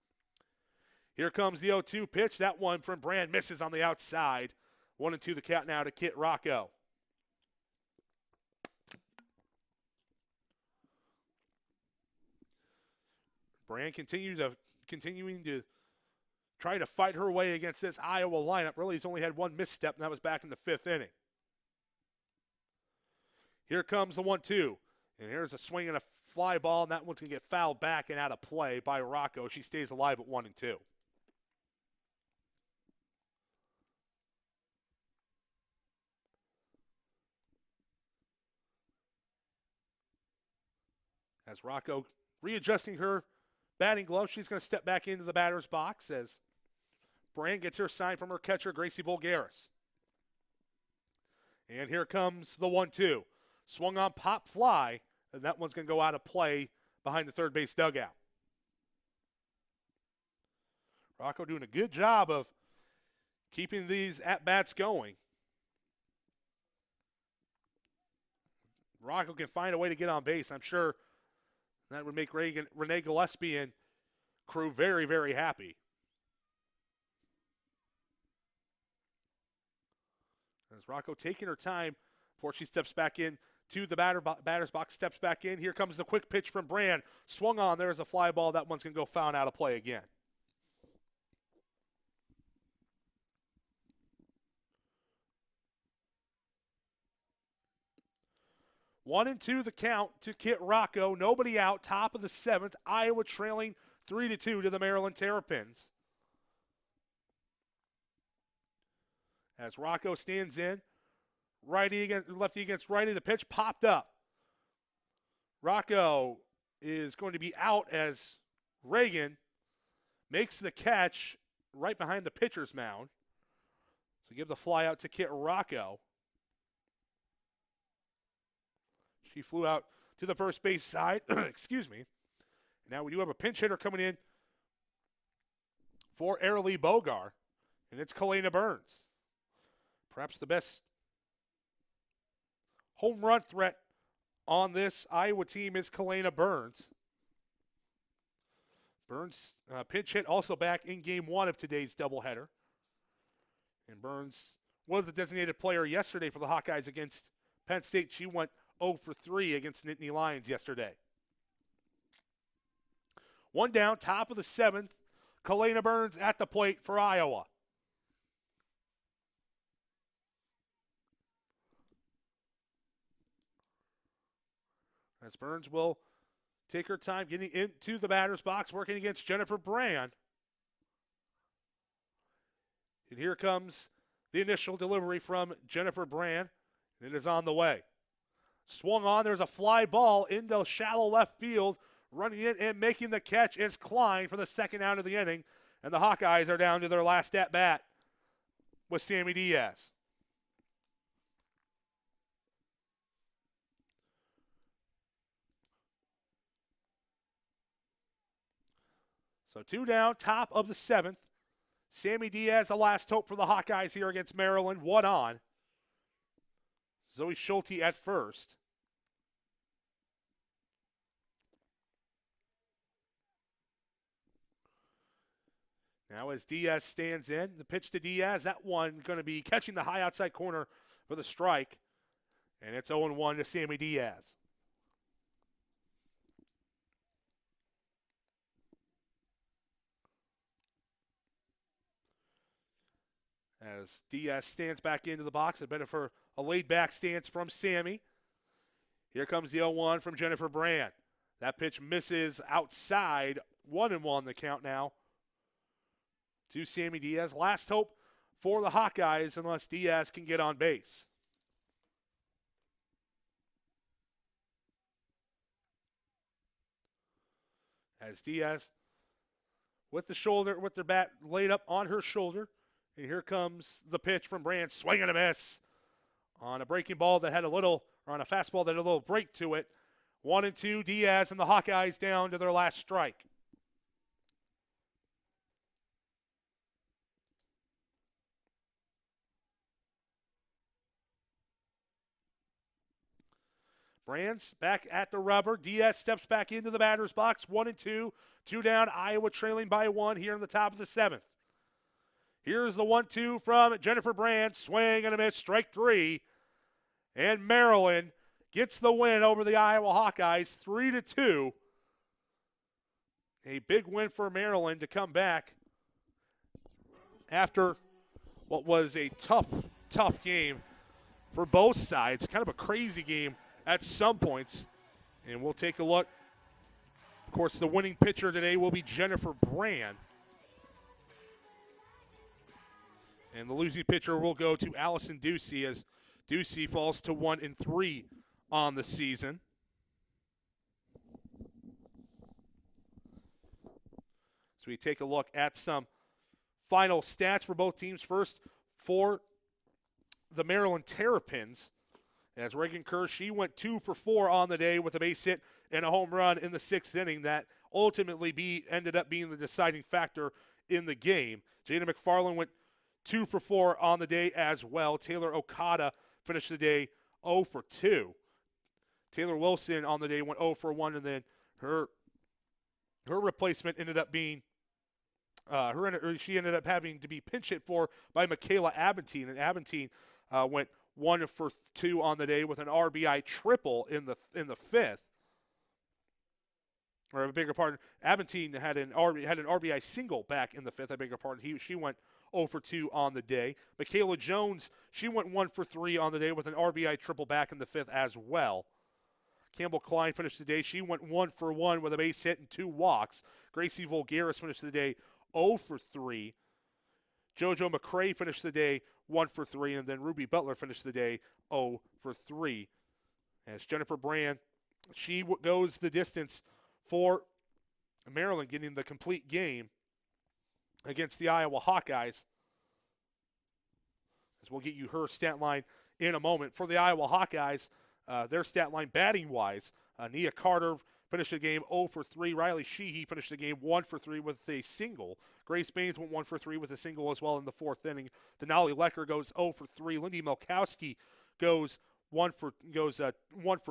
Here comes the 0-2 pitch. That one from Brand misses on the outside. 1-2 the count now to Kit Rocco. Brand continuing to try to fight her way against this Iowa lineup. Really, he's only had one misstep, and that was back in the 5th inning. Here comes the 1-2. And here's a swing and a fly ball, and that one's going to get fouled back and out of play by Rocco. She stays alive at 1-2. As Rocco readjusting her batting glove, she's going to step back into the batter's box as Brand gets her sign from her catcher, Gracie Bulgaris. And here comes the 1-2. Swung on pop fly, and that one's going to go out of play behind the third base dugout. Rocco doing a good job of keeping these at-bats going. Rocco can find a way to get on base. I'm sure that would make Renee Gillespie and crew very, very happy. As Rocco taking her time before she steps back in to the batter's box, steps back in. Here comes the quick pitch from Brand. Swung on. There's a fly ball. That one's going to go foul and out of play again. One and two the count to Kit Rocco. Nobody out. Top of the 7th. Iowa trailing 3-2 to the Maryland Terrapins. As Rocco stands in. Lefty against righty. The pitch popped up. Rocco is going to be out as Reagan makes the catch right behind the pitcher's mound. So give the fly out to Kit Rocco. She flew out to the first base side. Excuse me. Now we do have a pinch hitter coming in for Airlee Bogar, and it's Kalena Burns. Perhaps the best home run threat on this Iowa team is Kalena Burns. Burns pinch hit also back in game 1 of today's doubleheader. And Burns was the designated player yesterday for the Hawkeyes against Penn State. She went 0 for 3 against Nittany Lions yesterday. One down, top of the 7th. Kalena Burns at the plate for Iowa. As Burns will take her time getting into the batter's box, working against Jennifer Brand. And here comes the initial delivery from Jennifer Brand. And it is on the way. Swung on, there's a fly ball into shallow left field. Running in and making the catch is Klein for the second out of the inning. And the Hawkeyes are down to their last at-bat with Sammy Diaz. So 2 down, top of the 7th. Sammy Diaz, the last hope for the Hawkeyes here against Maryland. 1 on. Zoe Schulte at first. Now as Diaz stands in, the pitch to Diaz, that one going to be catching the high outside corner for the strike. And it's 0-1 to Sammy Diaz. as Diaz stands back into the box. A bit of a laid-back stance from Sammy. Here comes the 0-1 from Jennifer Brand. That pitch misses outside. 1-1 the count now to Sammy Diaz. Last hope for the Hawkeyes unless Diaz can get on base. As Diaz with their bat laid up on her shoulder. And here comes the pitch from Brand. Swing and a miss on a breaking ball that had on a fastball that had a little break to it. 1-2, Diaz and the Hawkeyes down to their last strike. Brand's back at the rubber. Diaz steps back into the batter's box. 1-2. 2 down. Iowa trailing by 1 here in the top of the 7th. Here's the 1-2 from Jennifer Brand. Swing and a miss. Strike 3. And Maryland gets the win over the Iowa Hawkeyes. 3-2. A big win for Maryland to come back after what was a tough game for both sides. Kind of a crazy game at some points. And we'll take a look. Of course, the winning pitcher today will be Jennifer Brand. And the losing pitcher will go to Allison Ducey as Ducey falls to 1-3 on the season. So we take a look at some final stats for both teams. First, for the Maryland Terrapins, as Reagan Kerr, she went 2 for 4 on the day with a base hit and a home run in the 6th inning that ultimately ended up being the deciding factor in the game. Jada McFarland went 2 for 4 on the day as well. Taylor Okada finished the day 0 for 2. Taylor Wilson on the day went 0 for 1, and then her replacement ended up being she ended up having to be pinch hit for by Michaela Abentine, and Abentine went 1 for 2 on the day with an RBI triple in the 5th. Or a bigger pardon, Abentine had an RBI single back in the 5th. I beg your pardon. She went 0 for 2 on the day. Michaela Jones, she went 1 for 3 on the day with an RBI triple back in the 5th as well. Campbell Klein finished the day. She went 1 for 1 with a base hit and 2 walks. Gracie Volgaris finished the day 0 for 3. JoJo McCray finished the day 1 for 3, and then Ruby Butler finished the day 0 for 3. As Jennifer Brand, she goes the distance for Maryland, getting the complete game against the Iowa Hawkeyes. As we'll get you her stat line in a moment. For the Iowa Hawkeyes, their stat line batting-wise, Nia Carter finished the game 0 for 3. Riley Sheehy finished the game 1 for 3 with a single. Grace Baines went 1 for 3 with a single as well in the 4th inning. Denali Lecker goes 0 for 3. Lindy Milkowski goes 1 for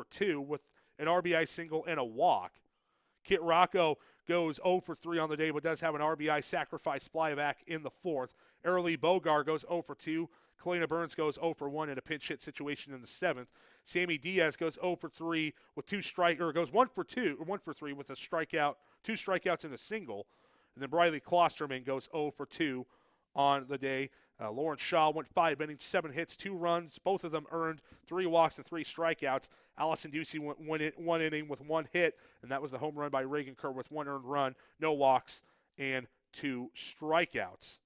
2 with an RBI single and a walk. Kit Rocco goes 0 for 3 on the day, but does have an RBI sacrifice flyback in the 4th. Arilee Bogar goes 0 for 2. Kalina Burns goes 0 for 1 in a pinch hit situation in the 7th. Sammy Diaz goes 0 for 3 with goes 1 for 3 with a strikeout, 2 strikeouts and a single. And then Briley Klosterman goes 0 for 2 on the day. Lauren Shaw went 5 innings, 7 hits, 2 runs. Both of them earned 3 walks and 3 strikeouts. Allison Ducey went 1 inning with 1 hit, and that was the home run by Reagan Kerr with 1 earned run, no walks, and 2 strikeouts.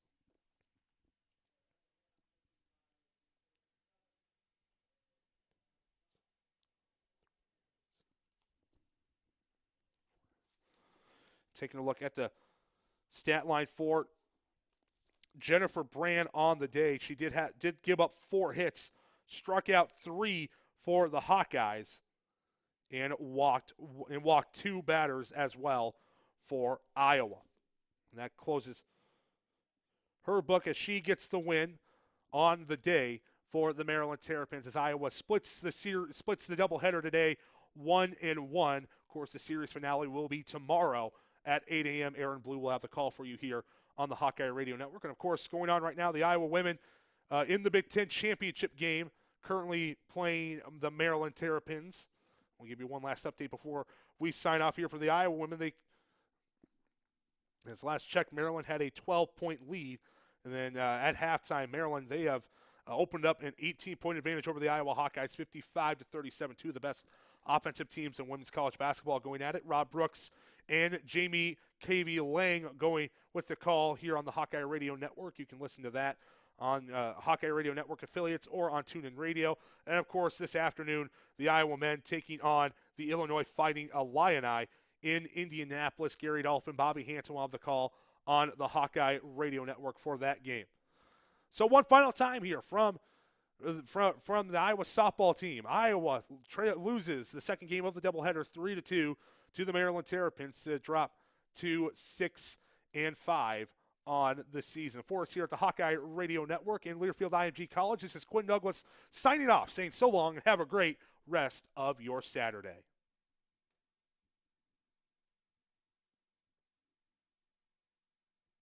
Taking a look at the stat line for Jennifer Brand on the day. She did give up 4 hits, struck out 3 for the Hawkeyes, and walked 2 batters as well for Iowa. And that closes her book as she gets the win on the day for the Maryland Terrapins as Iowa splits the doubleheader today 1-1. Of course, the series finale will be tomorrow at 8 a.m. Aaron Blue will have the call for you here on the Hawkeye Radio Network. And, of course, going on right now, the Iowa women in the Big Ten championship game, currently playing the Maryland Terrapins. We'll give you one last update before we sign off here for the Iowa women. As last check, Maryland had a 12-point lead And then at halftime, Maryland, they have opened up an 18-point advantage over the Iowa Hawkeyes, 55-37, two of the best offensive teams in women's college basketball going at it. Rob Brooks and Jamie K.V. Lang going with the call here on the Hawkeye Radio Network. You can listen to that on Hawkeye Radio Network affiliates or on TuneIn Radio. And, of course, this afternoon, the Iowa men taking on the Illinois Fighting Illini in Indianapolis. Gary Dolphin, Bobby Hanson will have the call on the Hawkeye Radio Network for that game. So one final time here from the Iowa softball team. Iowa loses the second game of the doubleheader 3-2 to the Maryland Terrapins to drop to 6-5 on the season. For us here at the Hawkeye Radio Network in Learfield IMG College, this is Quinn Douglas signing off, saying so long and have a great rest of your Saturday.